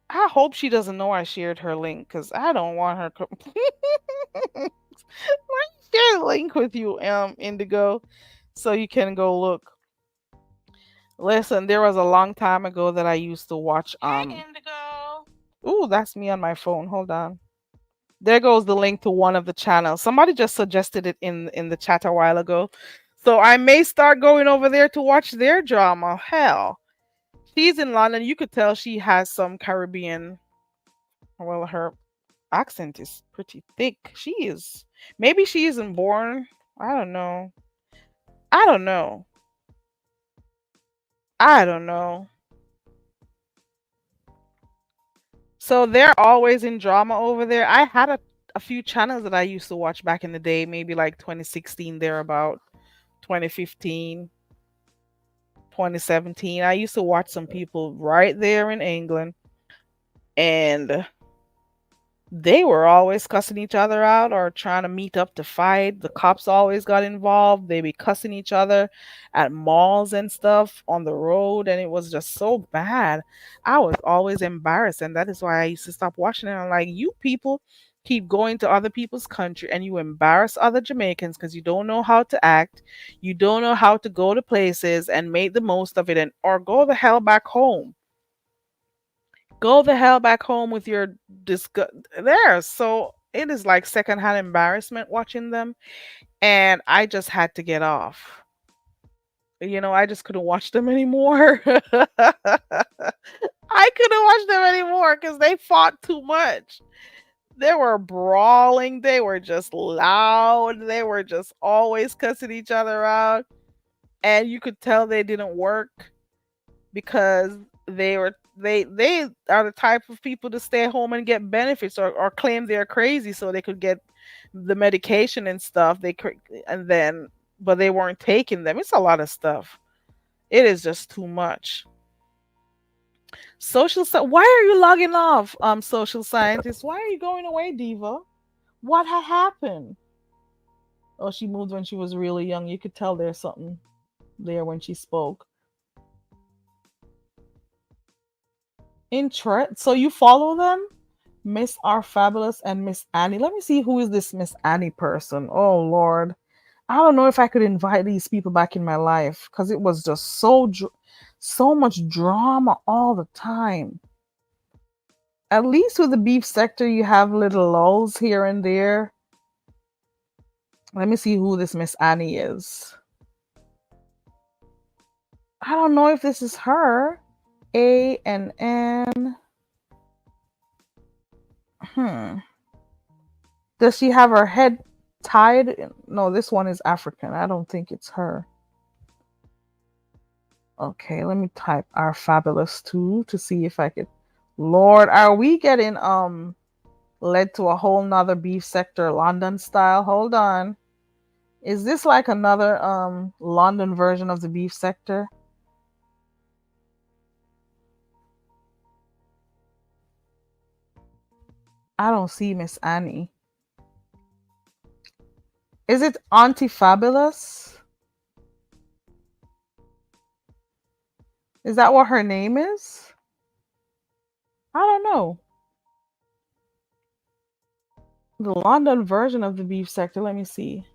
I hope she doesn't know I shared her link because I don't want her. Let me share the link with you, Indigo, so you can go look. Listen, there was a long time ago that I used to watch. Hey, Indigo. Ooh, that's me on my phone. Hold on. There goes the link to one of the channels. Somebody just suggested it in the chat a while ago. So I may start going over there to watch their drama. Hell. She's in London. You could tell she has some Caribbean. Well, her accent is pretty thick. She is. Maybe she isn't born. I don't know. I don't know. I don't know. So they're always in drama over there. I had a few channels that I used to watch back in the day, maybe like 2016, thereabout, 2015, 2017. I used to watch some people right there in England, and they were always cussing each other out or trying to meet up to fight. The cops always got involved. They be cussing each other at malls and stuff on the road, and it was just so bad. I was always embarrassed, and that is why I used to stop watching it. I'm like, you people keep going to other people's country and you embarrass other Jamaicans because you don't know how to act, you don't know how to go to places and make the most of it, and or go the hell back home. Go the hell back home with your disgust there. So it is like secondhand embarrassment watching them, and I just had to get off. I just couldn't watch them anymore. I couldn't watch them anymore because they fought too much. They were brawling. They were just loud. They were just always cussing each other out. And you could tell they didn't work because they are the type of people to stay home and get benefits, or claim they're crazy so they could get the medication and stuff. And then, but they weren't taking them. It's a lot of stuff. It is just too much. Why are you logging off, social scientist? Why are you going away, Diva? What had happened? Oh, she moved when she was really young. You could tell there's something there when she spoke. So you follow them? Miss R Fabulous and Miss Annie. Let me see, who is this Miss Annie person. Oh Lord. I don't know if I could invite these people back in my life because it was just so much drama all the time. At least with the beef sector, you have little lulls here and there. Let me see who this Miss Annie is. I don't know if this is her. ANN. Does she have her head tied? No, this one is African. I don't think it's her. Okay, let me type our fabulous 2 to see if I could. Lord, are we getting led to a whole nother beef sector London style? Hold on. Is this like another London version of the beef sector? I don't see Miss Annie. Is it Auntie Fabulous? Is that what her name is? I don't know. The London version of the beef sector. Let me see.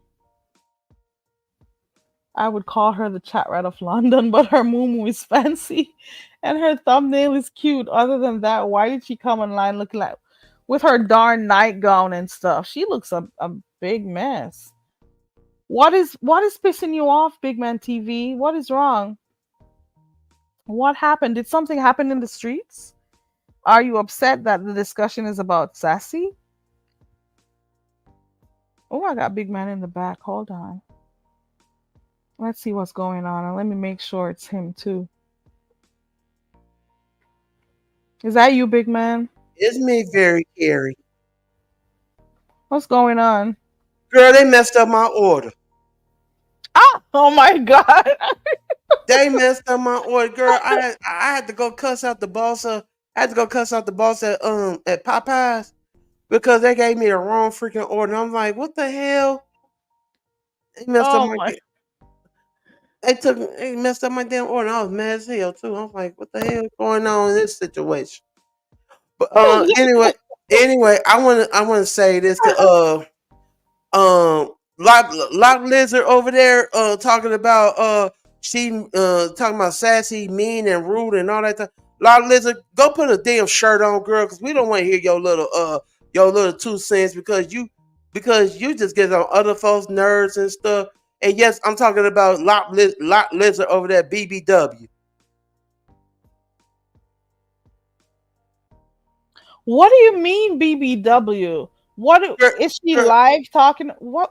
I would call her the chat rat of London, but her moo is fancy and her thumbnail is cute. Other than that, why did she come online looking like with her darn nightgown and stuff? She looks a big mess. What is pissing you off, Big Man TV? What is wrong? What happened? Did something happen in the streets? Are you upset that the discussion is about Sassy? Oh, I got Big Man in the back. Hold on. Let's see what's going on, and let me make sure it's him too. Is that you, Big Man? It's me, Very Carey. What's going on? Girl, they messed up my order. Ah! Oh my God! They messed up my order, girl. I had to go cuss out the boss. I had to go cuss out the boss at Popeyes because they gave me the wrong freaking order. And I'm like, what the hell? They messed up my. They messed up my damn order. And I was mad as hell too. I was like, what the hell is going on in this situation? But anyway, I wanna say this to Lock Lizard over there talking about talking about sassy, mean, and rude and all that stuff. Lock Lizard, go put a damn shirt on, girl, because we don't want to hear your little 2 cents because you just get on other folks' nerves and stuff. And yes, I'm talking about Lock Lizard over there, BBW. What do you mean, BBW? Is she live talking? What?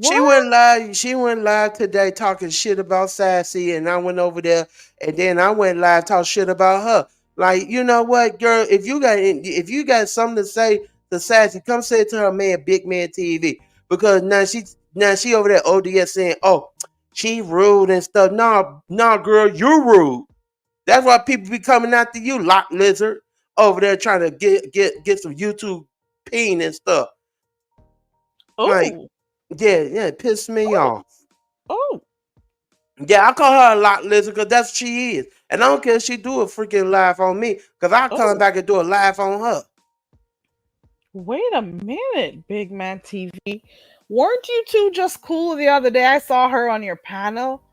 She went live today talking shit about Sassy, and I went over there, and then I went live talking shit about her. Like, you know what, girl? If you got something to say to Sassy, come say it to her man, Big Man TV, because now she over there ODS saying, oh, she rude and stuff. Nah, girl, you rude. That's why people be coming after you, Lock Lizard, over there trying to get some YouTube peen and stuff. Like, yeah, it pissed me off. Oh. Yeah, I call her a Lock Lizard because that's what she is. And I don't care if she do a freaking live on me because I'll come back and do a live on her. Wait a minute, Big Man TV. Weren't you two just cool the other day? I saw her on your panel.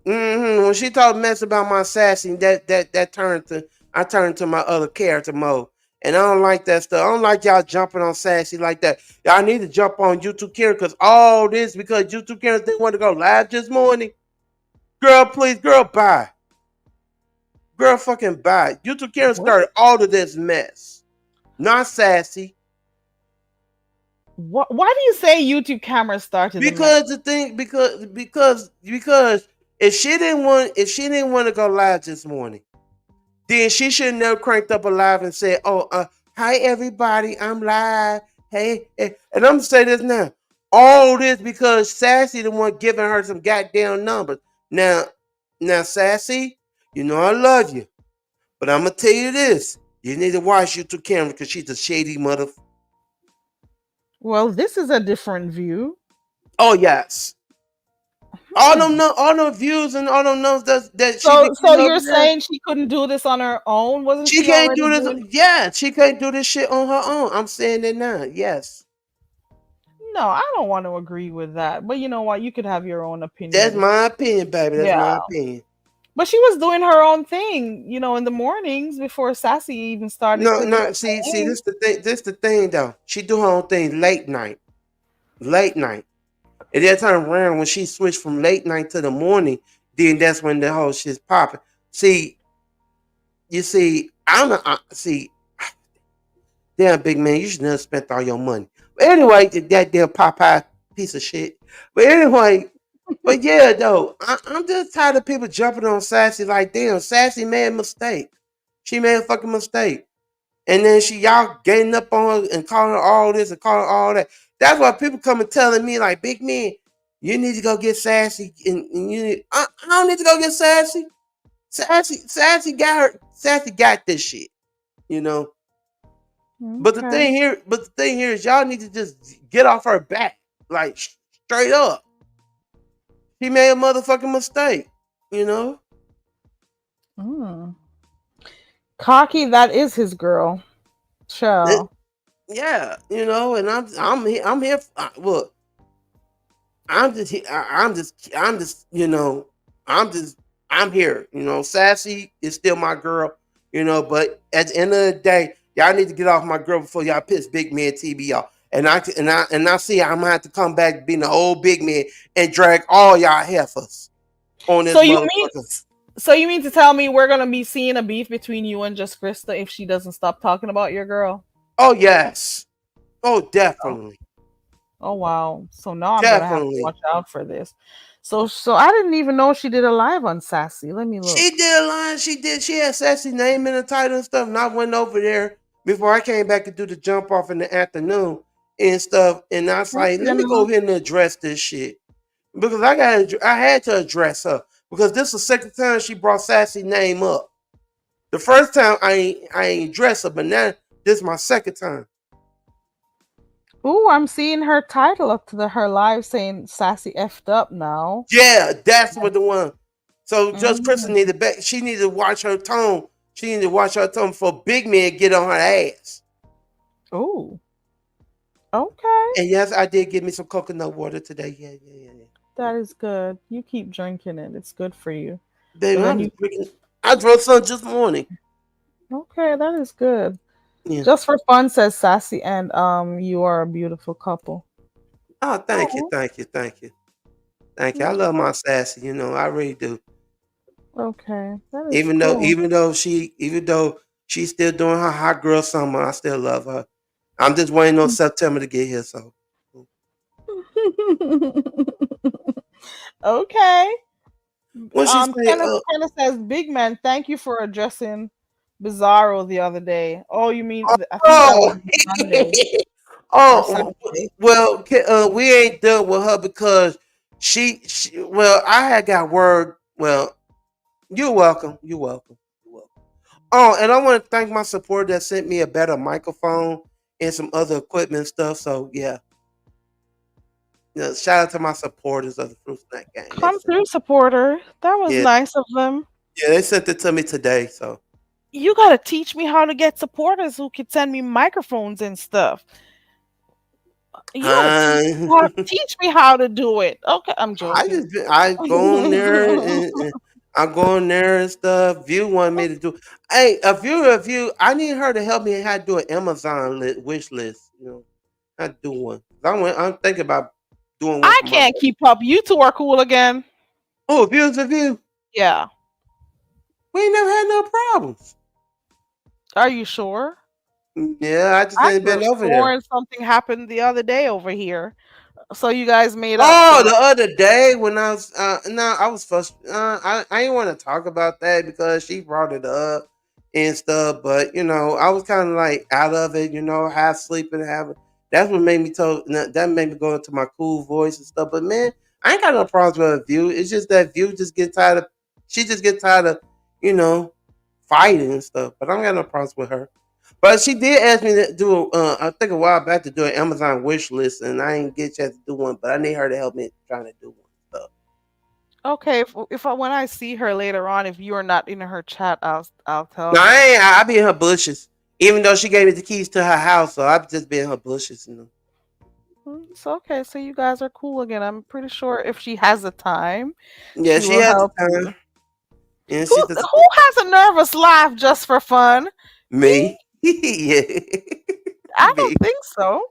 When she talked mess about my sassy, I turned to my other character mode. And I don't like that stuff. I don't like y'all jumping on Sassy like that. Y'all need to jump on YouTube Karen because all this because YouTube Karen didn't want to go live this morning. Girl, please, girl, bye. Girl, fucking bye. YouTube Karen started all of this mess. Not Sassy. Why do you say YouTube camera started? Because because if she didn't want to go live this morning, then she should never cranked up a live and said, "Oh, hi everybody, I'm live. Hey," and I'm gonna say this now. All this because Sassy the one giving her some goddamn numbers. Now, Sassy, you know I love you, but I'm gonna tell you this: you need to watch YouTube camera because she's a shady mother. Well, this is a different view. Oh yes. All them views and all them numbers that so you're saying she couldn't do this on her own? Wasn't she can't do this? Yeah, she can't do this shit on her own. I'm saying it now. Yes. No, I don't want to agree with that. But you know what? You could have your own opinion. That's my opinion, baby. That's my opinion. But she was doing her own thing, in the mornings before Sassy even started No, clicking no. on her See, name. this the thing. This the thing though. She do her own thing late night, late night. And that time around when she switched from late night to the morning, then that's when the whole shit's popping. See, you see, see. Damn, big man, you should never spent all your money. But anyway, that damn Popeye piece of shit. But anyway, but yeah, though, I'm just tired of people jumping on Sassy like, damn, Sassy made a mistake. She made a fucking mistake. And then y'all getting up on her and calling her all this and calling her all that. That's why people come and telling me, like, big man, you need to go get Sassy. And I don't need to go get Sassy. Sassy got this shit, you know. Okay. But the thing here is y'all need to just get off her back, like straight up. He made a motherfucking mistake, you know. Mm. Cocky, that is his girl. It- Chill. yeah, you know, and I'm here. Look, I'm just, you know, I'm here. You know, Sassy is still my girl, you know, but at the end of the day, y'all need to get off my girl before y'all piss big man TB off. And I see I'm gonna have to come back being the old big man and drag all y'all heifers on this So you mean motherfucker. so you mean to tell me we're gonna be seeing a beef between you and Just Krista if she doesn't stop talking about your girl? Oh yes. Oh definitely. Oh wow. So now I'm gonna have to Definitely. watch out for this. So I didn't even know she did a live on Sassy. Let me She look. did a line. She had Sassy name in the title and stuff. And I went over there before I came back to do the jump off in the afternoon and stuff. And I was like, Okay let me go now. over here and address this shit. Because I had to address her. Because this is the second time she brought Sassy name up. The first time I ain't addressed her, but now this is my second time. Ooh, I'm seeing her title up to her live saying Sassy effed up now. Yeah, that's what the one. So just Kristen Mhm. needed back. She needed to watch her tone. She needed to watch her tone before big man get on her ass. Ooh. Okay. And yes, I did give me some coconut water today. Yeah. That is good. You keep drinking it. It's good for you. Baby, And I then was you drinking. I drank some this morning. okay, that is good. Yeah. Just for fun, says Sassy, and you are a beautiful couple. Oh, thank you, Oh, thank you, thank you, thank you. I love okay. my sassy. You know, I really do. Okay, that is Even though, cool. even though she's still doing her hot girl summer, I still love her. I'm just waiting on September to get here. So, Okay. when she say, Kenneth says, "Big man, thank you for addressing Bizarro the other day." Oh, you mean I think that was oh, on Sunday or oh, Saturday. well, we ain't done with her because well, I had got word. Well, you're welcome. You're welcome. You're welcome. Oh, and I want to thank my supporter that sent me a better microphone and some other equipment stuff. So yeah, shout out to my supporters of the Fruit Snack Gang. Come through, supporter. That was Yeah, nice of them. yeah, they sent it to me today. So You gotta teach me how to get supporters who could send me microphones and stuff. You gotta uh, teach me how to do it. Okay, I'm joking. I go on there and I go on there and stuff. View wanted me to do. Hey, a view. I need her to help me how to do an Amazon wish list. You know, how to do one. I'm thinking about doing one I for my. can't keep up. You two are cool again. Oh, a view. Yeah. We ain't never had no problems. Are you sure? Yeah, I just I ain't could been have over there. sworn something happened the other day over here. So you guys made up. Oh, So the other day when I was no, I was first I didn't want to talk about that because she brought it up and stuff, but you know, I was kind of like out of it, you know, half sleeping, half that's what made me that made me go into my cool voice and stuff. But man, I ain't got no problems with a view. It's just that view just get tired of she just get tired of, you know, fighting and stuff. But I don't got no problems with her. But she did ask me to do, I think a while back to do an Amazon wish list, and I didn't get a chance to do one. But I need her to help me trying to do one. So, okay, if when I see her later on, if you are not in her chat, I'll tell no, I her. ain't. I be in her bushes, even though she gave me the keys to her house. So I just be in her bushes. You know. It's okay. So you guys are cool again. I'm pretty sure if she has the time, Yeah, she she will has the help time. you. And Who she just who has a nervous laugh just for fun? Me? me. Yeah. I don't Me. think so.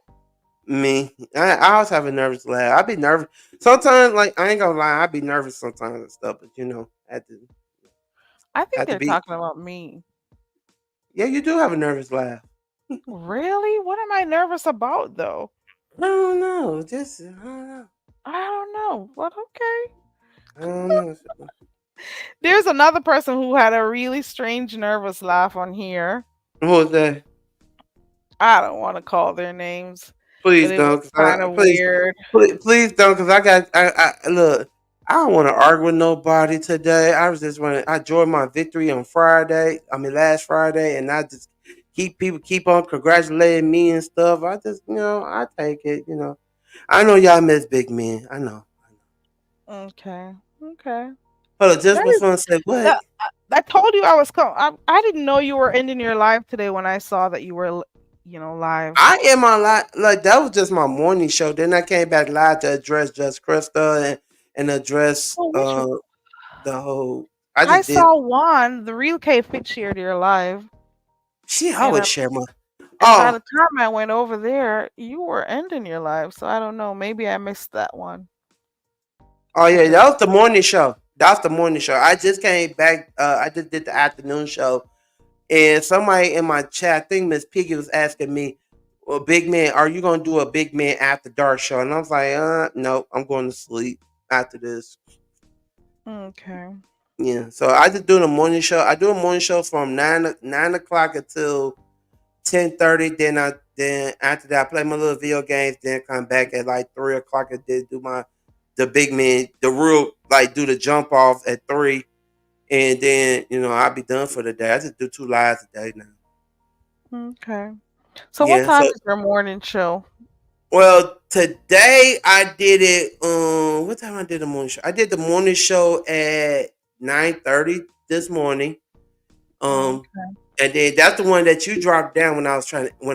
Me. I always have a nervous laugh. I be nervous. Sometimes, like I ain't gonna lie, I be nervous sometimes and stuff, but I think have to they're be talking about me. yeah, you do have a nervous laugh. Really? What am I nervous about though? I don't know. Just I don't know. I don't know. But okay. I don't know. There's another person who had a really strange nervous laugh on here. What was that? I don't want to call their names, but Please it was don't, kind of please, weird. please don't, cause I look. I don't want to argue with nobody today. I was just want I enjoyed my victory on Friday. I mean last Friday, and I just keep on congratulating me and stuff. I just I take it. I know y'all miss big men. I know. Okay. Okay. Hold on, just That for is fun, say what? that. I told you I was I didn't know you were ending your live today when I saw that you were, live. I am on like that was just my morning show. Then I came back live to address Just Krista and address Oh, which one? the whole. I I just did. saw one. The real K Fit shared your live, She and always share my. by Oh, the time I went over there, you were ending your live. So I don't know. Maybe I missed that one. oh yeah, Because that was the morning show. That's the morning show. I just came back. I just did the afternoon show, and somebody in my chat, I think Miss Piggy was asking me, "Well, big man, are you gonna do a big man after dark show?" And I was like, no, I'm going to sleep after this." okay. Yeah, so I just do the morning show. I do a morning show from 9 o'clock until 10:30. Then after that, I play my little video games. Then come back at like 3 o'clock and then do the big man, the real like do the jump off at 3, and then I'll be done for the day. I just do 2 lives a day now. Okay. So what Yeah. time So is your morning show? well, today I did it. What time I did the morning show? I did the morning show at 9:30 this morning. Um, Okay. and then that's the one that you dropped down when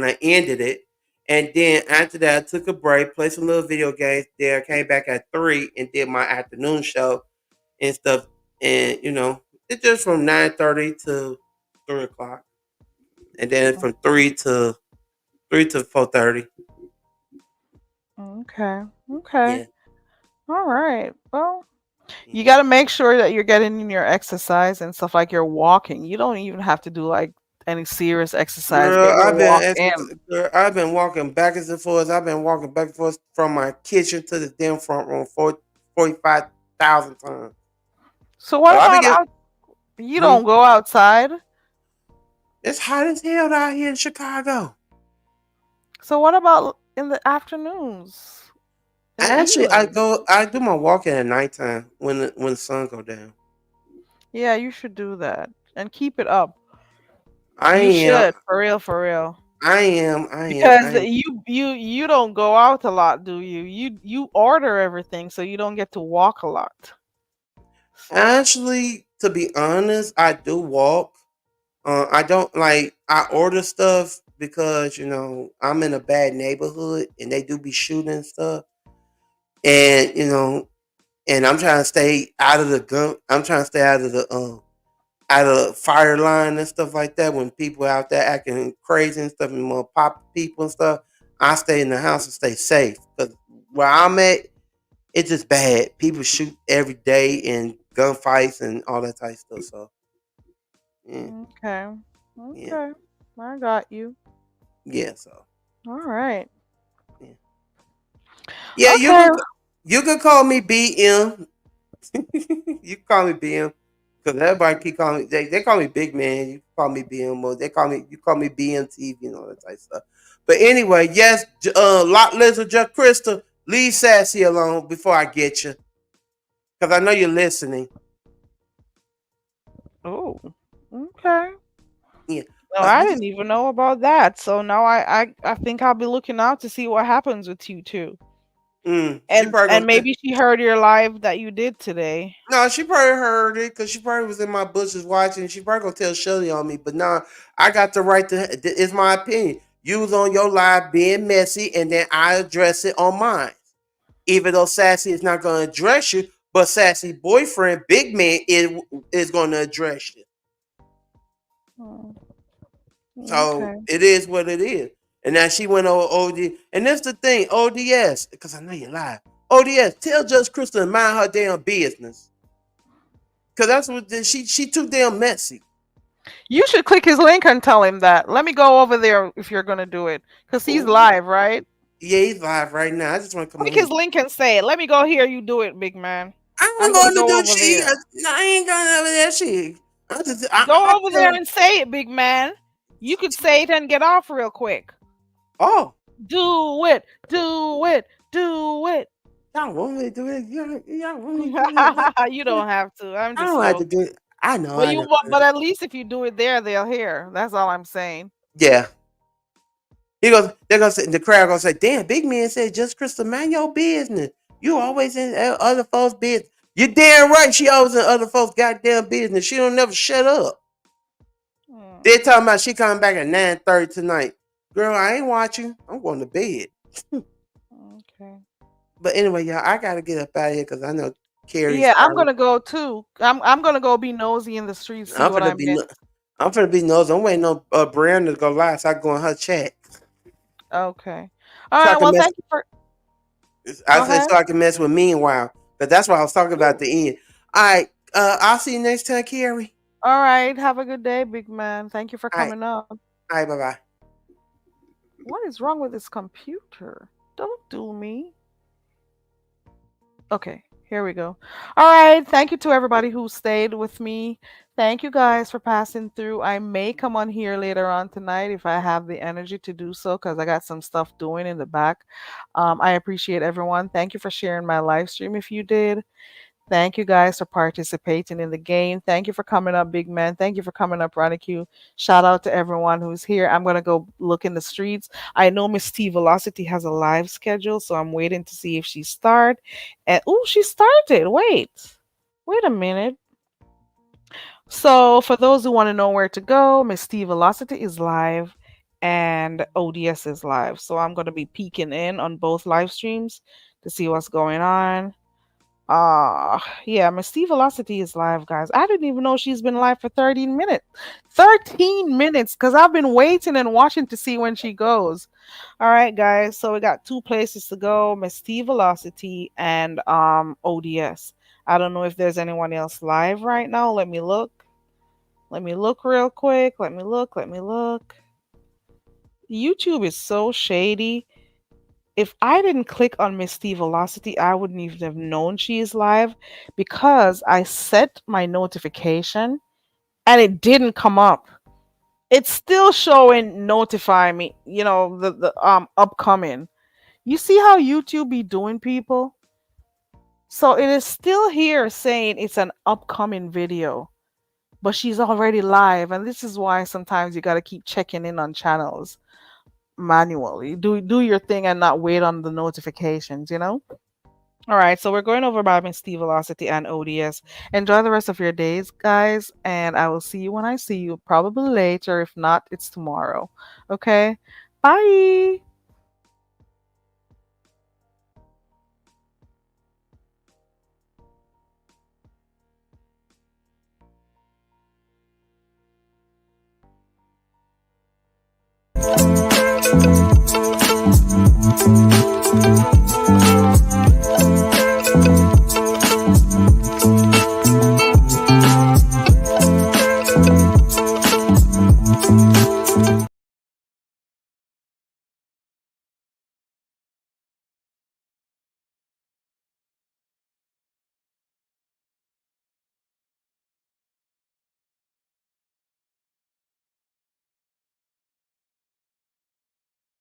I ended it. And then after that, I took a break, played some little video games. There, came back at 3 and did my afternoon show and stuff. And it's just from 9:30 to 3 o'clock, and then from 3 to 4:30. Okay. Okay. Yeah, All right. Well, yeah. you got to make sure that you're getting in your exercise and stuff like you're walking. You don't even have to do like any serious exercise. Get Girl, your walk in. I've been walking backwards and forwards. I've been walking back and forth from my kitchen to the damn front room 45,000 times. So what So I be about getting. you Hmm, don't go outside? it's hot as hell out here in Chicago. So what about in the afternoons? In the Actually, evening? I do my walking at nighttime when the sun go down. Yeah, you should do that and keep it up. I You am, should, for real, for real. I Because am. you don't go out a lot, do you? You order everything, so you don't get to walk a lot. Actually, to be honest, I do walk. I don't like I order stuff because I'm in a bad neighborhood and they do be shooting stuff, and and I'm trying to stay out of the gun. I'm trying to stay out of the fire line and stuff like that. When people out there acting crazy and stuff and more pop people and stuff, I stay in the house and stay safe. Because where I'm at, it's just bad. People shoot every day and gunfights and all that type of stuff. So yeah, Okay. yeah, Okay. I got you. yeah. So All right. yeah, yeah. Okay. You can call me BM. You can call me BM. Because everybody keep calling me, they call me big man. You call me BM, or you call me BMTV and all that type of stuff. But anyway, yes, Lock Lizard, Jeff Crystal, leave Sassy alone before I get you. Because I know you're listening. Oh. Okay. Yeah. No, I You didn't just, even know about that. So now I think I'll be looking out to see what happens with you too. she And probably and gonna maybe she heard your live that you did today. no, she probably heard it because she probably was in my bushes watching. She probably gonna tell Shelly on me, but nah, I got the right to. It's my opinion. You was on your live being messy, and then I address it on mine. Even though Sassy is not gonna address you, but Sassy boyfriend, Big Man, is going to address it. Oh, So okay. it is what it is. And now she went over OD. And that's the thing, ODS, because I know you're live. ODS, tell Judge Crystal to mind her damn business. Because that's what she too damn messy. You should click his link and tell him that. Let me go over there if you're gonna do it, because he's Ooh. live, right? Yeah, he's live right now. I just want to come Click over his here. link and say it. Let me go here. You do it, big man. I'm I'm going gonna to go do over shit. there. No, I ain't going over there shit. Go over there and say it, big man. You could say it and get off real quick. Oh, Do it. Do it. Do it. y'all want me to do it? Y'all want me to do it? You don't have to. I'm I just don't have to joking. do it. I know, But I know. but at least if you do it there, they'll hear. That's all I'm saying. Yeah. They're gonna say, the crowd gonna say, damn, Big Man said just Crystal, mind your business. You always in other folks' business. You're damn right she always in other folks' goddamn business. She don't never shut up. They're talking about she coming back at 9:30 tonight. Girl, I ain't watching. I'm going to bed. Okay. But anyway, y'all, I gotta get up out of here because I know Carrie's Yeah, I'm probably. gonna go too. I'm gonna go be nosy in the streets, see I'm what finna I be. missed. I'm finna be nosy. I'm waiting on Brianna to go live so I can go in her chat. Okay. All So I right. can Well, mess. thank you for. I Go said ahead. so I can mess with Meanwhile, because that's what I was talking about at the end. All right. I'll see you next time, Carrie. All right. Have a good day, big man. Thank you for All right. coming up. All right. Bye bye. What is wrong with this computer? Don't do me. Okay, here we go. All right. Thank you to everybody who stayed with me. Thank you guys for passing through. I may come on here later on tonight if I have the energy to do so because I got some stuff doing in the back. I appreciate everyone. Thank you for sharing my live stream if you did. Thank you guys for participating in the game. Thank you for coming up, big man. Thank you for coming up, Ronnie Q. Shout out to everyone who's here. I'm gonna go look in the streets. I know Miss T Velocity has a live schedule, so I'm waiting to see if she started. And oh, she started. Wait a minute. So for those who want to know where to go, Miss T Velocity is live and ODS is live. So I'm gonna be peeking in on both live streams to see what's going on. Yeah, Misty Velocity is live, guys. I didn't even know she's been live for 13 minutes. 13 minutes, because I've been waiting and watching to see when she goes. All right, guys. So we got two places to go, Misty Velocity and ODS. I don't know if there's anyone else live right now. Let me look. Let me look real quick. Let me look. YouTube is so shady. If I didn't click on Misty Velocity, I wouldn't even have known she is live because I set my notification and it didn't come up. It's still showing notify me, the upcoming. You see how YouTube be doing people? So it is still here saying it's an upcoming video, but she's already live, and this is why sometimes you got to keep checking in on channels manually. Do your thing and not wait on the notifications. All right, so we're going over by Misty Velocity and ODS. Enjoy the rest of your days, guys, and I will see you when I see you, probably later. If not, it's tomorrow. Okay? Bye.